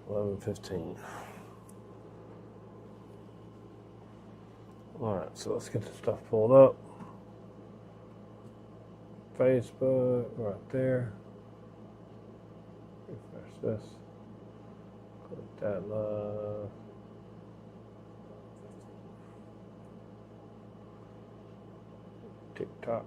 11:15. All right, so let's get the stuff pulled up. Facebook, right there. Refresh this. Click that live. TikTok.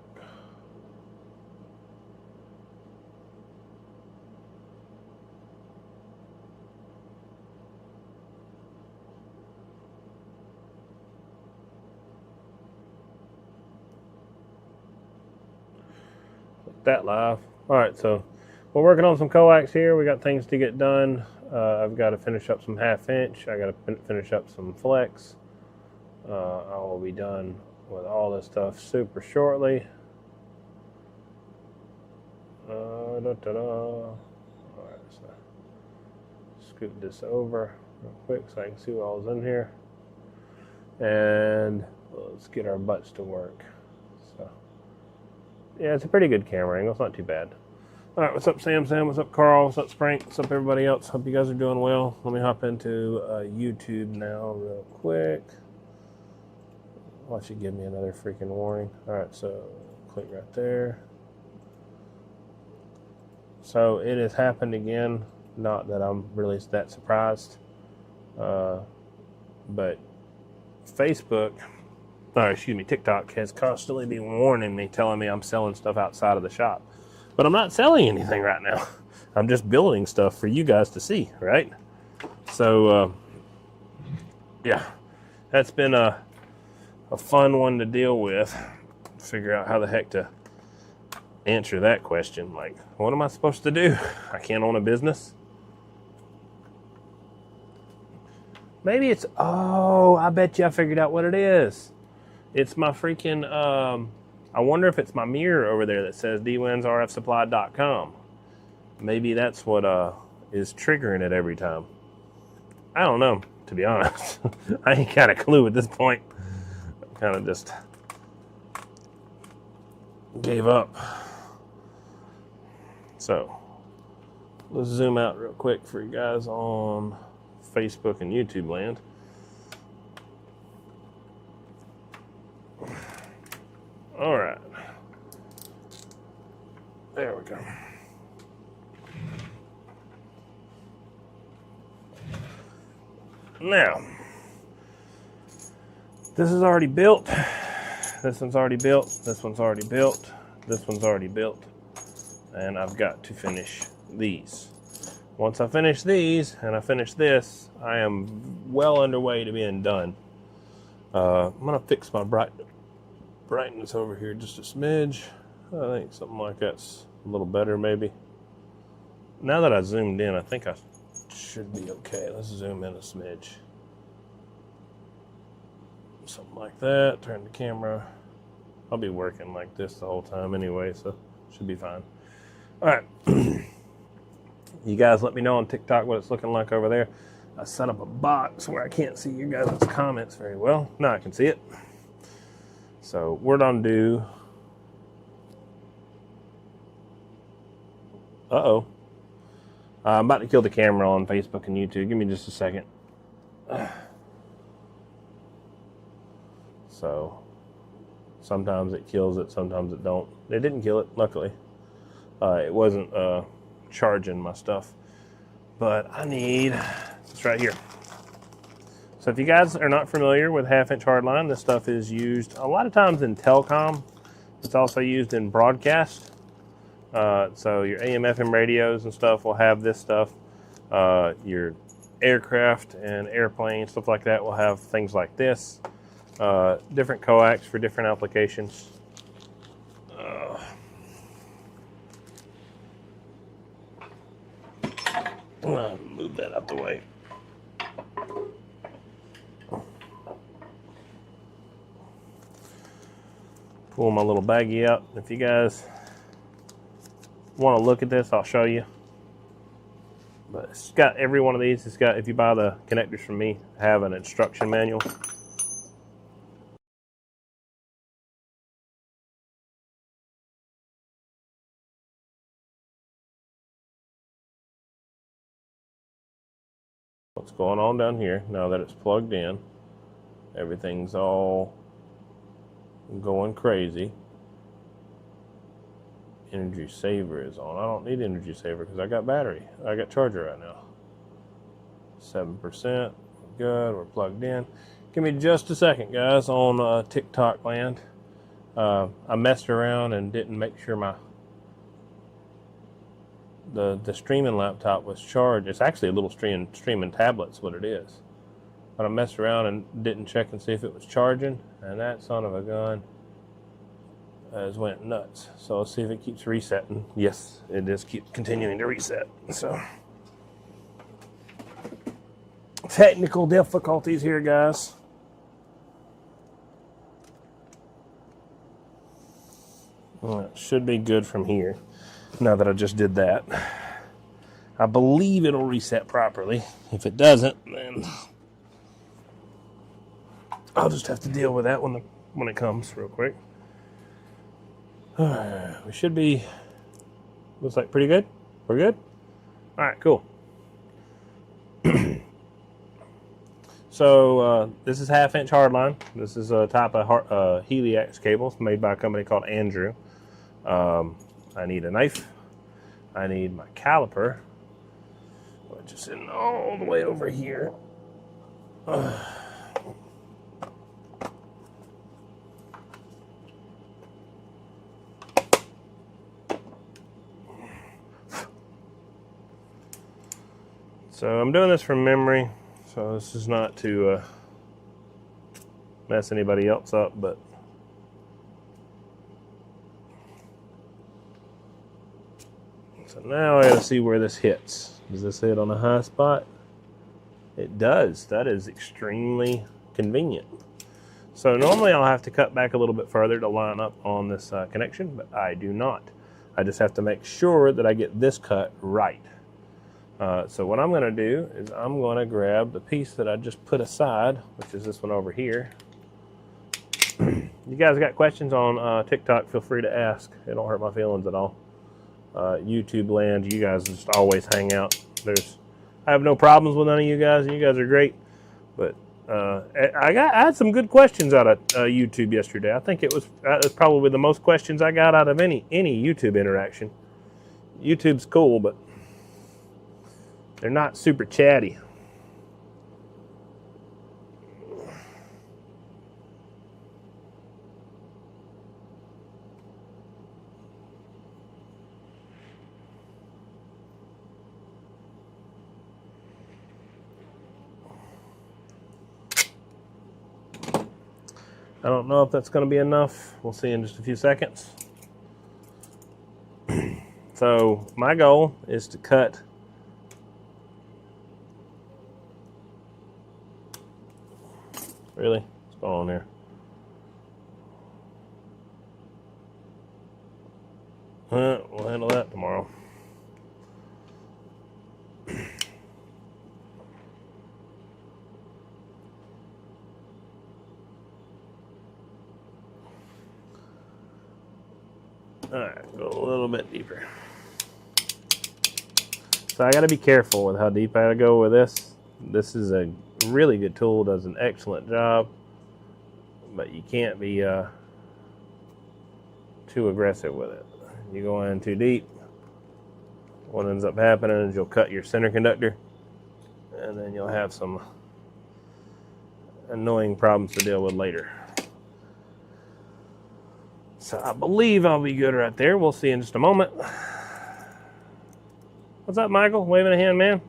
That live. All right, so we're working on some coax here. We got things to get done. I've got to finish up some 1/2 inch. I got to finish up some flex. I will be done with all this stuff super shortly. All right, so scoot this over real quick so I can see what all's in here, and let's get our butts to work. So yeah, it's a pretty good camera angle. It's not too bad. All right, what's up, Sam? What's up, Carl? What's up, Sprank? What's up, everybody else? Hope you guys are doing well. Let me hop into YouTube now real quick. Watch it give me another freaking warning. All right, so click right there. So it has happened again. Not that I'm really that surprised, but Facebook, or excuse me, TikTok has constantly been warning me, telling me I'm selling stuff outside of the shop. But I'm not selling anything right now. I'm just building stuff for you guys to see, right? So, yeah, that's been a fun one to deal with. Figure out how the heck to answer that question. Like, what am I supposed to do? I can't own a business? Maybe it's, oh, I bet you I figured out what it is. It's my freaking, I wonder if it's my mirror over there that says dwinsrfsupply.com. Maybe that's what is triggering it every time. I don't know, to be honest. I ain't got a clue at this point. I kind of just gave up. So, let's zoom out real quick for you guys on Facebook and YouTube land. All right. There we go. Now, this is already built. This one's already built. This one's already built. This one's already built. And I've got to finish these. Once I finish these and I finish this, I am well underway to being done. I'm going to fix my brightness over here just a smidge. I think something like that's a little better maybe. Now that I zoomed in, I think I should be okay. Let's zoom in a smidge. Something like that. Turn the camera. I'll be working like this the whole time anyway, so should be fine. All right. You guys let me know on TikTok what it's looking like over there. I set up a box where I can't see you guys' comments very well. Now I can see it. So we're gonna do. Uh-oh. I'm about to kill the camera on Facebook and YouTube. Give me just a second. So sometimes it kills it, sometimes it don't. It didn't kill it, luckily. It wasn't charging my stuff. But I need, it's right here. So if you guys are not familiar with 1/2 inch hardline, this stuff is used a lot of times in telecom. It's also used in broadcast. So your AM, FM radios and stuff will have this stuff. Your aircraft and airplanes, stuff like that, will have things like this. Different coax for different applications. Move that out the way. Pull my little baggie out. If you guys want to look at this, I'll show you. But it's got every one of these. It's got, if you buy the connectors from me, have an instruction manual. what's going on down here now that it's plugged in. Everything's all going crazy. Energy saver is on. I don't need energy saver because I got battery. I got charger right now. 7%. Good. We're plugged in. Give me just a second, guys, on TikTok land. I messed around and didn't make sure the streaming laptop was charged. It's actually a little streaming tablet's what it is. But I messed around and didn't check and see if it was charging, and that son of a gun has went nuts. So let's see if it keeps resetting. Yes, it just keeps continuing to reset. So technical difficulties here, guys. Well, it should be good from here. Now that I just did that, I believe it'll reset properly. If it doesn't, then I'll just have to deal with that when it comes real quick. We should be, looks like pretty good. We're good? All right, cool. So this is 1/2-inch hardline. This is a type of Helix cables made by a company called Andrew. I need a knife. I need my caliper, which is sitting all the way over here. So I'm doing this from memory, so this is not to mess anybody else up, but so now I gotta see where this hits. Does this hit on a high spot? It does. That is extremely convenient. So normally I'll have to cut back a little bit further to line up on this connection, but I do not. I just have to make sure that I get this cut right. So what I'm going to do is I'm going to grab the piece that I just put aside, which is this one over here. You guys got questions on TikTok, feel free to ask. It don't hurt my feelings at all. YouTube land, you guys just always hang out. I have no problems with none of you guys. You guys are great. But I had some good questions out of YouTube yesterday. I think it was probably the most questions I got out of any YouTube interaction. YouTube's cool, but they're not super chatty. I don't know if that's going to be enough. We'll see in just a few seconds. So my goal is to cut really? What's going on here? We'll handle that tomorrow. Alright, go a little bit deeper. So I got to be careful with how deep I go with this. This is a really good tool, does an excellent job, but you can't be too aggressive with it. You go in too deep, what ends up happening is you'll cut your center conductor, and then you'll have some annoying problems to deal with later. So I believe I'll be good right there. We'll see in just a moment. What's up, Michael? Waving a hand, man.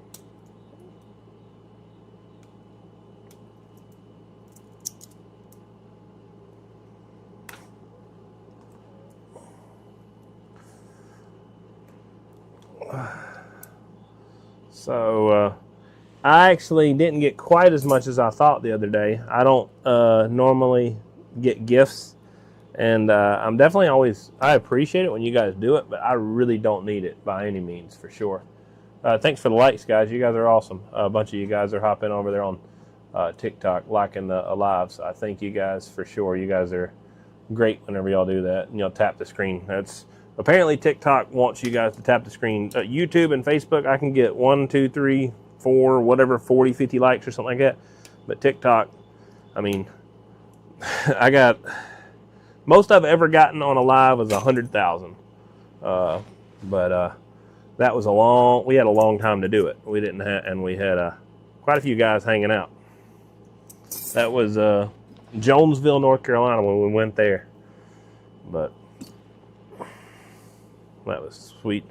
So I actually didn't get quite as much as I thought the other day. I don't normally get gifts, and I'm definitely always, I appreciate it when you guys do it, but I really don't need it by any means, for sure. Thanks for the likes, guys. You guys are awesome. A bunch of you guys are hopping over there on TikTok, liking the lives. I thank you guys for sure. You guys are great whenever y'all do that, and y'all tap the screen. That's apparently TikTok wants you guys to tap the screen. YouTube and Facebook, I can get 1, 2, 3, 40, 50 likes or something like that. But TikTok, I mean, I got, most I've ever gotten on a live was 100,000. That was we had a long time to do it. We didn't have, and we had quite a few guys hanging out. That was Jonesville, North Carolina when we went there. But that was sweet.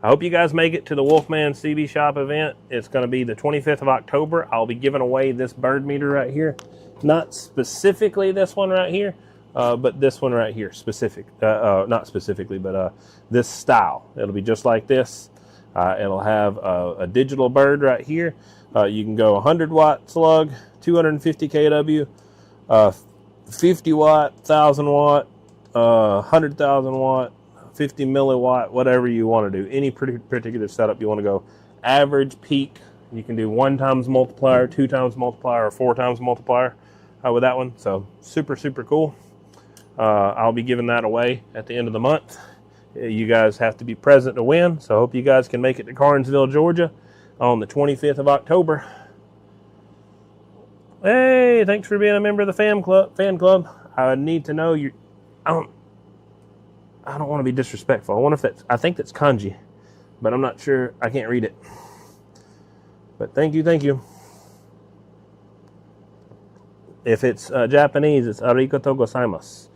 I hope you guys make it to the Wolfman CB Shop event. It's going to be the 25th of October. I'll be giving away this bird meter right here. Not specifically this one right here, but this one right here, not specifically, but this style. It'll be just like this. It'll have a digital bird right here. You can go 100 watt slug, 250 kW, 50 watt, 1,000 watt, 100,000 watt, 50 milliwatt, whatever you want to do. Any particular setup you want to go. Average, peak, you can do 1 times multiplier, 2 times multiplier, or 4 times multiplier with that one. So super, super cool. I'll be giving that away at the end of the month. You guys have to be present to win. So I hope you guys can make it to Carnesville, Georgia on the 25th of October. Hey, thanks for being a member of the fan club. I need to know you. I don't want to be disrespectful. I wonder if I think that's kanji, but I'm not sure. I can't read it. But thank you. If it's Japanese, it's arigatou gozaimasu.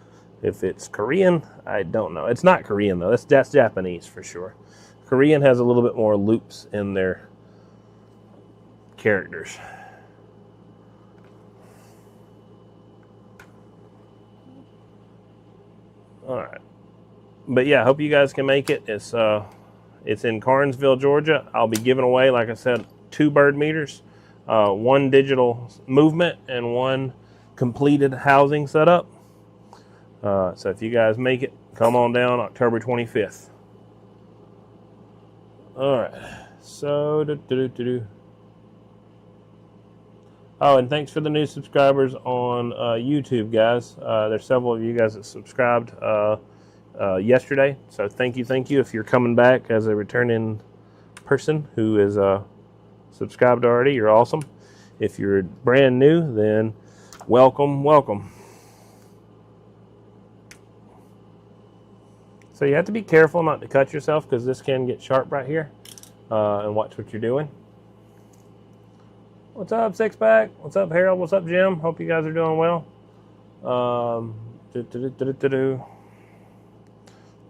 If it's Korean, I don't know. It's not Korean though. That's Japanese for sure. Korean has a little bit more loops in their characters. All right. But yeah, I hope you guys can make it. It's in Carnesville, Georgia. I'll be giving away, like I said, 2 bird meters, 1 digital movement, and 1 completed housing setup. So if you guys make it, come on down October 25th. All right. So, oh, and thanks for the new subscribers on YouTube, guys. There's several of you guys that subscribed yesterday. So thank you. If you're coming back as a returning person who is subscribed already, you're awesome. If you're brand new, then welcome. So you have to be careful not to cut yourself because this can get sharp right here. And watch what you're doing. What's up, Six Pack? What's up, Harold? What's up, Jim? Hope you guys are doing well.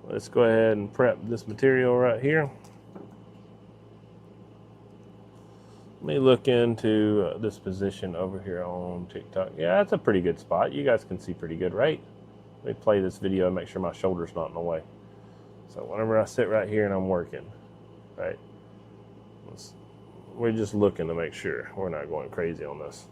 Let's go ahead and prep this material right here. Let me look into this position over here on TikTok. Yeah, that's a pretty good spot. You guys can see pretty good, right? Let me play this video and make sure my shoulder's not in the way. So whenever I sit right here and I'm working, right? We're just looking to make sure we're not going crazy on this.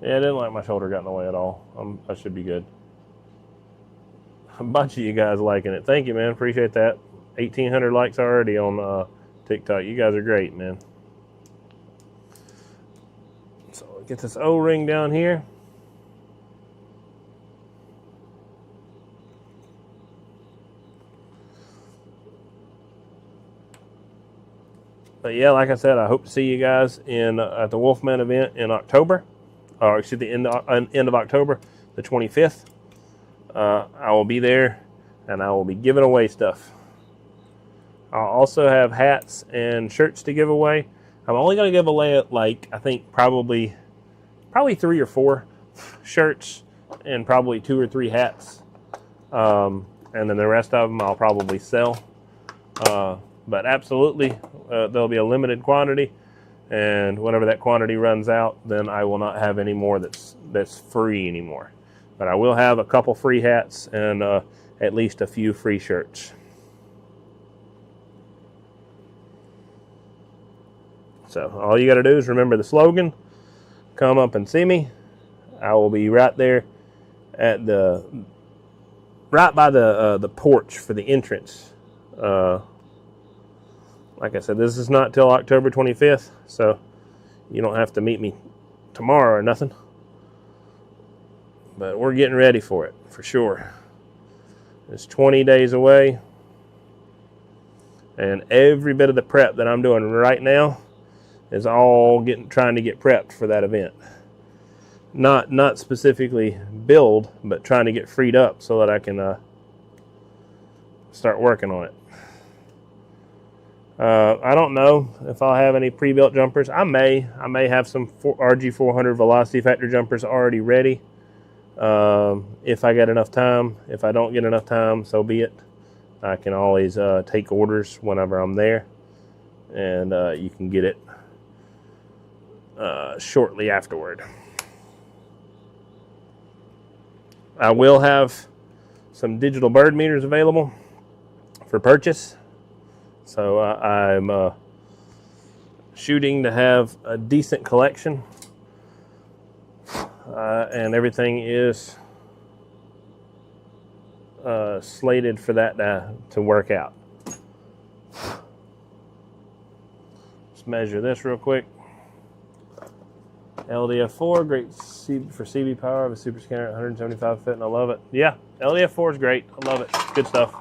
Yeah, I didn't like my shoulder got in the way at all. I should be good. A bunch of you guys liking it. Thank you, man. Appreciate that. 1,800 likes already on TikTok. You guys are great, man. So get this O-ring down here. But yeah, like I said, I hope to see you guys at the Wolfman event in October. Or excuse me, end of October, the 25th. I will be there, and I will be giving away stuff. I'll also have hats and shirts to give away. I'm only going to give away, like, I think probably 3 or 4 shirts and probably 2 or 3 hats. And then the rest of them I'll probably sell. But absolutely, there'll be a limited quantity. And whenever that quantity runs out, then I will not have any more that's free anymore. But I will have a couple free hats and at least a few free shirts. So all you got to do is remember the slogan. Come up and see me. I will be right there at right by the porch for the entrance. Like I said, this is not till October 25th, so you don't have to meet me tomorrow or nothing. But we're getting ready for it, for sure. It's 20 days away. And every bit of the prep that I'm doing right now is all trying to get prepped for that event. Not specifically build, but trying to get freed up so that I can start working on it. I don't know if I'll have any pre-built jumpers. I may have some RG-400 velocity factor jumpers already ready. If I get enough time. If I don't get enough time, so be it. I can always take orders whenever I'm there, and you can get it shortly afterward. I will have some digital bird meters available for purchase. So I'm shooting to have a decent collection, and everything is slated for that to work out. Let's measure this real quick. LDF4, great for CB power of a super scanner at 175 foot, and I love it. Yeah, LDF4 is great. I love it. Good stuff.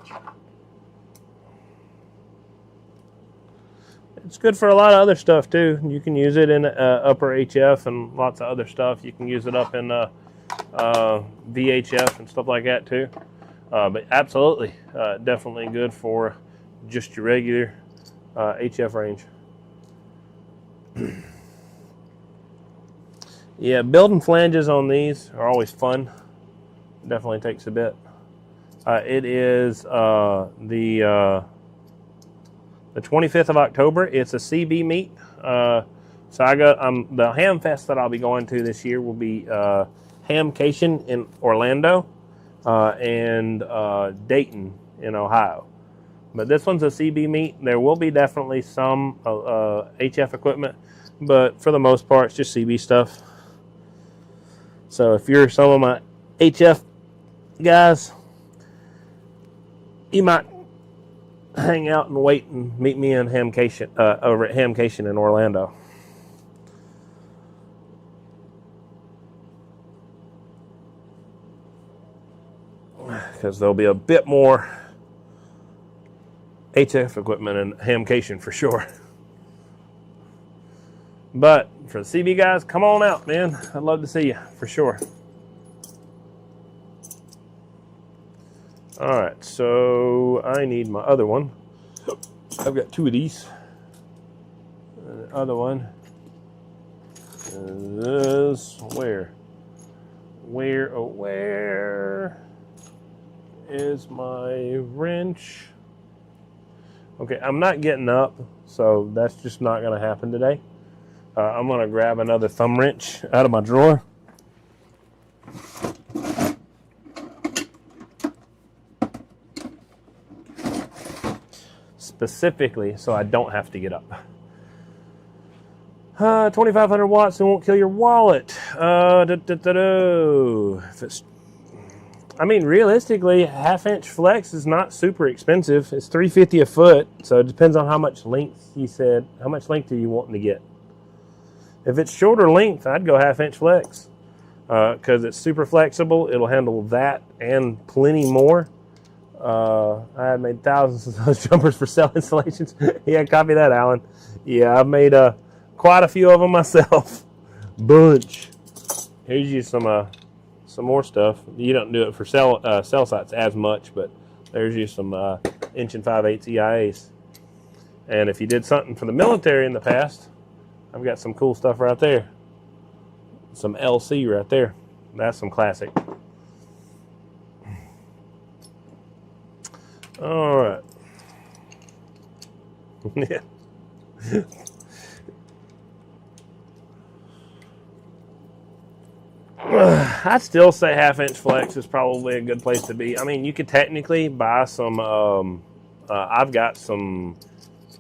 It's good for a lot of other stuff too. You can use it in upper HF and lots of other stuff. You can use it up in VHF and stuff like that too. But absolutely, definitely good for just your regular HF range. Yeah, building flanges on these are always fun. Definitely takes a bit. It is the 25th of October. It's a CB meet. So the Ham Fest that I'll be going to this year will be Hamcation in Orlando and Dayton in Ohio. But this one's a CB meet. There will be definitely some HF equipment, but for the most part, it's just CB stuff. So if you're some of my HF guys, you might hang out and wait and meet me in Hamcation, over at Hamcation in Orlando. Because there'll be a bit more HF equipment in Hamcation for sure. But for the CB guys, come on out, man. I'd love to see you for sure. All right, so I need my other one. I've got two of these. The other one is where is my wrench? Okay, I'm not getting up, so that's just not going to happen today. I'm going to grab another thumb wrench out of my drawer. Specifically, so I don't have to get up. 2,500 watts, it won't kill your wallet. If it's, I mean, realistically, half-inch flex is not super expensive. It's $350 a foot, so it depends on how much length you said. How much length are you wanting to get? If it's shorter length, I'd go half-inch flex because it's super flexible. It'll handle that and plenty more. I have made thousands of those jumpers for cell installations. Yeah, copy that, Alan. Yeah, I've made quite a few of them myself. Bunch. Here's you some more stuff. You don't do it for cell sites as much, but there's you some 1 5/8 EIAs. And if you did something for the military in the past, I've got some cool stuff right there. Some LC right there. That's some classic. All right. Yeah. I'd still say half-inch flex is probably a good place to be. I mean, you could technically buy some. I've got some.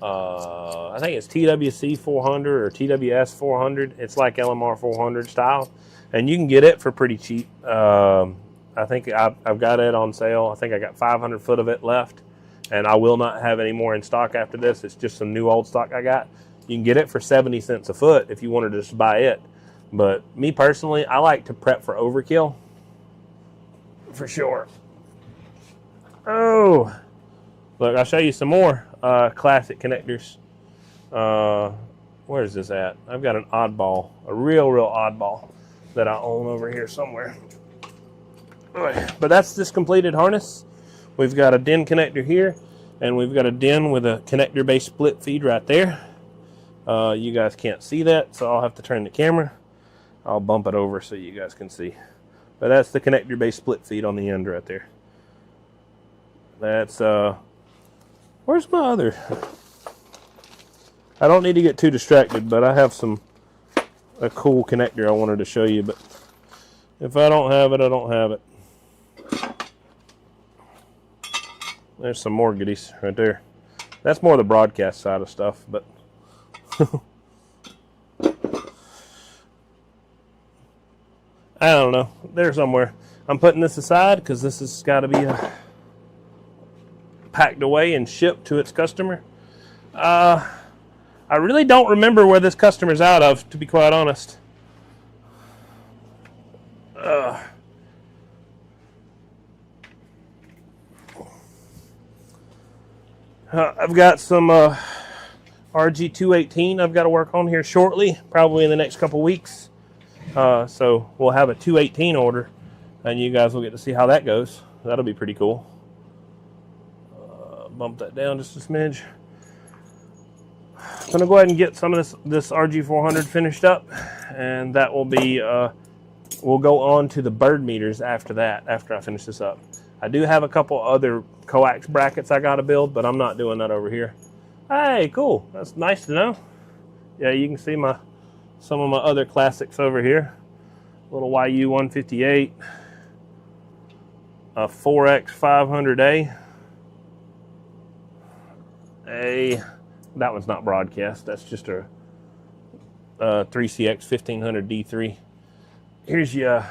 I think it's TWC 400 or TWS 400. It's like LMR 400 style, and you can get it for pretty cheap. I think I've got it on sale. I think I got 500 foot of it left, and I will not have any more in stock after this. It's just some new old stock I got. You can get it for 70 cents a foot if you wanted to just buy it. But me personally, I like to prep for overkill. for sure. Oh, look, I'll show you some more classic connectors. Where is this at? I've got an oddball, a real oddball that I own over here somewhere. But that's this completed harness. We've got a DIN connector here, and we've got a DIN with a connector-based split feed right there. You guys can't see that, so I'll have to turn the camera. I'll bump it over so you guys can see. But that's the connector-based split feed on the end right there. That's, where's my other? I don't need to get too distracted, but I have a cool connector I wanted to show you, but if I don't have it, I don't have it. There's some more goodies right there. That's more the broadcast side of stuff, but I don't know. There somewhere. I'm putting this aside because this has got to be packed away and shipped to its customer. I really don't remember where this customer's out of, to be quite honest. I've got some RG-218 I've got to work on here shortly, probably in the next couple weeks. So we'll have a 218 order, and you guys will get to see how that goes. That'll be pretty cool. Bump that down just a smidge. I'm going to go ahead and get some of this RG-400 finished up, and that will be, we'll go on to the bird meters after that, after I finish this up. I do have a couple other coax brackets I got to build, but I'm not doing that over here. Hey, cool. That's nice to know. Yeah, you can see some of my other classics over here. Little YU-158, a 4X500A, that one's not broadcast. That's just a 3CX 1500 D3. Here's your.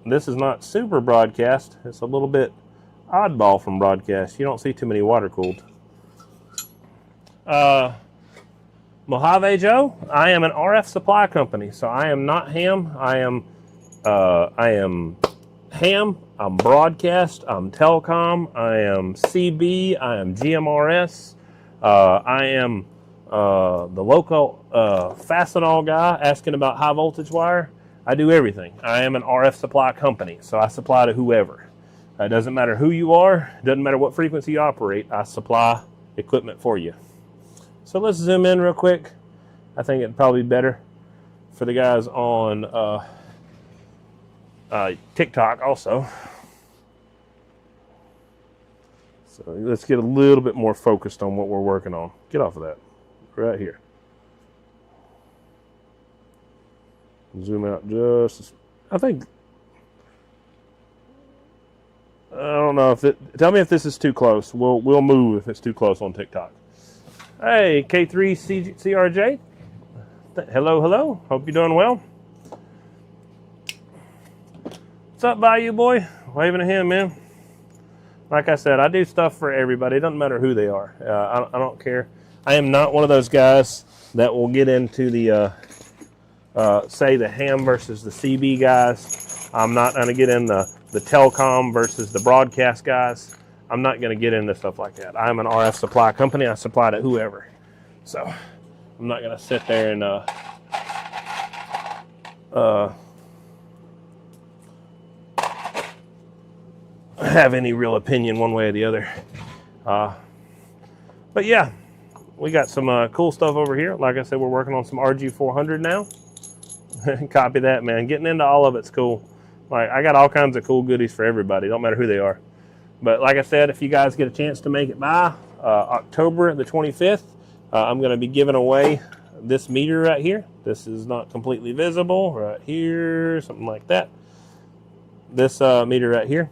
This is not super broadcast. It's a little bit oddball from broadcast. You don't see too many water cooled. Mojave Joe, I am an RF supply company, so I am not ham. I am ham. I'm broadcast. I'm telecom. I am CB. I am GMRS. I am the local Fastenal guy asking about high voltage wire. I do everything. I am an RF supply company, so I supply to whoever. It doesn't matter who you are. It doesn't matter what frequency you operate. I supply equipment for you. So let's zoom in real quick. I think it'd probably be better for the guys on TikTok also. So let's get a little bit more focused on what we're working on. Get off of that. Right here. Zoom out just, I think, I don't know if tell me if this is too close. We'll move if it's too close on TikTok. Hey, K3CRJ. Hello. Hope you're doing well. What's up, Bayou boy? Waving a hand, man. Like I said, I do stuff for everybody. It doesn't matter who they are. I don't care. I am not one of those guys that will get into the say the ham versus the CB guys. I'm not going to get in the telecom versus the broadcast guys. I'm not going to get into stuff like that. I'm an RF supply company. I supply to whoever. So I'm not going to sit there and have any real opinion one way or the other. But yeah, we got some cool stuff over here. Like I said, we're working on some RG-400 now. Copy that, man. Getting into all of it's cool. Like, I got all kinds of cool goodies for everybody. Don't matter who they are. But like I said, if you guys get a chance to make it by October the 25th, I'm going to be giving away this meter right here. This is not completely visible. Right here, something like that. This meter right here.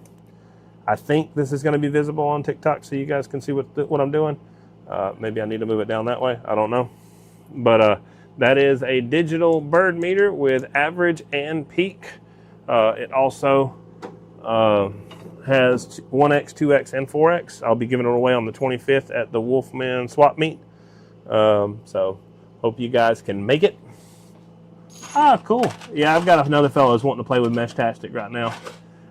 I think this is going to be visible on TikTok so you guys can see what I'm doing. Maybe I need to move it down that way. I don't know. But that is a digital bird meter with average and peak. It also has 1X, 2X, and 4X. I'll be giving it away on the 25th at the Wolfman swap meet. So hope you guys can make it. Ah, cool. Yeah, I've got another fellow who's wanting to play with Meshtastic right now.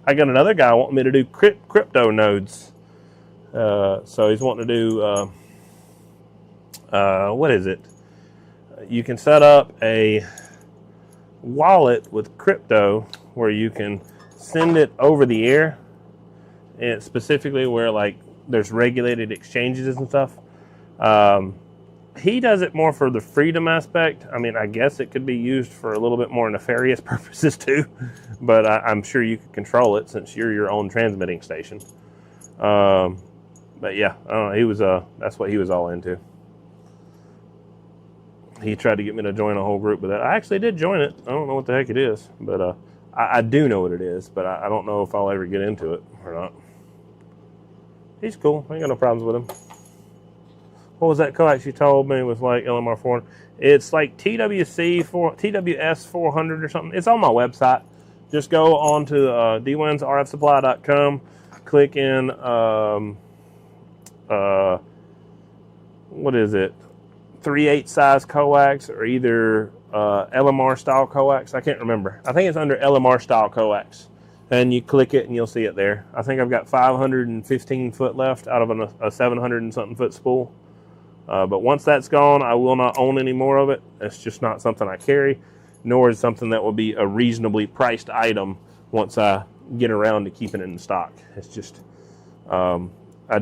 I got another guy wanting me to do crypto nodes. So he's wanting to do, what is it? You can set up a wallet with crypto where you can send it over the air, and specifically where like there's regulated exchanges and stuff. He does it more for the freedom aspect. I mean, I guess it could be used for a little bit more nefarious purposes too, but I'm sure you could control it since you're your own transmitting station. But yeah, I don't know, he was that's what he was all into. He tried to get me to join a whole group with that. I actually did join it. I don't know what the heck it is, but I do know what it is, but I don't know if I'll ever get into it or not. He's cool. I ain't got no problems with him. What was that coax you told me was like LMR 400? It's like TWS 400 or something. It's on my website. Just go on to dwinsrfsupply.com, click in, what is it? 3/8 size coax, or either LMR style coax. I can't remember. I think it's under LMR style coax. And you click it and you'll see it there. I think I've got 515 foot left out of a 700 and something foot spool. But once that's gone, I will not own any more of it. It's just not something I carry, nor is something that will be a reasonably priced item once I get around to keeping it in stock. It's just, I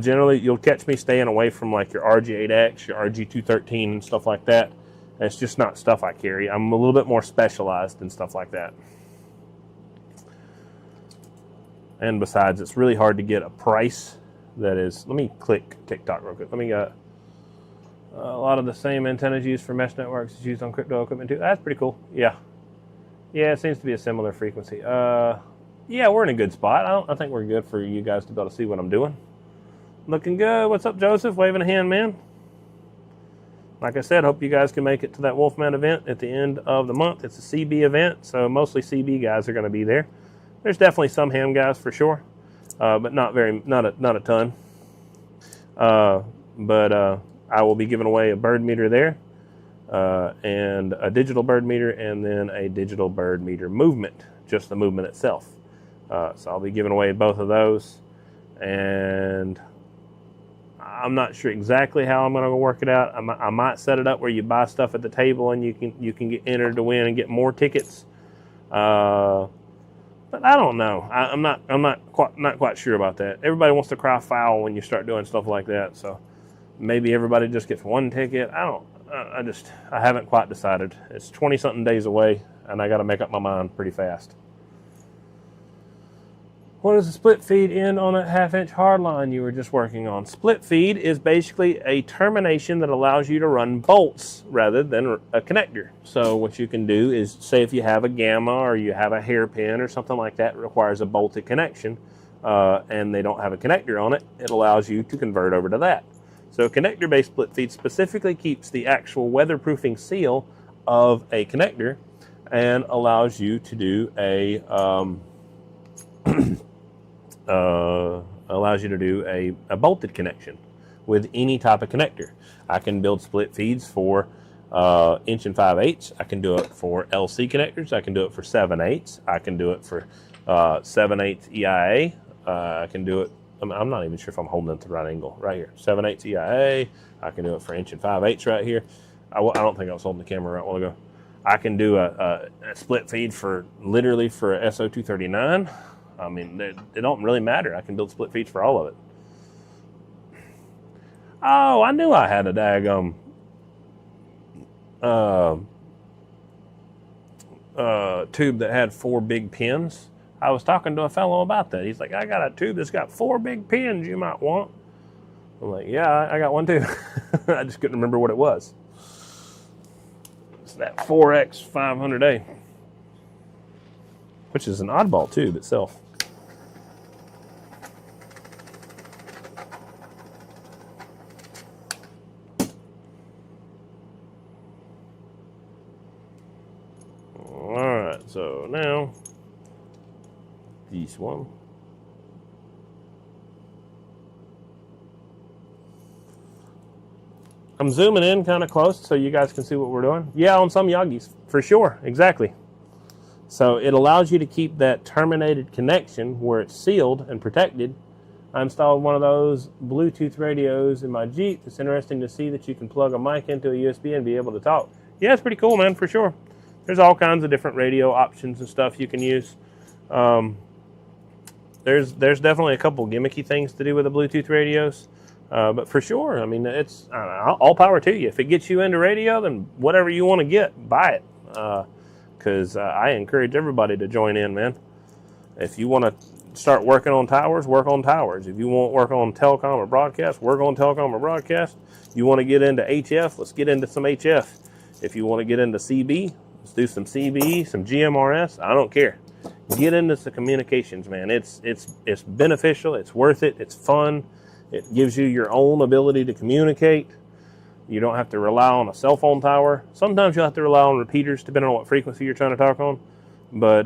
generally, you'll catch me staying away from like your RG-8X, your RG-213 and stuff like that. It's just not stuff I carry. I'm a little bit more specialized in stuff like that. And besides, it's really hard to get a price that is, let me click TikTok real quick. Let me get a lot of the same antennas used for mesh networks is used on crypto equipment too. That's pretty cool. Yeah. Yeah, it seems to be a similar frequency. Yeah, we're in a good spot. I think we're good for you guys to be able to see what I'm doing. Looking good. What's up, Joseph? Waving a hand, man. Like I said, hope you guys can make it to that Wolfman event at the end of the month. It's a CB event, so mostly CB guys are going to be there. There's definitely some ham guys for sure, but not a ton. But I will be giving away a bird meter there, and a digital bird meter, and then a digital bird meter movement, just the movement itself. So I'll be giving away both of those, and I'm not sure exactly how I'm going to work it out. I might set it up where you buy stuff at the table and you can get entered to win and get more tickets. But I don't know. I'm not quite sure about that. Everybody wants to cry foul when you start doing stuff like that. So maybe everybody just gets one ticket. I haven't quite decided. It's 20-something days away, and I got to make up my mind pretty fast. What does the split feed end on that 1/2-inch hardline you were just working on? Split feed is basically a termination that allows you to run bolts rather than a connector. So what you can do is, say if you have a gamma or you have a hairpin or something like that, it requires a bolted connection, and they don't have a connector on it, it allows you to convert over to that. So connector-based split feed specifically keeps the actual weatherproofing seal of a connector and allows you to do a a bolted connection with any type of connector. I can build split feeds for 1 and 5/8. I can do it for LC connectors. I can do it for 7/8. I can do it for 7/8 EIA. I can do it. I'm not even sure if I'm holding it at the right angle. Right here, 7/8 EIA. I can do it for 1 and 5/8 right here. I don't think I was holding the camera right a while ago. I can do a split feed for literally for a SO239. I mean, it don't really matter. I can build split feeds for all of it. Oh, I knew I had a daggum tube that had 4 big pins. I was talking to a fellow about that. He's like, I got a tube that's got 4 big pins you might want. I'm like, yeah, I got one too. I just couldn't remember what it was. It's that 4X 500A, which is an oddball tube itself. Alright, so now this one. I'm zooming in kind of close so you guys can see what we're doing. Yeah, on some Yagis, for sure, exactly. So it allows you to keep that terminated connection where it's sealed and protected. I installed one of those Bluetooth radios in my Jeep. It's interesting to see that you can plug a mic into a USB and be able to talk. Yeah, it's pretty cool, man, for sure. There's all kinds of different radio options and stuff you can use. There's definitely a couple gimmicky things to do with the Bluetooth radios. But for sure, I mean, it's all power to you. If it gets you into radio, then whatever you want to get, buy it. Because I encourage everybody to join in, man. If you want to start working on towers, work on towers. If you want to work on telecom or broadcast, work on telecom or broadcast. You want to get into HF, let's get into some HF. If you want to get into CB, let's do some CB, some GMRS. I don't care. Get into the communications, man. It's beneficial. It's worth it. It's fun. It gives you your own ability to communicate. You don't have to rely on a cell phone tower. Sometimes you'll have to rely on repeaters depending on what frequency you're trying to talk on. But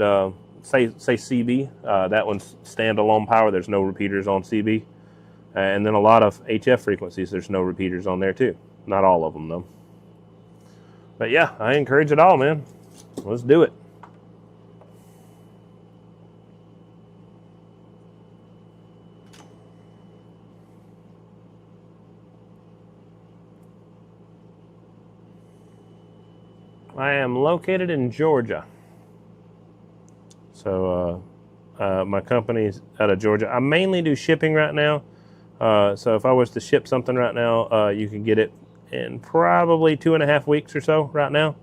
say CB, that one's standalone power. There's no repeaters on CB. And then a lot of HF frequencies, there's no repeaters on there too. Not all of them though. But yeah, I encourage it all, man. Let's do it. I am located in Georgia. So my company's out of Georgia. I mainly do shipping right now. So if I was to ship something right now, you can get it in probably 2.5 weeks or so right now.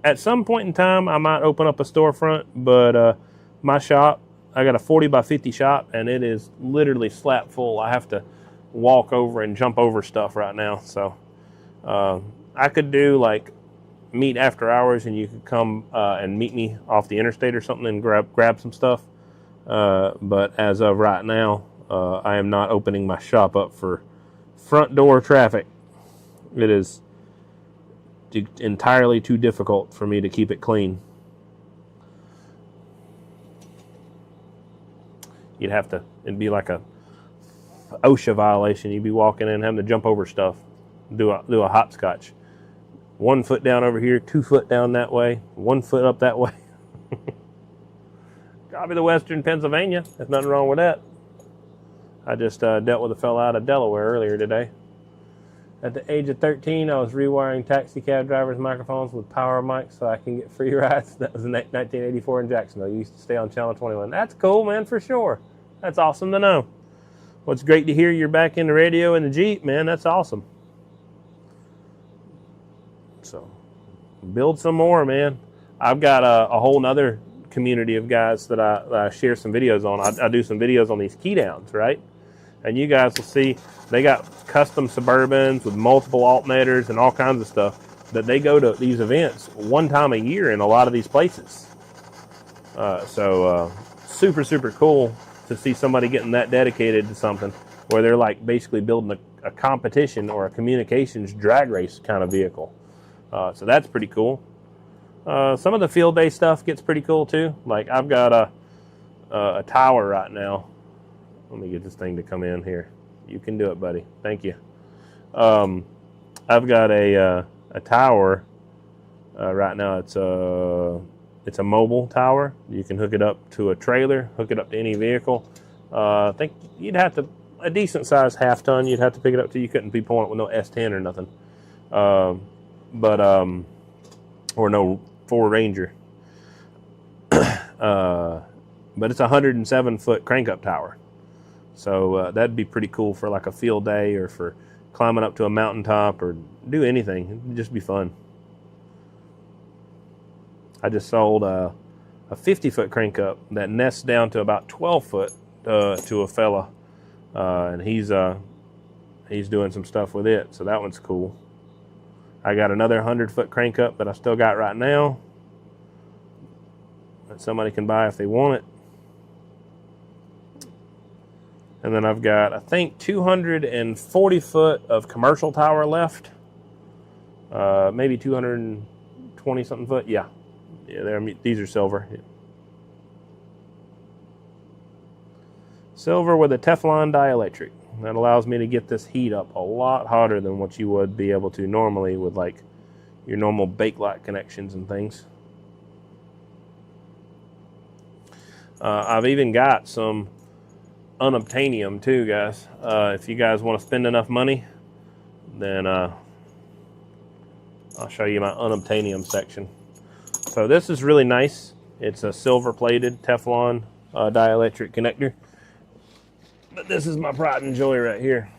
At some point in time, I might open up a storefront, but my shop, I got a 40 by 50 shop, and it is literally slap full. I have to walk over and jump over stuff right now. So I could do like meet after hours, and you could come and meet me off the interstate or something and grab some stuff. But as of right now, I am not opening my shop up for front door traffic. It is entirely too difficult for me to keep it clean. You'd have to, it'd be like a OSHA violation. You'd be walking in and having to jump over stuff, do a hopscotch. 1 foot down over here, 2 foot down that way, 1 foot up that way. Copy the Western Pennsylvania. There's nothing wrong with that. I just dealt with a fella out of Delaware earlier today. At the age of 13, I was rewiring taxi cab drivers' microphones with power mics so I can get free rides. That was in 1984 in Jacksonville. You used to stay on Channel 21. That's cool, man, for sure. That's awesome to know. Well, it's great to hear you're back in the radio in the Jeep, man. That's awesome. So, build some more, man. I've got a whole nother community of guys that I share some videos on. I do some videos on these key downs, right? And you guys will see they got custom Suburbans with multiple alternators and all kinds of stuff that they go to these events one time a year in a lot of these places. Super, super cool to see somebody getting that dedicated to something where they're like basically building a competition or a communications drag race kind of vehicle. So that's pretty cool. Some of the field day stuff gets pretty cool too. Like I've got a tower right now. Let me get this thing to come in here. You can do it, buddy. Thank you. I've got a tower right now. It's a mobile tower. You can hook it up to a trailer, hook it up to any vehicle. I think you'd have to, a decent sized half ton, you'd have to pick it up to. You couldn't be pulling it with no S10 or nothing. Or no Ford Ranger. But it's a 107-foot crank-up tower. So that'd be pretty cool for like a field day or for climbing up to a mountaintop or do anything. It'd just be fun. I just sold a 50-foot crank-up that nests down to about 12 foot to a fella. And he's doing some stuff with it. So that one's cool. I got another 100-foot crank up that I still got right now that somebody can buy if they want it. And then I've got, I think, 240 foot of commercial tower left. Maybe 220 something foot. Yeah, these are silver. Silver with a Teflon dielectric. That allows me to get this heat up a lot hotter than what you would be able to normally with like your normal Bakelite connections and things. I've even got some unobtainium too, guys. If you guys want to spend enough money, then I'll show you my unobtainium section. So this is really nice. It's a silver plated Teflon dielectric connector. But this is my pride and joy right here.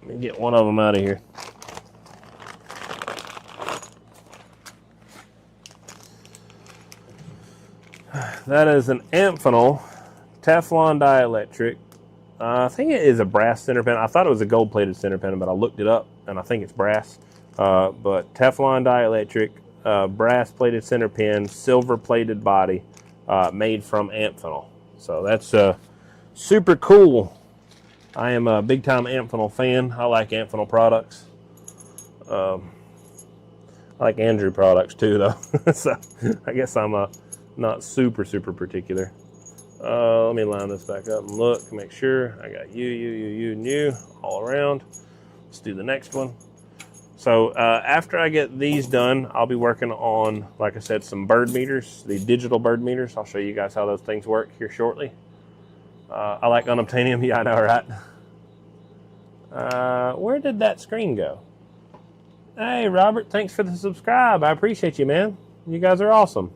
Let me get one of them out of here. That is an Amphenol Teflon dielectric. I think it is a brass center pin. I thought it was a gold-plated center pin, but I looked it up, and I think it's brass. But Teflon dielectric, brass-plated center pin, silver-plated body, made from Amphenol. So that's super cool. I am a big-time Amphenol fan. I like Amphenol products. I like Andrew products too, though. So I guess I'm not super particular. Let me line this back up and look, make sure I got you, and you all around. Let's do the next one. So after I get these done, I'll be working on, like I said, some bird meters, the digital bird meters. I'll show you guys how those things work here shortly. I like unobtainium. Yeah, I know, right? Where did that screen go? Hey, Robert, thanks for the subscribe. I appreciate you, man. You guys are awesome.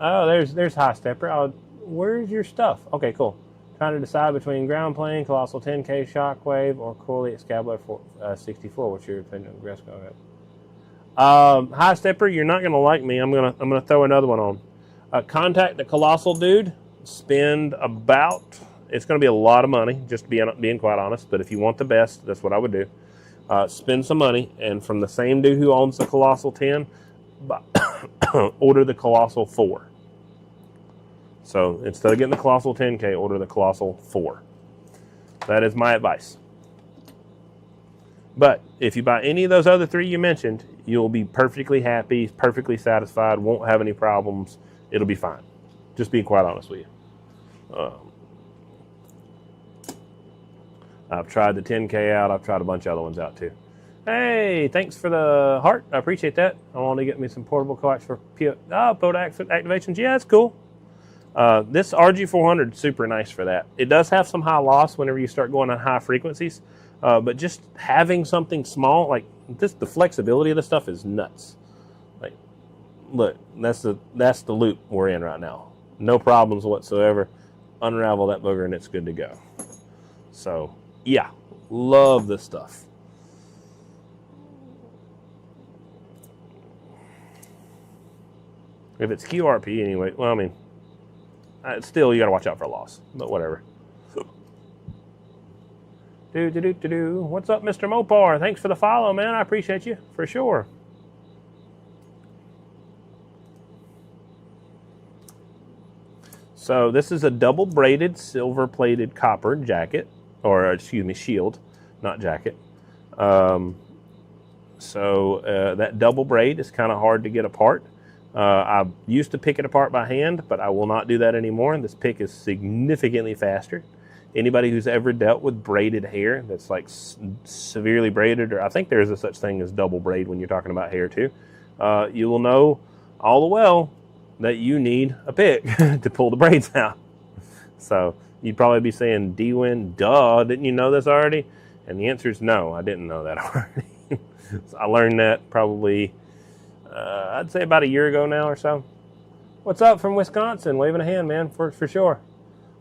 Oh, there's High Stepper. Where's your stuff? Okay, cool. Trying to decide between ground plane, Colossal 10K Shockwave, or Corley Excalibur 64. What's your opinion on Gresco? High Stepper, you're not gonna like me. I'm gonna throw another one on. Contact the Colossal dude. Spend about. It's gonna be a lot of money, just being quite honest. But if you want the best, that's what I would do. Spend some money, and from the same dude who owns the Colossal 10, order the Colossal 4. So instead of getting the Colossal 10K, order the Colossal 4. That is my advice. But if you buy any of those other three you mentioned, you'll be perfectly happy, perfectly satisfied, won't have any problems. It'll be fine. Just being quite honest with you. I've tried the 10K out. I've tried a bunch of other ones out too. Hey, thanks for the heart. I appreciate that. I want to get me some portable coax for photo activations. Yeah, that's cool. This RG-400 is super nice for that. It does have some high loss whenever you start going on high frequencies, but just having something small, like this, the flexibility of this stuff is nuts. Like, look, that's the loop we're in right now. No problems whatsoever. Unravel that booger and it's good to go. So, yeah, love this stuff. If it's QRP anyway, well, I mean, still, you got to watch out for loss, but whatever. What's up, Mr. Mopar? Thanks for the follow, man. I appreciate you, for sure. So this is a double braided, silver plated copper jacket, or excuse me, shield, not jacket. That double braid is kind of hard to get apart. I used to pick it apart by hand, but I will not do that anymore. This pick is significantly faster. Anybody who's ever dealt with braided hair that's like severely braided, or I think there's a such thing as double braid when you're talking about hair too, you will know all the well that you need a pick to pull the braids out. So you'd probably be saying, D-Win, duh, didn't you know this already? And the answer is no, I didn't know that already. So I learned that probably I'd say about a year ago now or so. What's up from Wisconsin? Waving a hand, man, for sure.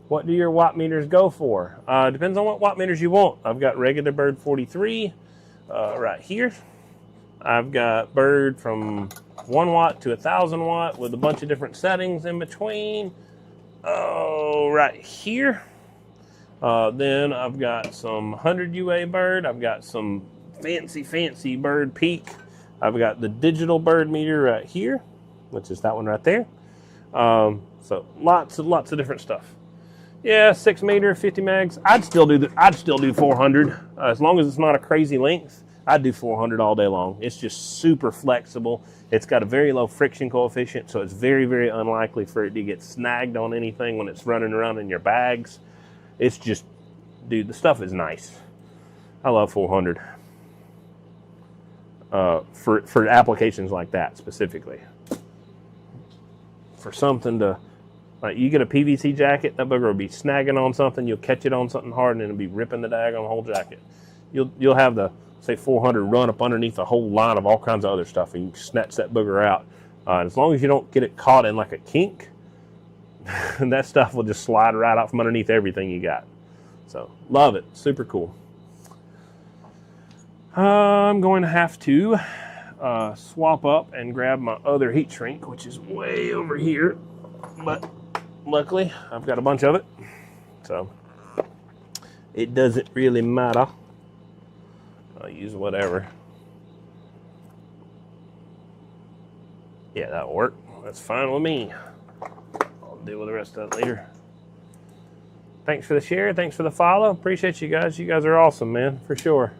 What do your watt meters go for? Depends on what watt meters you want. I've got regular Bird 43 right here. I've got Bird from 1 watt to 1,000 watt with a bunch of different settings in between. Oh, right here. Then I've got some 100 UA Bird. I've got some fancy Bird Peak. I've got the digital bird meter right here, which is that one right there. So lots of different stuff. Yeah, 6 meter, 50 mags. I'd still do 400 as long as it's not a crazy length. I'd do 400 all day long. It's just super flexible. It's got a very low friction coefficient, so it's very, very unlikely for it to get snagged on anything when it's running around in your bags. It's just, dude, the stuff is nice. I love 400 for applications like that specifically. For something to, like, you get a PVC jacket, that bugger will be snagging on something. You'll catch it on something hard, and it'll be ripping the daggone whole jacket. You'll have the, say, 400 run up underneath a whole line of all kinds of other stuff, and you can snatch that booger out. As long as you don't get it caught in like a kink, that stuff will just slide right out from underneath everything you got. So, love it. Super cool. I'm going to have to swap up and grab my other heat shrink, which is way over here. But luckily, I've got a bunch of it. So, it doesn't really matter. I'll use whatever. Yeah, that'll work. That's fine with me. I'll deal with the rest of it later. Thanks for the share. Thanks for the follow. Appreciate you guys. You guys are awesome, man, for sure.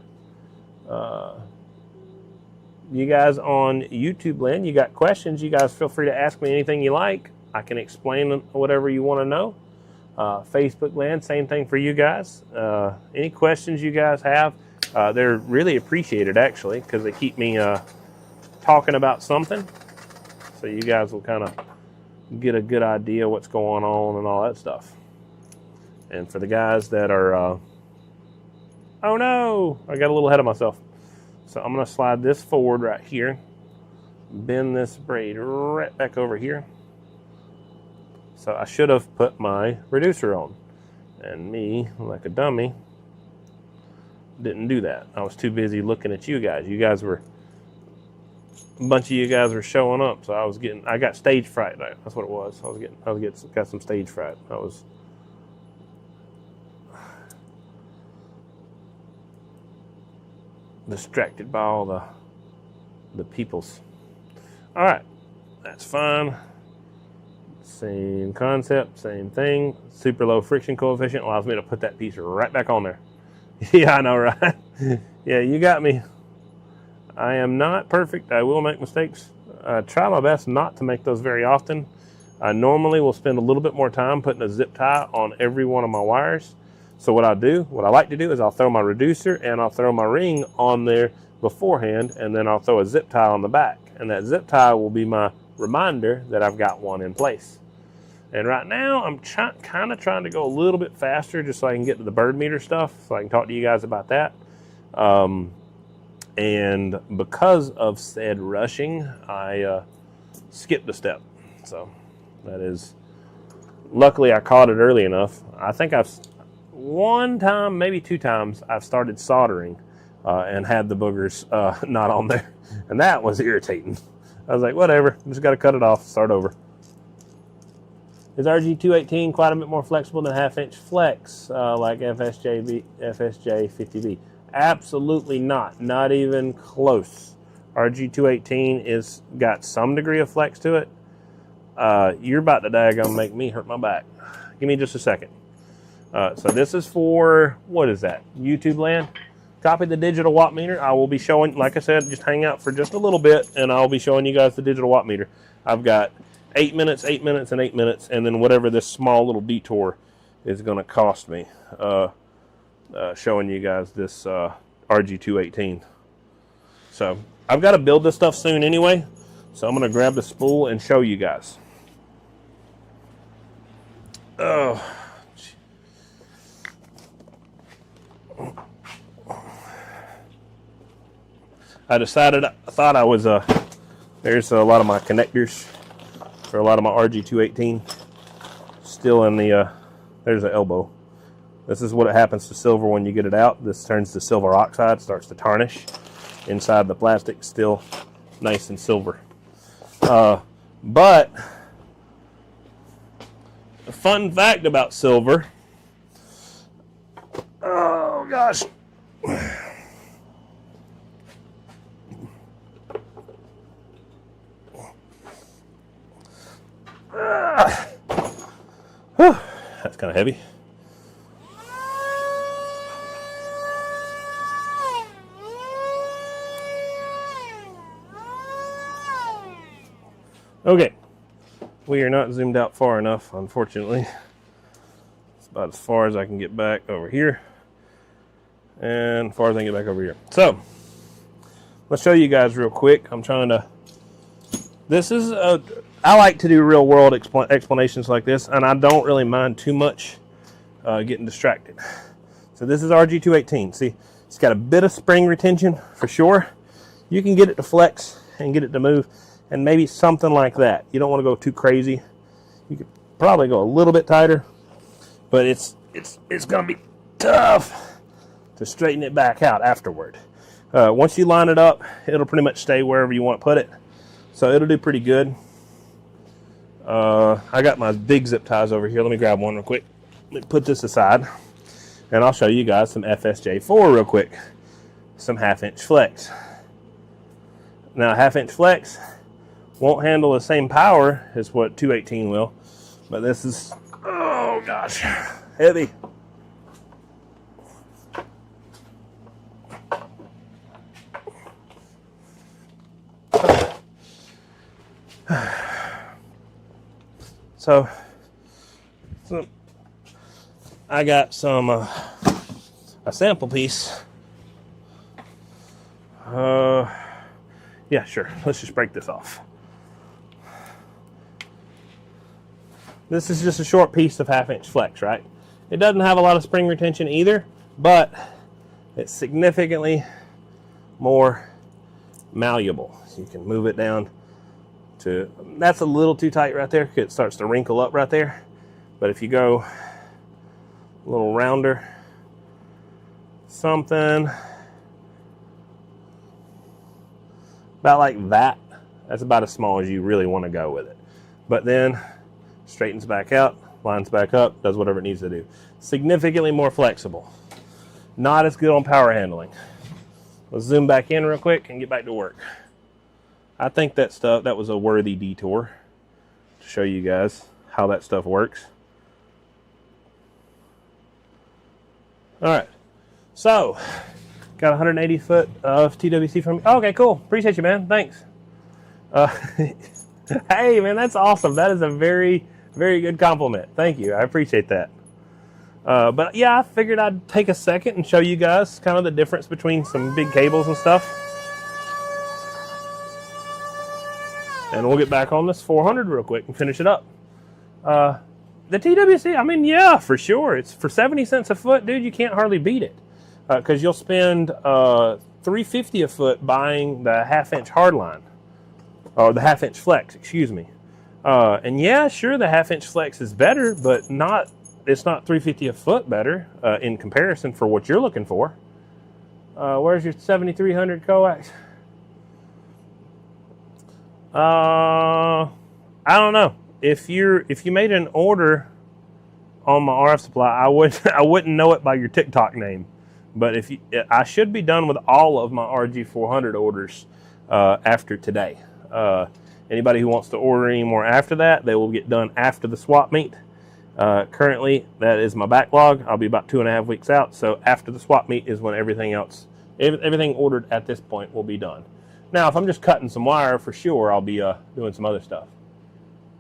You guys on YouTube land, you got questions, you guys feel free to ask me anything you like. I can explain whatever you want to know. Facebook land, same thing for you guys. Any questions you guys have, they're really appreciated, actually, because they keep me talking about something. So you guys will kind of get a good idea what's going on and all that stuff. And for the guys that are, oh no, I got a little ahead of myself. So I'm going to slide this forward right here, bend this braid right back over here. So I should have put my reducer on. And me, like a dummy, didn't do that. I was too busy looking at you guys. You guys were, a bunch of you guys were showing up. So I got stage fright. That's what it was. I got some stage fright. I was distracted by all the peoples. All right, that's fine. Same concept, same thing. Super low friction coefficient allows me to put that piece right back on there. Yeah, I know, right? Yeah, you got me. I am not perfect. I will make mistakes. I try my best not to make those very often. I normally will spend a little bit more time putting a zip tie on every one of my wires. So what I like to do is I'll throw my reducer and I'll throw my ring on there beforehand, and then I'll throw a zip tie on the back. And that zip tie will be my reminder that I've got one in place. And right now I'm kind of trying to go a little bit faster just so I can get to the bird meter stuff, so I can talk to you guys about that. And because of said rushing, I skipped a step. So that is, luckily I caught it early enough. I think one time, maybe two times, I've started soldering and had the boogers not on there. And that was irritating. I was like, whatever, just got to cut it off, start over. Is RG-218 quite a bit more flexible than half-inch flex like FSJ 50B? Absolutely not. Not even close. RG-218 is got some degree of flex to it. You're about to daggone make me hurt my back. Give me just a second. So this is for, what is that? YouTube land. Copy the digital watt meter. I will be showing, like I said, just hang out for just a little bit, and I'll be showing you guys the digital watt meter. I've got 8 minutes, 8 minutes, and 8 minutes, and then whatever this small little detour is going to cost me. Showing you guys this RG-218. So I've got to build this stuff soon anyway, so I'm going to grab the spool and show you guys. Oh. I thought I was, there's a lot of my connectors for a lot of my RG-218 still in the, there's an elbow. This is what happens to silver when you get it out. This turns to silver oxide, starts to tarnish. Inside the plastic, still nice and silver. But a fun fact about silver, oh gosh. That's kind of heavy. Okay, we are not zoomed out far enough, unfortunately. It's about as far as I can get back over here, and as far as I can get back over here. So, let's show you guys real quick. I'm trying to, I like to do real world explanations like this, and I don't really mind too much getting distracted. So this is RG-218. See, it's got a bit of spring retention for sure. You can get it to flex and get it to move, and maybe something like that. You don't want to go too crazy. You could probably go a little bit tighter, but it's going to be tough to straighten it back out afterward. Once you line it up, it'll pretty much stay wherever you want to put it. So it'll do pretty good. I got my big zip ties over here. Let me grab one real quick. Let me put this aside, and I'll show you guys some FSJ4 real quick. Some 1/2-inch flex. Now, 1/2-inch flex won't handle the same power as what 218 will, but this is, oh gosh, heavy. So I got some a sample piece. Yeah, sure. Let's just break this off. This is just a short piece of 1/2-inch flex, right? It doesn't have a lot of spring retention either, but it's significantly more malleable. So you can move it down to, that's a little too tight right there because it starts to wrinkle up right there. But if you go a little rounder, something about like that, that's about as small as you really want to go with it. But then straightens back out, lines back up, does whatever it needs to do. Significantly more flexible. Not as good on power handling. Let's zoom back in real quick and get back to work. I think that was a worthy detour to show you guys how that stuff works. All right, so got 180 foot of TWC from me. Oh, okay, cool. Appreciate you, man. Thanks. Hey, man, that's awesome. That is a very, very good compliment. Thank you. I appreciate that. But yeah, I figured I'd take a second and show you guys kind of the difference between some big cables and stuff. And we'll get back on this 400 real quick and finish it up. The TWC, I mean, yeah, for sure. It's for 70 cents a foot, dude, you can't hardly beat it. Because you'll spend $3.50 a foot buying the 1/2-inch hardline. Or the 1/2-inch flex, excuse me. And yeah, sure, the 1/2-inch flex is better, but it's not $3.50 a foot better in comparison for what you're looking for. Where's your 7300 coax? I don't know. If you made an order on my RF supply, I wouldn't know it by your TikTok name. But I should be done with all of my RG-400 orders after today. Anybody who wants to order any more after that, they will get done after the swap meet. Currently, that is my backlog. I'll be about 2.5 weeks out. So after the swap meet is when everything ordered at this point will be done. Now, if I'm just cutting some wire, for sure, I'll be doing some other stuff.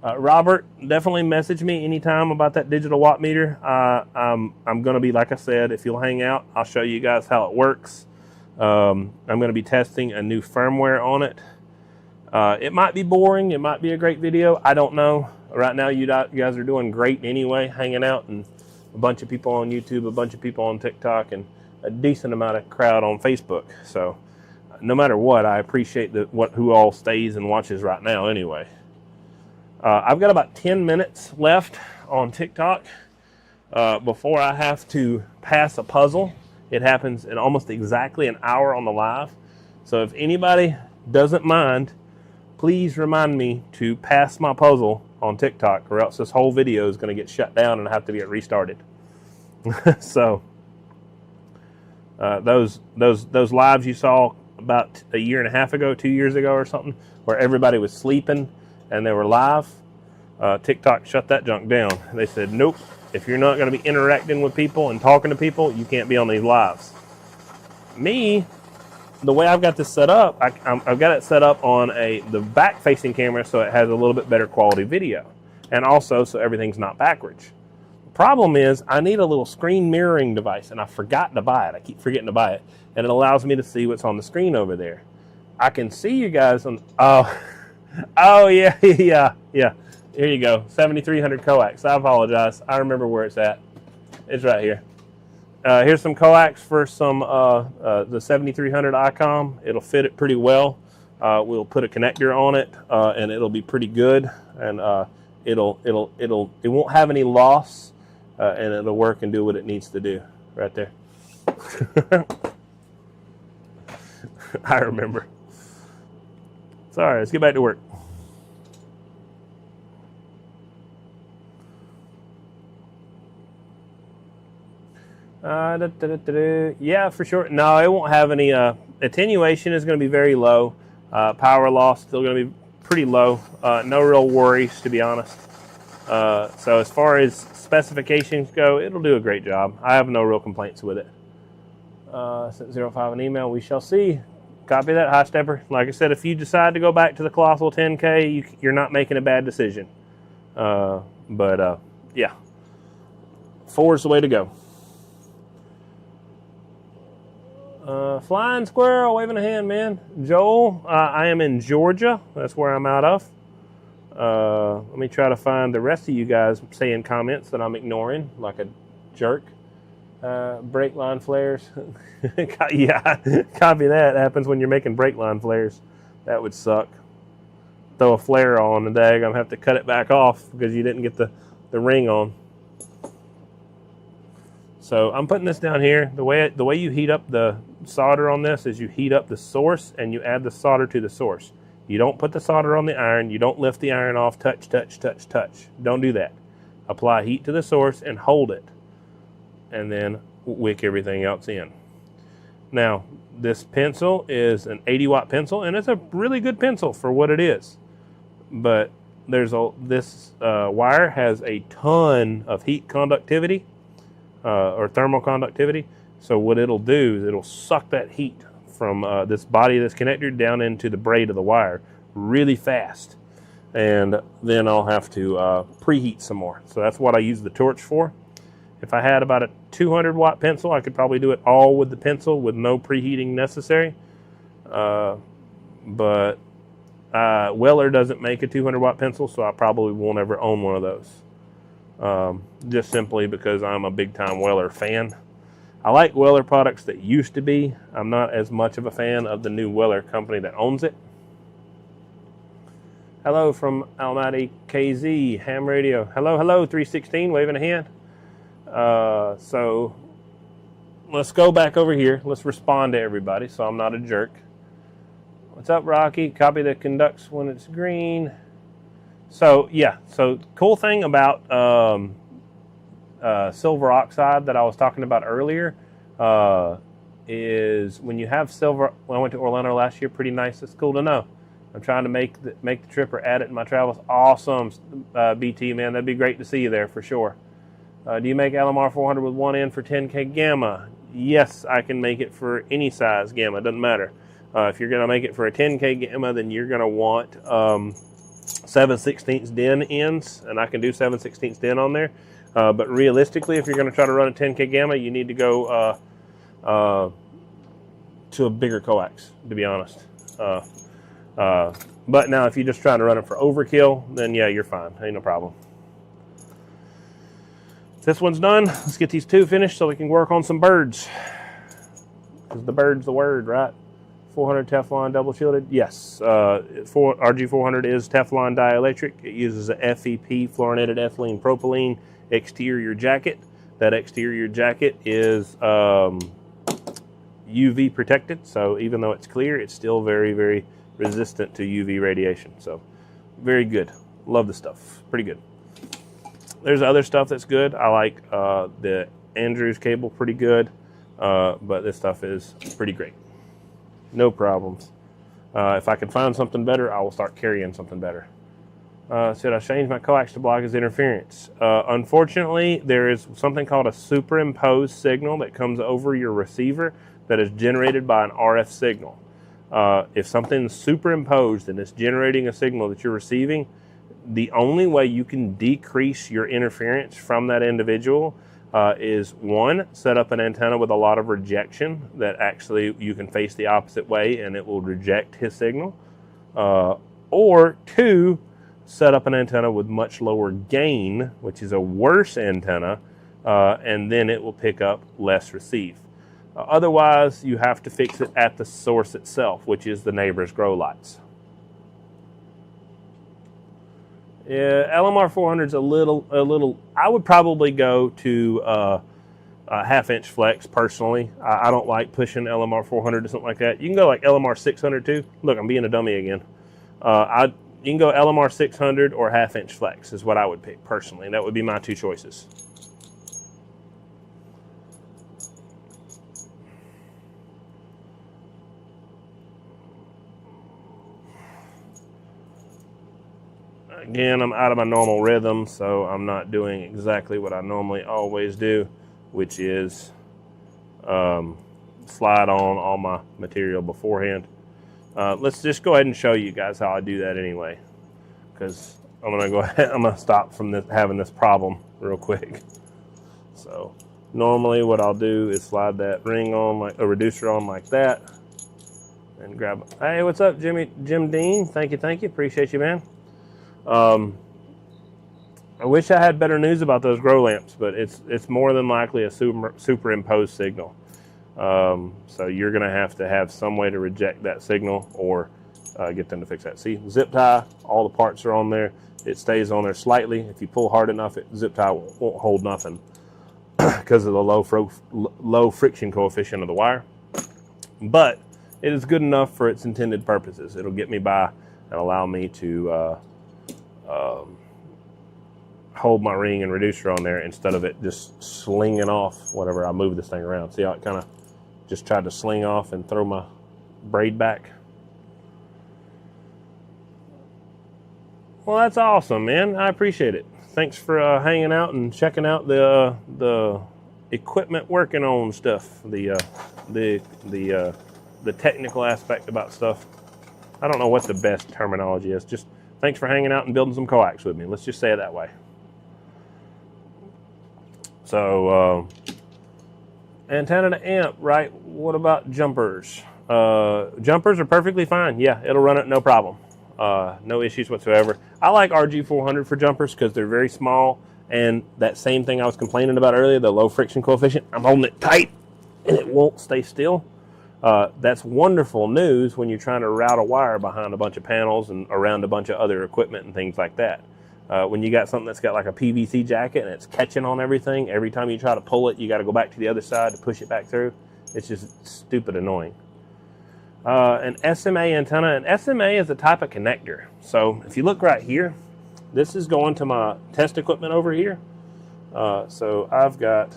Robert, definitely message me anytime about that digital watt meter. I'm going to be, like I said, if you'll hang out, I'll show you guys how it works. I'm going to be testing a new firmware on it. It might be boring. It might be a great video. I don't know. Right now, you guys are doing great anyway, hanging out, and a bunch of people on YouTube, a bunch of people on TikTok, and a decent amount of crowd on Facebook. So no matter what, I appreciate who all stays and watches right now anyway. I've got about 10 minutes left on TikTok before I have to pass a puzzle. It happens in almost exactly an hour on the live. So if anybody doesn't mind, please remind me to pass my puzzle on TikTok, or else this whole video is going to get shut down and I have to get restarted. So those lives you saw about a year and a half ago, 2 years ago or something, where everybody was sleeping and they were live, TikTok shut that junk down. They said, nope, if you're not going to be interacting with people and talking to people, you can't be on these lives. Me, the way I've got this set up, I've got it set up on the back-facing camera so it has a little bit better quality video, and also so everything's not backwards. The problem is I need a little screen mirroring device, and I forgot to buy it. I keep forgetting to buy it, and it allows me to see what's on the screen over there. I can see you guys on. Oh yeah. Here you go, 7300 Coax. I apologize. I remember where it's at. It's right here. Here's some Coax for some the 7300 ICOM. It'll fit it pretty well. We'll put a connector on it, and it'll be pretty good. And it won't have any loss, and it'll work and do what it needs to do. Right there. I remember. Sorry, let's get back to work. Yeah, for sure. No, it won't have any attenuation. Is going to be very low. Power loss still going to be pretty low. No real worries, to be honest. So as far as specifications go, it'll do a great job. I have no real complaints with it. Sent 05 an email. We shall see. Copy that, High Stepper. Like I said, if you decide to go back to the Colossal 10K, you're not making a bad decision. Yeah, 4 is the way to go. Flying squirrel, waving a hand, man. Joel, I am in Georgia. That's where I'm out of. Let me try to find the rest of you guys saying comments that I'm ignoring like a jerk. Brake line flares. Yeah, copy that. Happens when you're making brake line flares. That would suck. Throw a flare on the dag. I'm have to cut it back off because you didn't get the ring on. So I'm putting this down here. The way you heat up the solder on this is you heat up the source and you add the solder to the source. You don't put the solder on the iron. You don't lift the iron off. Touch, touch, touch, touch. Don't do that. Apply heat to the source and hold it, and then wick everything else in. Now, this pencil is an 80-watt pencil, and it's a really good pencil for what it is. But this wire has a ton of heat conductivity. Or thermal conductivity. So what it'll do is it'll suck that heat from this body of this connector down into the braid of the wire really fast. And then I'll have to preheat some more. So that's what I use the torch for. If I had about a 200-watt pencil, I could probably do it all with the pencil with no preheating necessary. But Weller doesn't make a 200-watt pencil, so I probably won't ever own one of those. Just simply because I'm a big-time Weller fan. I like Weller products that used to be. I'm not as much of a fan of the new Weller company that owns it. Hello from Almighty KZ, ham radio. Hello, 316, waving a hand. So let's go back over here. Let's respond to everybody so I'm not a jerk. What's up, Rocky? Copy that conducts when it's green. So yeah, so cool thing about silver oxide that I was talking about earlier is when you have silver. When I went to Orlando last year, pretty nice. It's cool to know. I'm trying to make the trip or add it in my travels. Awesome, BT man, that'd be great to see you there for sure. Do you make LMR 400 with one end for 10K gamma? Yes, I can make it for any size gamma. It doesn't matter. If you're gonna make it for a 10K gamma, then you're gonna want 7/16 DIN ends, and I can do 7/16 DIN on there. But realistically, if you're going to try to run a 10K gamma, you need to go to a bigger coax, to be honest. But now, if you're just trying to run it for overkill, then yeah, you're fine. Ain't no problem. This one's done. Let's get these two finished so we can work on some birds. Because the bird's the word, right? 400 Teflon double shielded. Yes, RG-400 is Teflon dielectric. It uses a FEP, fluorinated ethylene propylene exterior jacket. That exterior jacket is UV protected, so even though it's clear, it's still very, very resistant to UV radiation. So very good. Love the stuff. Pretty good. There's other stuff that's good. I like the Andrews cable pretty good, but this stuff is pretty great. No problems. If I can find something better, I will start carrying something better. Should I change my coax to block as interference? Unfortunately, there is something called a superimposed signal that comes over your receiver that is generated by an RF signal. If something's superimposed and it's generating a signal that you're receiving, the only way you can decrease your interference from that individual is, one, set up an antenna with a lot of rejection that actually you can face the opposite way and it will reject his signal. Or two, set up an antenna with much lower gain, which is a worse antenna, and then it will pick up less receive. Otherwise, you have to fix it at the source itself, which is the neighbor's grow lights. Yeah, LMR 400 is a little. I would probably go to a half-inch flex personally. I don't like pushing LMR 400 to something like that. You can go like LMR 600 too. Look, I'm being a dummy again. You can go LMR 600 or half-inch flex is what I would pick personally. That would be my two choices. Again, I'm out of my normal rhythm, so I'm not doing exactly what I normally always do, which is slide on all my material beforehand. Let's just go ahead and show you guys how I do that anyway, because I'm gonna stop from having this problem real quick. So normally what I'll do is slide that ring on, like a reducer on like that, and grab it. Hey, what's up, Jim Dean? Thank you, appreciate you, man. I wish I had better news about those grow lamps, but it's more than likely a superimposed signal. So you're going to have some way to reject that signal or get them to fix that. See, zip tie, all the parts are on there. It stays on there slightly. If you pull hard enough, zip tie won't hold nothing because of the low friction coefficient of the wire. But it is good enough for its intended purposes. It'll get me by and allow me to hold my ring and reducer on there instead of it just slinging off whenever I move this thing around. See how it kind of just tried to sling off and throw my braid back? Well, that's awesome, man. I appreciate it. Thanks for hanging out and checking out the equipment working on stuff, the technical aspect about stuff. I don't know what the best terminology is. Just thanks for hanging out and building some coax with me. Let's just say it that way. So, antenna to amp, right? What about jumpers? Jumpers are perfectly fine. Yeah, it'll run it, no problem. No issues whatsoever. I like RG-400 for jumpers because they're very small, and that same thing I was complaining about earlier, the low friction coefficient, I'm holding it tight and it won't stay still. That's wonderful news when you're trying to route a wire behind a bunch of panels and around a bunch of other equipment and things like that. When you got something that's got like a PVC jacket and it's catching on everything, every time you try to pull it, you got to go back to the other side to push it back through. It's just stupid annoying. An SMA antenna. An SMA is a type of connector. So if you look right here, this is going to my test equipment over here. So I've got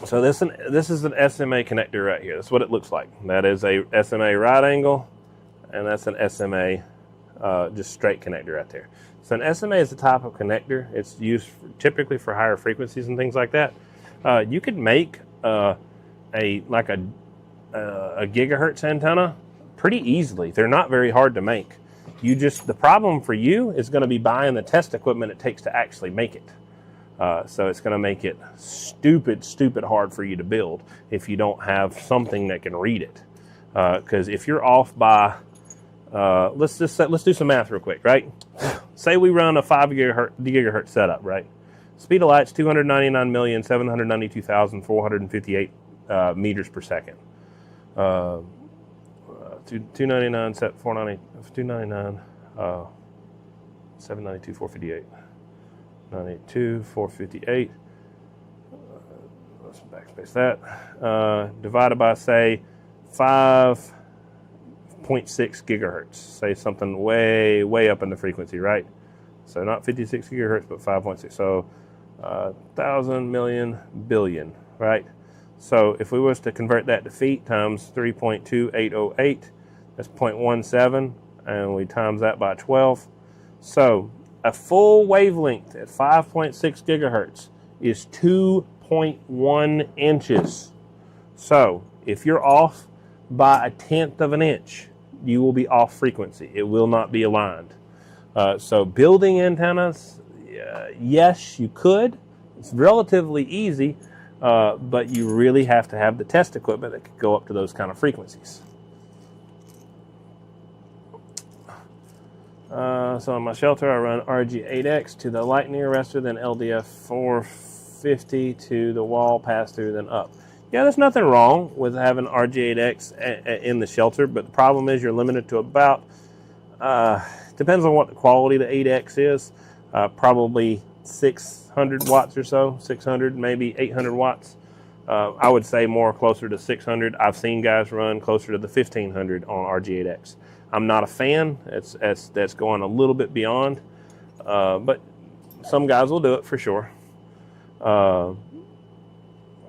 this is an SMA connector right here. That's what it looks like. That is a SMA right angle, and that's an SMA just straight connector right there. So an SMA is a type of connector. It's used typically for higher frequencies and things like that. You could make a gigahertz antenna pretty easily. They're not very hard to make. The problem for you is going to be buying the test equipment it takes to actually make it. So it's going to make it stupid hard for you to build if you don't have something that can read it. Because if you're off by, let's do some math real quick, right? Say we run a 5 gigahertz setup, right? Speed of light's 299,792,458 meters per second. 299 set 490 299 792 458. 92, 458, let's backspace that, divided by, say, 5.6 gigahertz, say something way up in the frequency, right? So not 56 gigahertz, but 5.6, so 1,000, million, billion, right? So if we was to convert that to feet times 3.2808, that's 0.17, and we times that by 12. So a full wavelength at 5.6 gigahertz is 2.1 inches. So if you're off by 1/10 of an inch, you will be off frequency. It will not be aligned. So building antennas, yes, you could. It's relatively easy, but you really have to have the test equipment that could go up to those kind of frequencies. So on my shelter, I run RG-8X to the lightning arrestor, then LDF-450 to the wall pass-through, then up. Yeah, there's nothing wrong with having RG-8X in the shelter, but the problem is you're limited to about, depends on what the quality the 8X is, probably 600 watts or so, 600, maybe 800 watts. I would say more closer to 600. I've seen guys run closer to the 1500 on RG-8X. I'm not a fan. That's going a little bit beyond, but some guys will do it for sure.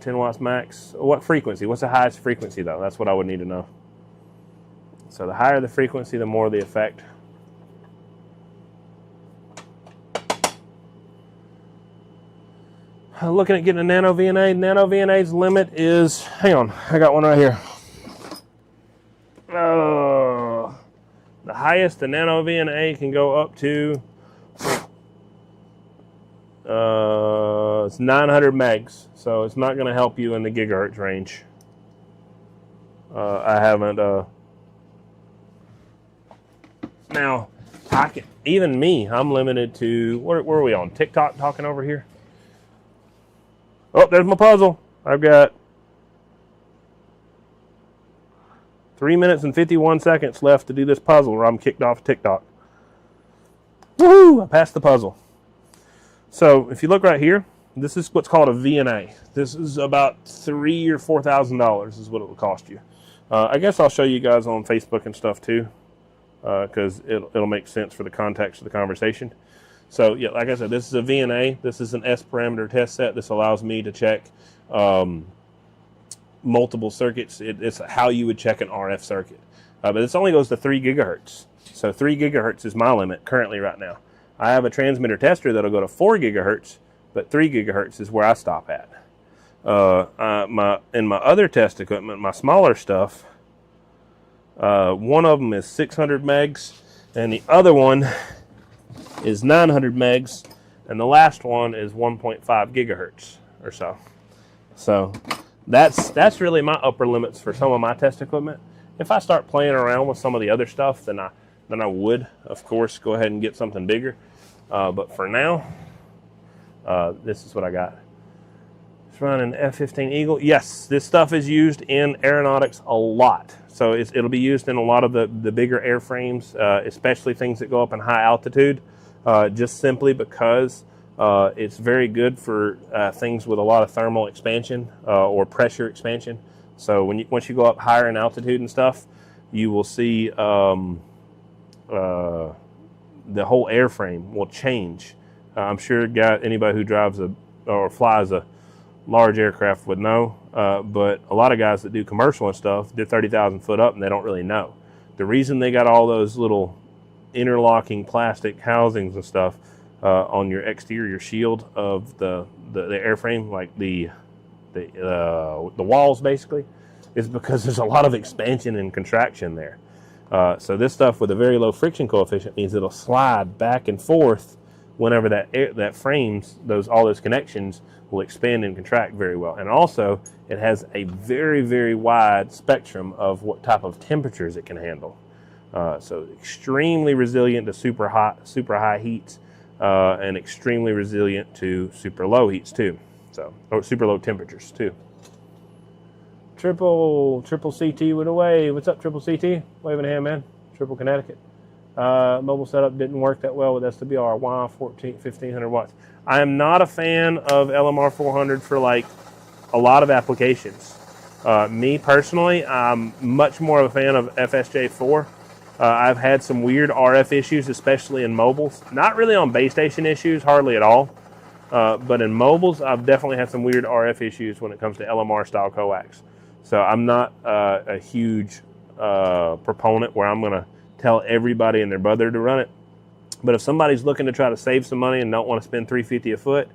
10 watts max. What frequency? What's the highest frequency though? That's what I would need to know. So the higher the frequency, the more the effect. Looking at getting a nano VNA. Nano VNA's limit is, hang on, I got one right here. The highest the nano VNA can go up to, it's 900 megs, so it's not going to help you in the gigahertz range. I haven't. Now, even me, I'm limited to, where are we on? TikTok talking over here? Oh, there's my puzzle. I've got 3 minutes and 51 seconds left to do this puzzle, or I'm kicked off TikTok. Woohoo! I passed the puzzle. So if you look right here, this is what's called a VNA. This is about $3,000 or $4,000 is what it will cost you. I guess I'll show you guys on Facebook and stuff too, because it'll make sense for the context of the conversation. So yeah, like I said, this is a VNA. This is an S parameter test set. This allows me to check multiple circuits. It's how you would check an RF circuit. But this only goes to 3 gigahertz. So 3 gigahertz is my limit currently right now. I have a transmitter tester that'll go to 4 gigahertz, but 3 gigahertz is where I stop at. In my other test equipment, my smaller stuff, one of them is 600 megs, and the other one is 900 megs, and the last one is 1.5 gigahertz or so. So that's really my upper limits for some of my test equipment. If I start playing around with some of the other stuff, then I would, of course, go ahead and get something bigger. But for now, this is what I got. It's running F-15 Eagle. Yes, this stuff is used in aeronautics a lot. So it'll be used in a lot of the bigger airframes, especially things that go up in high altitude, just simply because it's very good for things with a lot of thermal expansion or pressure expansion. So once you go up higher in altitude and stuff, you will see the whole airframe will change. I'm sure anybody who drives or flies a large aircraft would know, but a lot of guys that do commercial and stuff, they're 30,000 foot up and they don't really know. The reason they got all those little interlocking plastic housings and stuff on your exterior shield of the airframe, like the walls basically, is because there's a lot of expansion and contraction there. So this stuff with a very low friction coefficient means it'll slide back and forth whenever that frames all those connections will expand and contract very well. And also it has a very, very wide spectrum of what type of temperatures it can handle. So extremely resilient to super high heats, and extremely resilient to super low heats too. So, or super low temperatures too. Triple CT with a wave. What's up, Triple CT? Waving a hand, man. Triple Connecticut. Mobile setup didn't work that well with SWR. Why 1500 watts? I am not a fan of LMR 400 for like a lot of applications. Me personally, I'm much more of a fan of FSJ4. I've had some weird RF issues, especially in mobiles. Not really on base station issues, hardly at all. But in mobiles, I've definitely had some weird RF issues when it comes to LMR style coax. So I'm not a huge proponent where I'm going to tell everybody and their brother to run it. But if somebody's looking to try to save some money and don't want to spend $350 a foot,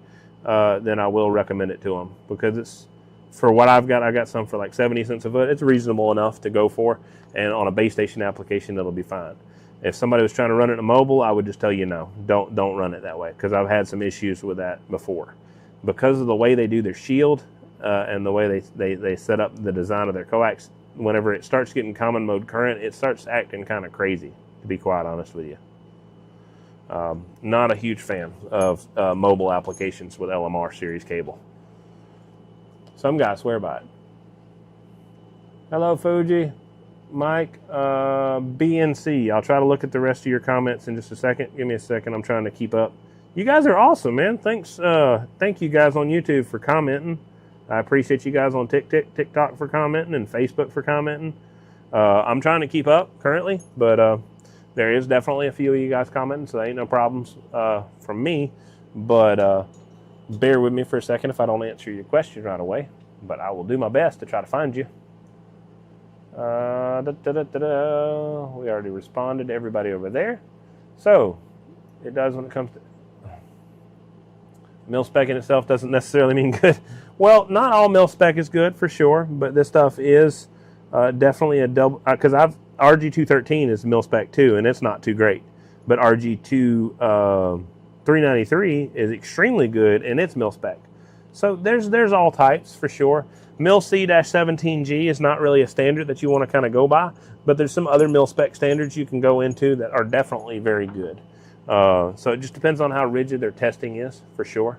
then I will recommend it to them, because it's, for what I've got, I got some for like 70 cents a foot. It's reasonable enough to go for, and on a base station application, it'll be fine. If somebody was trying to run it in a mobile, I would just tell you no, don't run it that way, because I've had some issues with that before. Because of the way they do their shield and the way they set up the design of their coax, whenever it starts getting common mode current, it starts acting kind of crazy, to be quite honest with you. Not a huge fan of mobile applications with LMR series cable. Some guys swear by it. Hello, Fuji. Mike, BNC. I'll try to look at the rest of your comments in just a second. Give me a second. I'm trying to keep up. You guys are awesome, man. Thanks. Thank you guys on YouTube for commenting. I appreciate you guys on TikTok for commenting, and Facebook for commenting. I'm trying to keep up currently, but there is definitely a few of you guys commenting, so there ain't no problems from me. But bear with me for a second if I don't answer your question right away. But I will do my best to try to find you. We already responded to everybody over there. So, it does when it comes to... Mil-spec in itself doesn't necessarily mean good. Well, not all mil-spec is good, for sure. But this stuff is definitely a double... Because RG-213 is mil-spec too, and it's not too great. But RG-393 is extremely good, and it's mil-spec. So there's all types, for sure. Mil-C-17G is not really a standard that you want to kind of go by, but there's some other mil-spec standards you can go into that are definitely very good. So it just depends on how rigid their testing is, for sure,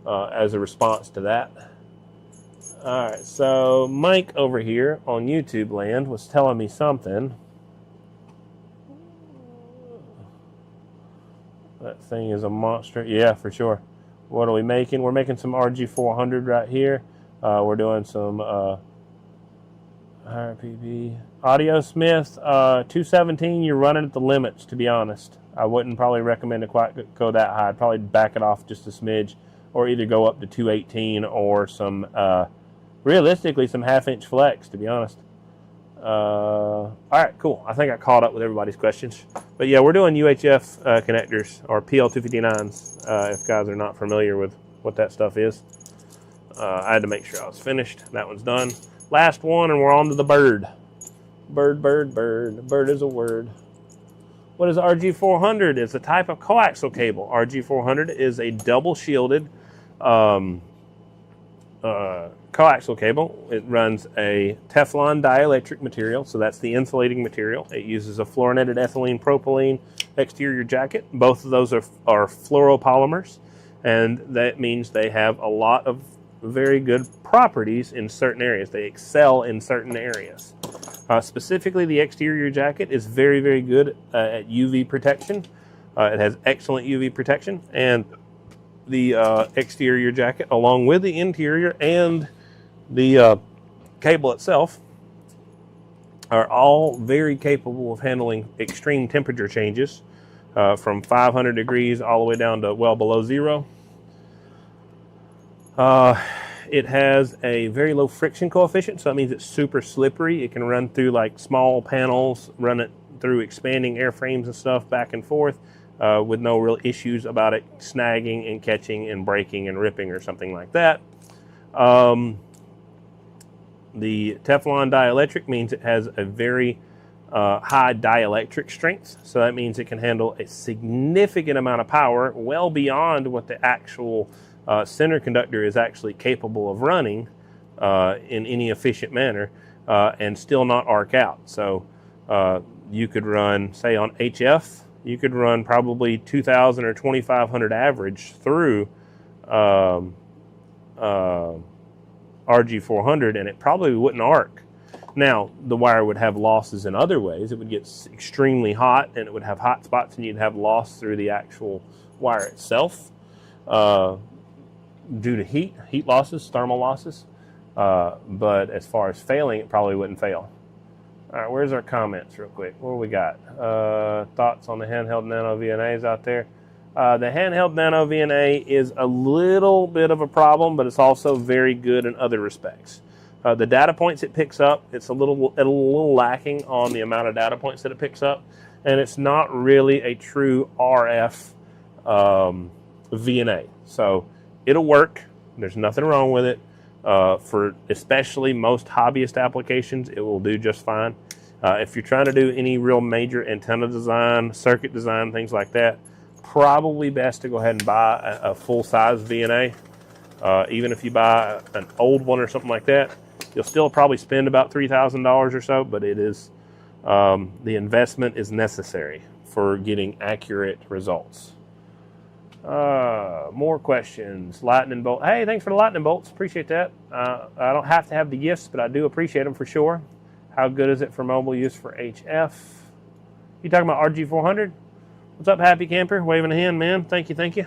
as a response to that. All right, so Mike over here on YouTube land was telling me something. That thing is a monster. Yeah, for sure. What are we making? We're making some RG-400 right here. We're doing some RPP. Audiosmith 217, you're running at the limits, to be honest. I wouldn't probably recommend to quite go that high. I'd probably back it off just a smidge, or either go up to 218 or some... realistically, some half-inch flex, to be honest. All right, cool. I think I caught up with everybody's questions. But yeah, we're doing UHF connectors, or PL259s, if guys are not familiar with what that stuff is. I had to make sure I was finished. That one's done. Last one, and we're on to the bird. Bird, bird, bird. Bird is a word. What is RG-400? It's a type of coaxial cable. RG-400 is a double-shielded coaxial cable. It runs a Teflon dielectric material, so that's the insulating material. It uses a fluorinated ethylene propylene exterior jacket. Both of those are fluoropolymers, and that means they have a lot of very good properties in certain areas. They excel in certain areas. Specifically, the exterior jacket is very, very good at UV protection. It has excellent UV protection, and the exterior jacket, along with the interior and the cable itself, are all very capable of handling extreme temperature changes from 500 degrees all the way down to well below zero. It has a very low friction coefficient, so that means it's super slippery. It can run through like small panels, run it through expanding airframes and stuff back and forth with no real issues about it snagging and catching and breaking and ripping or something like that. The Teflon dielectric means it has a very high dielectric strength, so that means it can handle a significant amount of power, well beyond what the actual center conductor is actually capable of running in any efficient manner, and still not arc out. So you could run, say on HF, you could run probably 2,000 or 2,500 average through RG-400, and it probably wouldn't arc. Now, the wire would have losses in other ways. It would get extremely hot, and it would have hot spots, and you'd have loss through the actual wire itself due to heat losses, thermal losses. But as far as failing, it probably wouldn't fail. All right, where's our comments real quick? What do we got? Thoughts on the handheld nano VNAs out there? The handheld nano VNA is a little bit of a problem, but it's also very good in other respects. The data points it picks up, it's a little lacking on the amount of data points that it picks up. and it's not really a true RF VNA. So it'll work. There's nothing wrong with it. For especially most hobbyist applications, it will do just fine. If you're trying to do any real major antenna design, circuit design, things like that, probably best to go ahead and buy a full-size VNA. Even if you buy an old one or something like that, you'll still probably spend about $3,000 or so, but it is the investment is necessary for getting accurate results. More questions. Lightning bolt. Hey, thanks for the lightning bolts. Appreciate that. I don't have to have the gifts, but I do appreciate them for sure. How good is it for mobile use for HF? You talking about RG-400? What's up, Happy Camper? Waving a hand, man. Thank you, thank you.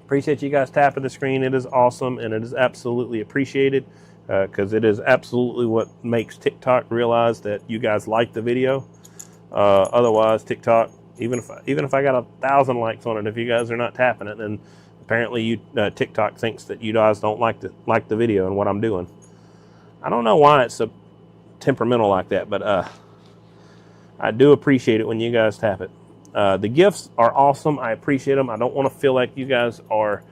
Appreciate you guys tapping the screen. It is awesome, and it is absolutely appreciated because it is absolutely what makes TikTok realize that you guys like the video. Otherwise, TikTok, even if I got 1,000 likes on it, if you guys are not tapping it, then apparently TikTok thinks that you guys don't like the video and what I'm doing. I don't know why it's so temperamental like that, but I do appreciate it when you guys tap it. The gifts are awesome. I appreciate them. I don't want to feel like you guys are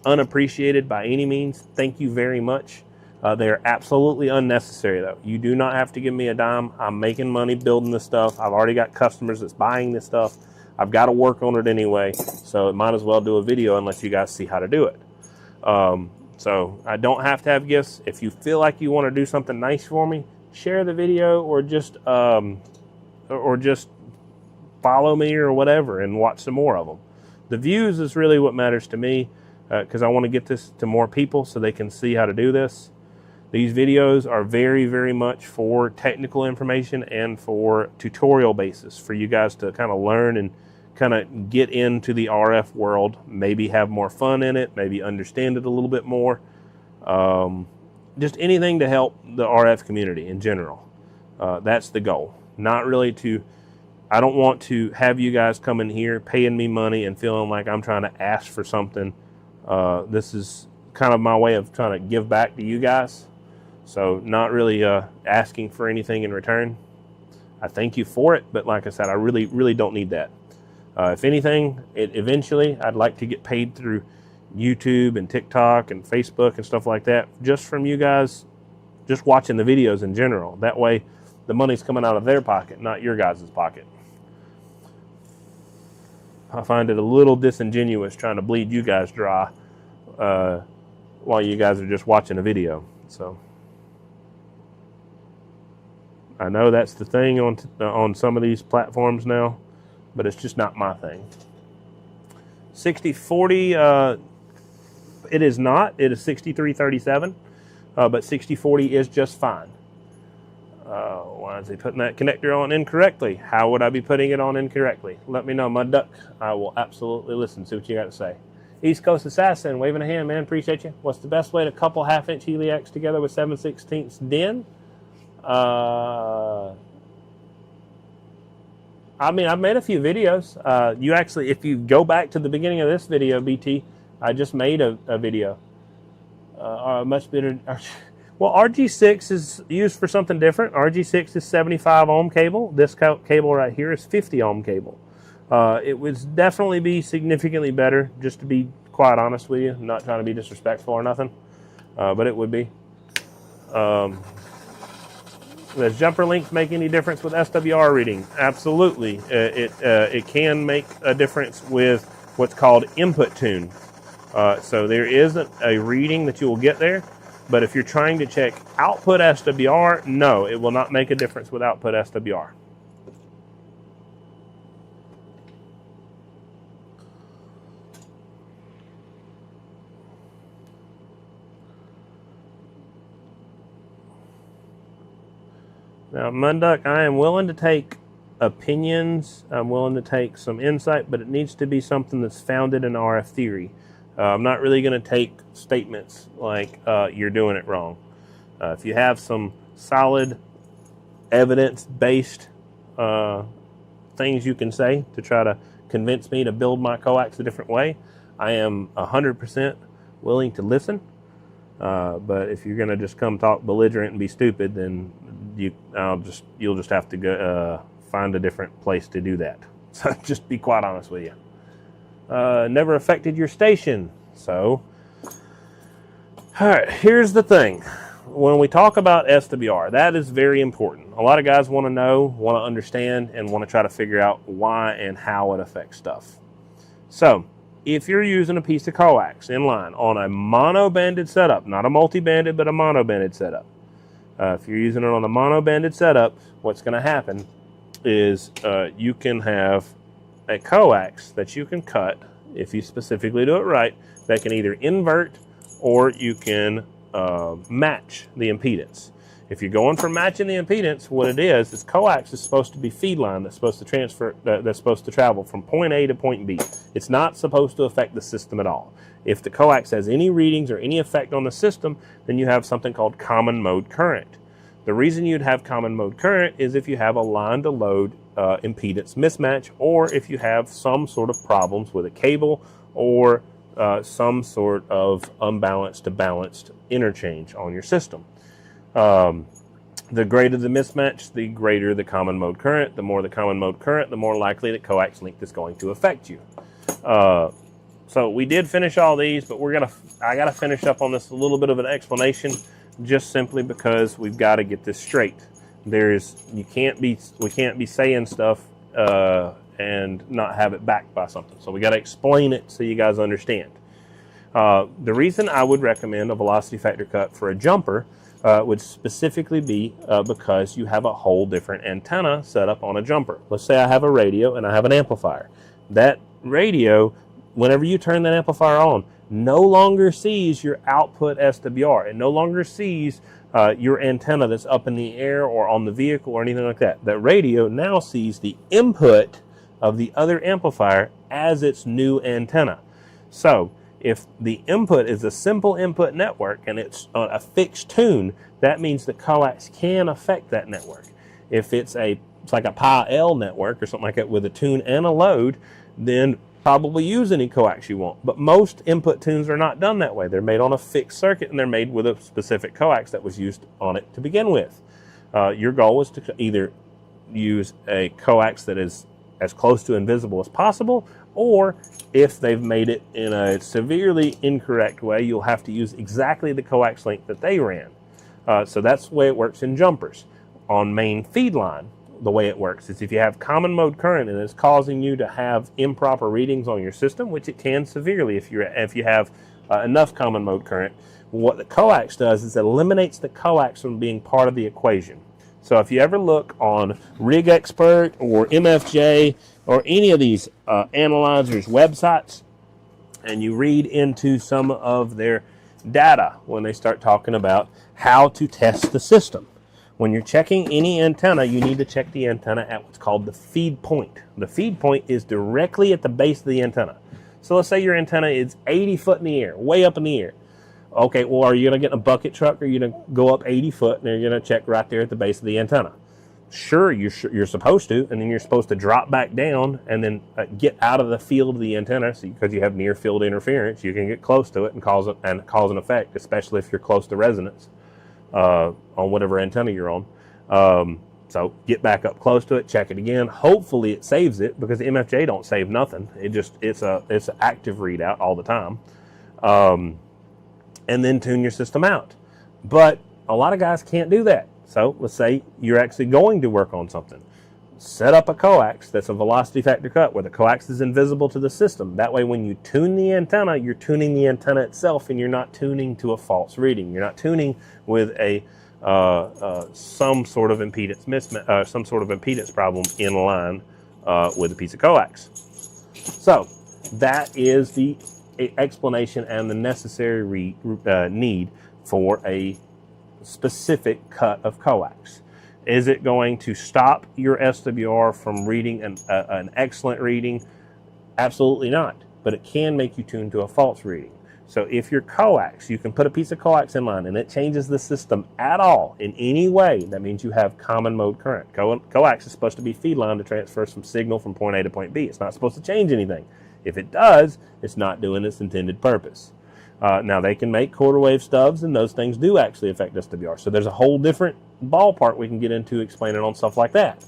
unappreciated by any means. Thank you very much. They are absolutely unnecessary, though. You do not have to give me a dime. I'm making money building this stuff. I've already got customers that's buying this stuff. I've got to work on it anyway, so it might as well do a video and let you guys see how to do it. So I don't have to have gifts. If you feel like you want to do something nice for me, share the video or just follow me or whatever and watch some more of them. The views is really what matters to me because I want to get this to more people so they can see how to do this. These videos are very, very much for technical information and for tutorial basis for you guys to kind of learn and kind of get into the RF world, maybe have more fun in it, maybe understand it a little bit more. Just anything to help the RF community in general. That's the goal. Not really I don't want to have you guys come in here paying me money and feeling like I'm trying to ask for something. This is kind of my way of trying to give back to you guys. So not really asking for anything in return. I thank you for it, but like I said, I really, really don't need that. If anything, eventually I'd like to get paid through YouTube and TikTok and Facebook and stuff like that, just from you guys just watching the videos in general. That way the money's coming out of their pocket, not your guys' pocket. I find it a little disingenuous trying to bleed you guys dry while you guys are just watching a video. So I know that's the thing on some of these platforms now, but it's just not my thing. 6040, it is not. It is 6337, but 6040 is just fine. Why is he putting that connector on incorrectly? How would I be putting it on incorrectly? Let me know, Mud Duck. I will absolutely listen, see what you got to say. East Coast Assassin, waving a hand, man. Appreciate you. What's the best way to couple half-inch heliacs together with 7/16 DIN? I mean, I've made a few videos. You actually, if you go back to the beginning of this video, BT, I just made a video. Much better. Well, RG6 is used for something different. RG6 is 75 ohm cable. This cable right here is 50 ohm cable. It would definitely be significantly better, just to be quite honest with you. I'm not trying to be disrespectful or nothing, but it would be. Does jumper links make any difference with SWR reading? Absolutely. It can make a difference with what's called input tune. So there is a reading that you will get there, but if you're trying to check output SWR, no, it will not make a difference with output SWR. Now, Munduck, I am willing to take opinions. I'm willing to take some insight, but it needs to be something that's founded in RF theory. I'm not really going to take statements like you're doing it wrong. If you have some solid evidence-based things you can say to try to convince me to build my coax a different way, I am 100% willing to listen. But if you're going to just come talk belligerent and be stupid, then you'll just have to go find a different place to do that. So just be quite honest with you. Never affected your station. So, all right, here's the thing. When we talk about SWR, that is very important. A lot of guys want to know, want to understand, and want to try to figure out why and how it affects stuff. So, if you're using a piece of coax inline on a mono-banded setup, not a multi-banded, but a mono-banded setup. If you're using it on a mono-banded setup, what's going to happen is you can have a coax that you can cut, if you specifically do it right, that can either invert or you can match the impedance. If you're going for matching the impedance, what it is coax is supposed to be feed line that's supposed to transfer, that's supposed to travel from point A to point B. It's not supposed to affect the system at all. If the coax has any readings or any effect on the system, then you have something called common mode current. The reason you'd have common mode current is if you have a line to load impedance mismatch, or if you have some sort of problems with a cable or some sort of unbalanced to balanced interchange on your system. The greater the mismatch, the greater the common mode current. The more the common mode current, the more likely the coax link is going to affect you. So we did finish all these, but I gotta finish up on this a little bit of an explanation, just simply because we've got to get this straight. We can't be saying stuff and not have it backed by something. So we got to explain it so you guys understand. The reason I would recommend a velocity factor cut for a jumper would specifically be because you have a whole different antenna set up on a jumper. Let's say I have a radio and I have an amplifier. That radio, whenever you turn that amplifier on, no longer sees your output SWR. It no longer sees your antenna that's up in the air or on the vehicle or anything like that. That radio now sees the input of the other amplifier as its new antenna. So if the input is a simple input network and it's on a fixed tune, that means the coax can affect that network. If it's like a Pi L network or something like that with a tune and a load, then probably use any coax you want. But most input tunes are not done that way. They're made on a fixed circuit and they're made with a specific coax that was used on it to begin with. Your goal is to either use a coax that is as close to invisible as possible, or if they've made it in a severely incorrect way, you'll have to use exactly the coax link that they ran. So that's the way it works in jumpers. On main feed line, the way it works is if you have common mode current and it's causing you to have improper readings on your system, which it can severely if you have enough common mode current, what the coax does is it eliminates the coax from being part of the equation. So if you ever look on Rig Expert or MFJ or any of these analyzers websites, and you read into some of their data when they start talking about how to test the system. When you're checking any antenna, you need to check the antenna at what's called the feed point. The feed point is directly at the base of the antenna. So let's say your antenna is 80 foot in the air, way up in the air. Okay, well, are you going to get in a bucket truck, or are you going to go up 80 foot and you're going to check right there at the base of the antenna? Sure, you're supposed to, and then you're supposed to drop back down and then get out of the field of the antenna, so because you have near field interference, you can get close to it and cause an effect, especially if you're close to resonance on whatever antenna you're on. So get back up close to it, check it again. Hopefully it saves it, because the MFJ don't save nothing. It's an active readout all the time. And then tune your system out. But a lot of guys can't do that. So let's say you're actually going to work on something. Set up a coax that's a velocity factor cut where the coax is invisible to the system. That way when you tune the antenna, you're tuning the antenna itself and you're not tuning to a false reading. You're not tuning with a some sort of impedance mismatch, some sort of impedance problem in line with a piece of coax. So that is the explanation and the necessary need for a specific cut of coax. Is it going to stop your SWR from reading an excellent reading? Absolutely not. But it can make you tune to a false reading. So if your coax, you can put a piece of coax in line and it changes the system at all in any way, that means you have common mode current. Coax is supposed to be feed line to transfer some signal from point A to point B. It's not supposed to change anything. If it does, it's not doing its intended purpose. Now they can make quarter wave stubs, and those things do actually affect SWR. So there's a whole different ballpark we can get into explaining on stuff like that.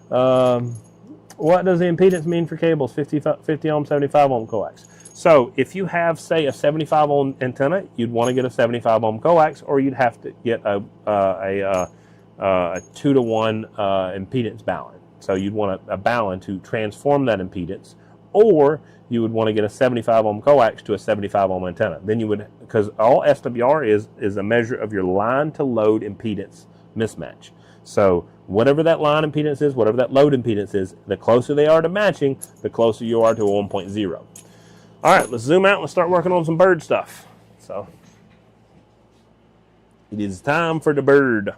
What does the impedance mean for cables? 50 ohm, 75 ohm coax. So if you have, say, a 75 ohm antenna, you'd want to get a 75 ohm coax, or you'd have to get a 2-to-1 impedance balun. So you'd want a balun to transform that impedance, or you would want to get a 75 ohm coax to a 75 ohm antenna. Then you would, because all SWR is a measure of your line to load impedance mismatch. So whatever that line impedance is, whatever that load impedance is, the closer they are to matching, the closer you are to a 1.0. All right, let's zoom out and let's start working on some bird stuff. So it is time for the bird.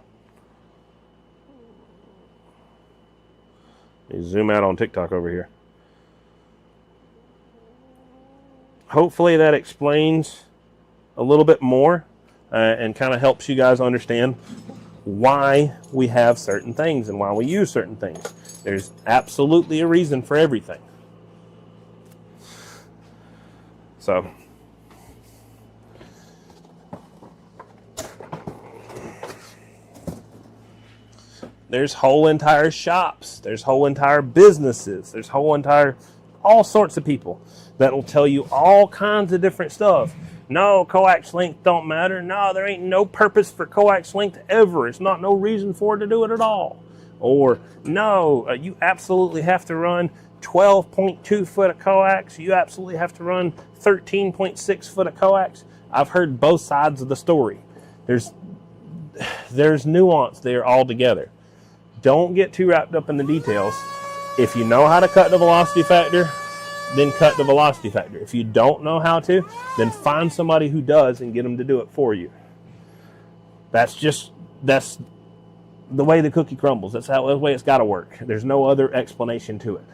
Let me zoom out on TikTok over here. Hopefully that explains a little bit more and kind of helps you guys understand why we have certain things and why we use certain things. There's absolutely a reason for everything. So there's whole entire shops, there's whole entire businesses, there's whole entire all sorts of people that will tell you all kinds of different stuff. No, coax length don't matter. No, there ain't no purpose for coax length ever. It's not no reason for it to do it at all. Or no, you absolutely have to run 12.2 foot of coax. You absolutely have to run 13.6 foot of coax. I've heard both sides of the story. There's nuance there altogether. Don't get too wrapped up in the details. If you know how to cut the velocity factor, then cut the velocity factor. If you don't know how to, then find somebody who does and get them to do it for you. That's the way the cookie crumbles. That's the way it's got to work. There's no other explanation to it.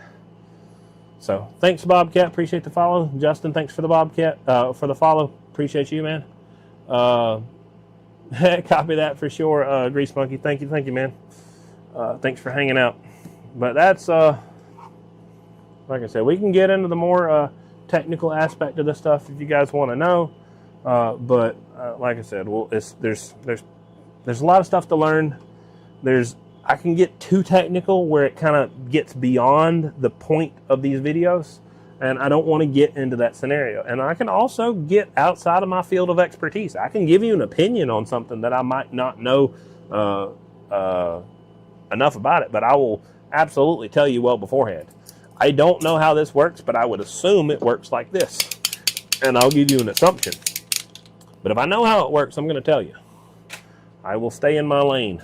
So thanks, Bobcat. Appreciate the follow. Justin, thanks for the Bobcat, for the follow. Appreciate you, man. Copy that for sure. Grease Monkey, thank you, man. Thanks for hanging out. But that's like I said, we can get into the more technical aspect of this stuff if you guys want to know. But like I said, there's a lot of stuff to learn. I can get too technical where it kind of gets beyond the point of these videos, and I don't want to get into that scenario. And I can also get outside of my field of expertise. I can give you an opinion on something that I might not know enough about it, but I will absolutely tell you well beforehand. I don't know how this works, but I would assume it works like this, and I'll give you an assumption. But if I know how it works, I'm going to tell you. I will stay in my lane.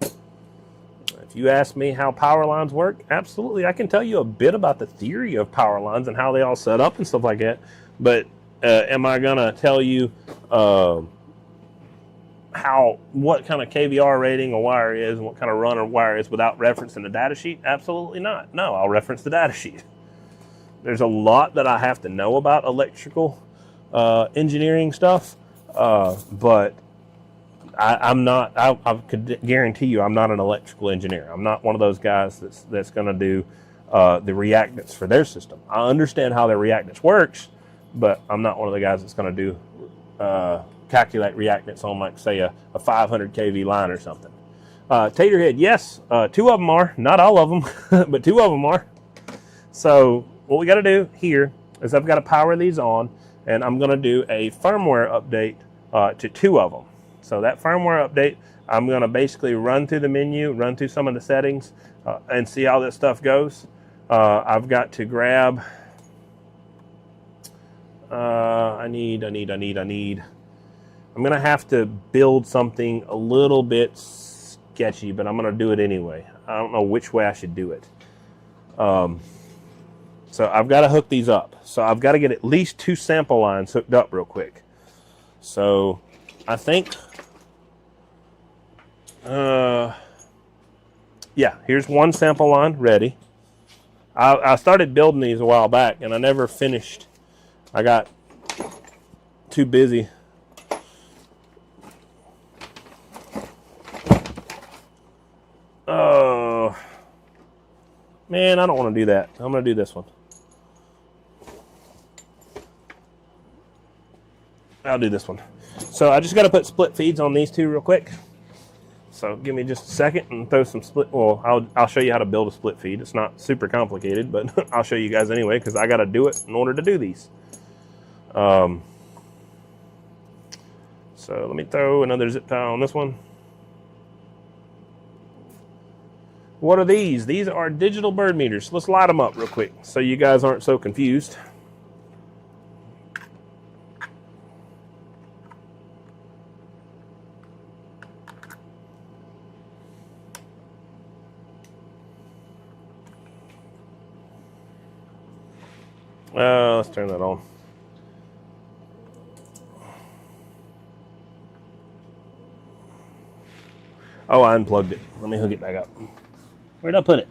If you ask me how power lines work, absolutely, I can tell you a bit about the theory of power lines and how they all set up and stuff like that. But am I going to tell you what kind of KVR rating a wire is and what kind of run a wire is without referencing the data sheet? Absolutely not. No, I'll reference the data sheet. There's a lot that I have to know about electrical engineering stuff, but I could guarantee you I'm not an electrical engineer. I'm not one of those guys that's going to do the reactance for their system. I understand how their reactance works, but I'm not one of the guys that's going to do calculate reactance on, like, say, a 500 kV line or something. Taterhead, yes, 2 of them are. Not all of them, but 2 of them are. So what we got to do here is I've got to power these on, and I'm going to do a firmware update to 2 of them. So that firmware update, I'm going to basically run through the menu, run through some of the settings, and see how this stuff goes. I've got to grab, I need. I'm going to have to build something a little bit sketchy, but I'm going to do it anyway. I don't know which way I should do it. So I've got to hook these up. So I've got to get at least 2 sample lines hooked up real quick. So I think, yeah, here's 1 sample line ready. I started building these a while back, and I never finished. I got too busy. Oh, man, I don't want to do that. I'm going to do this one. I'll do this one. So I just got to put split feeds on these two real quick. So give me just a second and throw some split. Well, I'll show you how to build a split feed. It's not super complicated, but I'll show you guys anyway because I got to do it in order to do these. So let me throw another zip tie on this one. What are these? These are digital bird meters. Let's light them up real quick so you guys aren't so confused. Let's turn that on. Oh, I unplugged it. Let me hook it back up. Where'd I put it?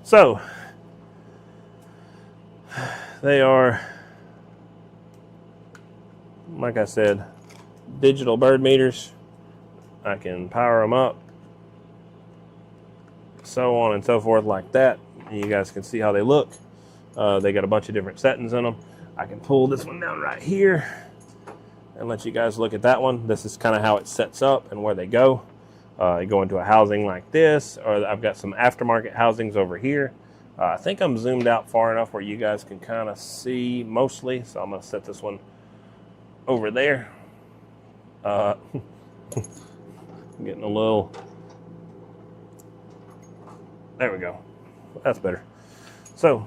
So they are, like I said, digital bird meters. I can power them up, so on and so forth like that. You guys can see how they look. They got a bunch of different settings in them. I can pull this one down right here and let you guys look at that one. This is kind of how it sets up and where they go. They go into a housing like this, or I've got some aftermarket housings over here. I think I'm zoomed out far enough where you guys can kind of see mostly, so I'm going to set this one over there. I'm getting a little, there we go. That's better. So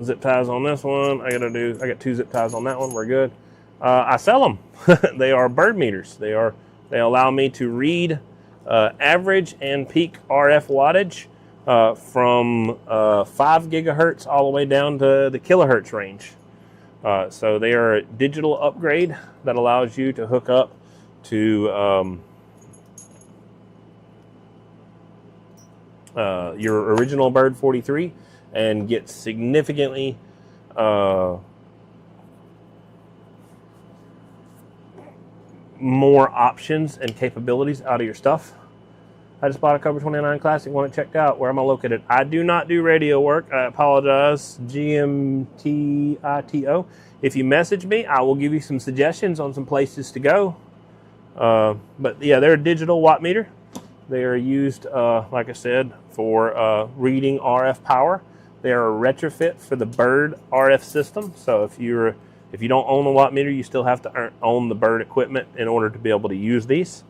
zip ties on this one. I got 2 zip ties on that one. We're good. I sell them. They are bird meters. They allow me to read average and peak RF wattage from 5 gigahertz all the way down to the kilohertz range. So they are a digital upgrade that allows you to hook up to your original Bird 43 and get significantly more options and capabilities out of your stuff. I just bought a Cobra 29 Classic, want it checked out. Where am I located? I do not do radio work. I apologize. GMTITO. If you message me, I will give you some suggestions on some places to go. But yeah, they're a digital watt meter. They are used, like I said, for reading RF power. They are a retrofit for the Bird RF system. So if you don't own a watt meter, you still have to own the Bird equipment in order to be able to use these.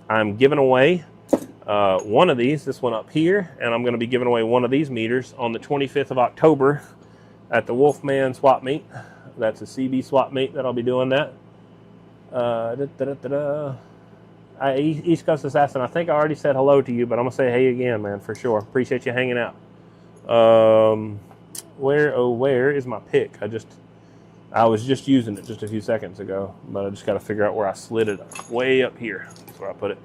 I'm giving away one of these, this one up here, and I'm going to be giving away one of these meters on the 25th of October at the Wolfman swap meet. That's a CB swap meet that I'll be doing that. East Coast Assassin, I think I already said hello to you, but I'm going to say hey again, man, for sure. Appreciate you hanging out. Where is my pick? I was just using it just a few seconds ago, but I just got to figure out where I slid it. Way up here. That's where I put it.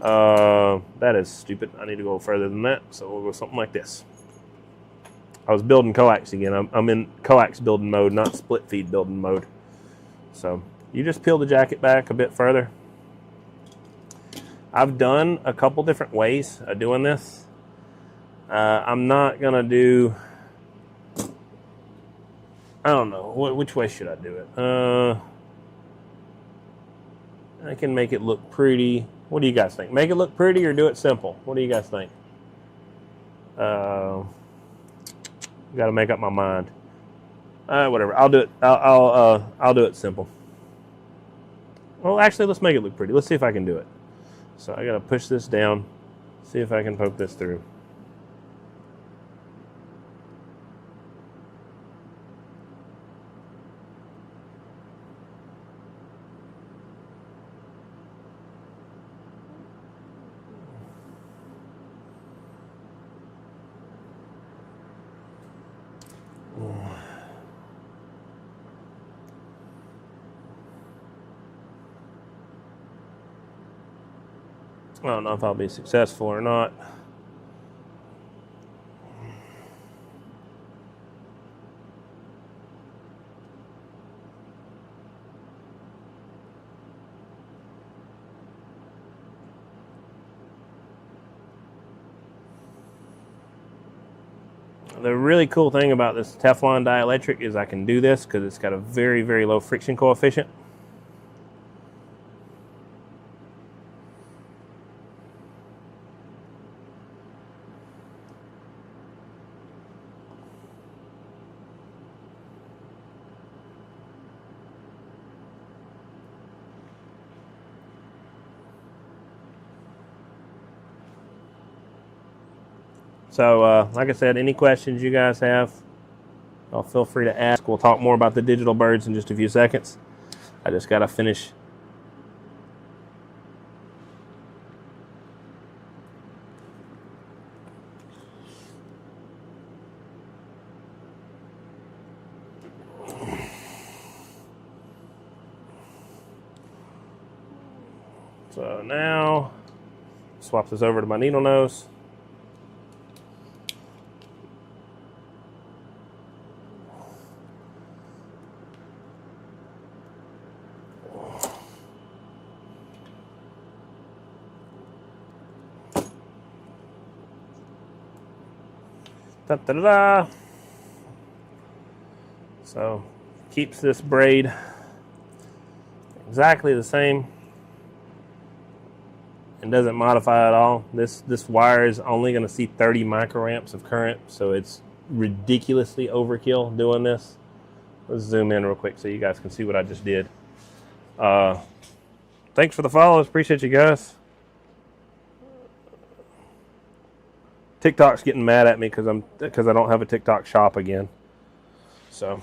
That is stupid. I need to go further than that, so we'll go something like this. I was building Coax again. I'm in Coax building mode, not split feed building mode. So you just peel the jacket back a bit further. I've done a couple different ways of doing this. I'm not going to do... I don't know. Which way should I do it? I can make it look pretty. What do you guys think? Make it look pretty or do it simple? What do you guys think? Got to make up my mind. Whatever. I'll do it. I'll do it simple. Well, actually, let's make it look pretty. Let's see if I can do it. So I got to push this down. See if I can poke this through. I don't know if I'll be successful or not. The really cool thing about this Teflon dielectric is I can do this because it's got a very, very low friction coefficient. So, like I said, any questions you guys have, feel free to ask. We'll talk more about the digital birds in just a few seconds. I just got to finish. So now, swap this over to my needle nose. Da-da-da-da. So keeps this braid exactly the same and doesn't modify at all. This wire is only going to see 30 microamps of current, so it's ridiculously overkill doing this. Let's zoom in real quick so you guys can see what I just did. Thanks for the follows. Appreciate you guys. TikTok's getting mad at me because I don't have a TikTok shop again. So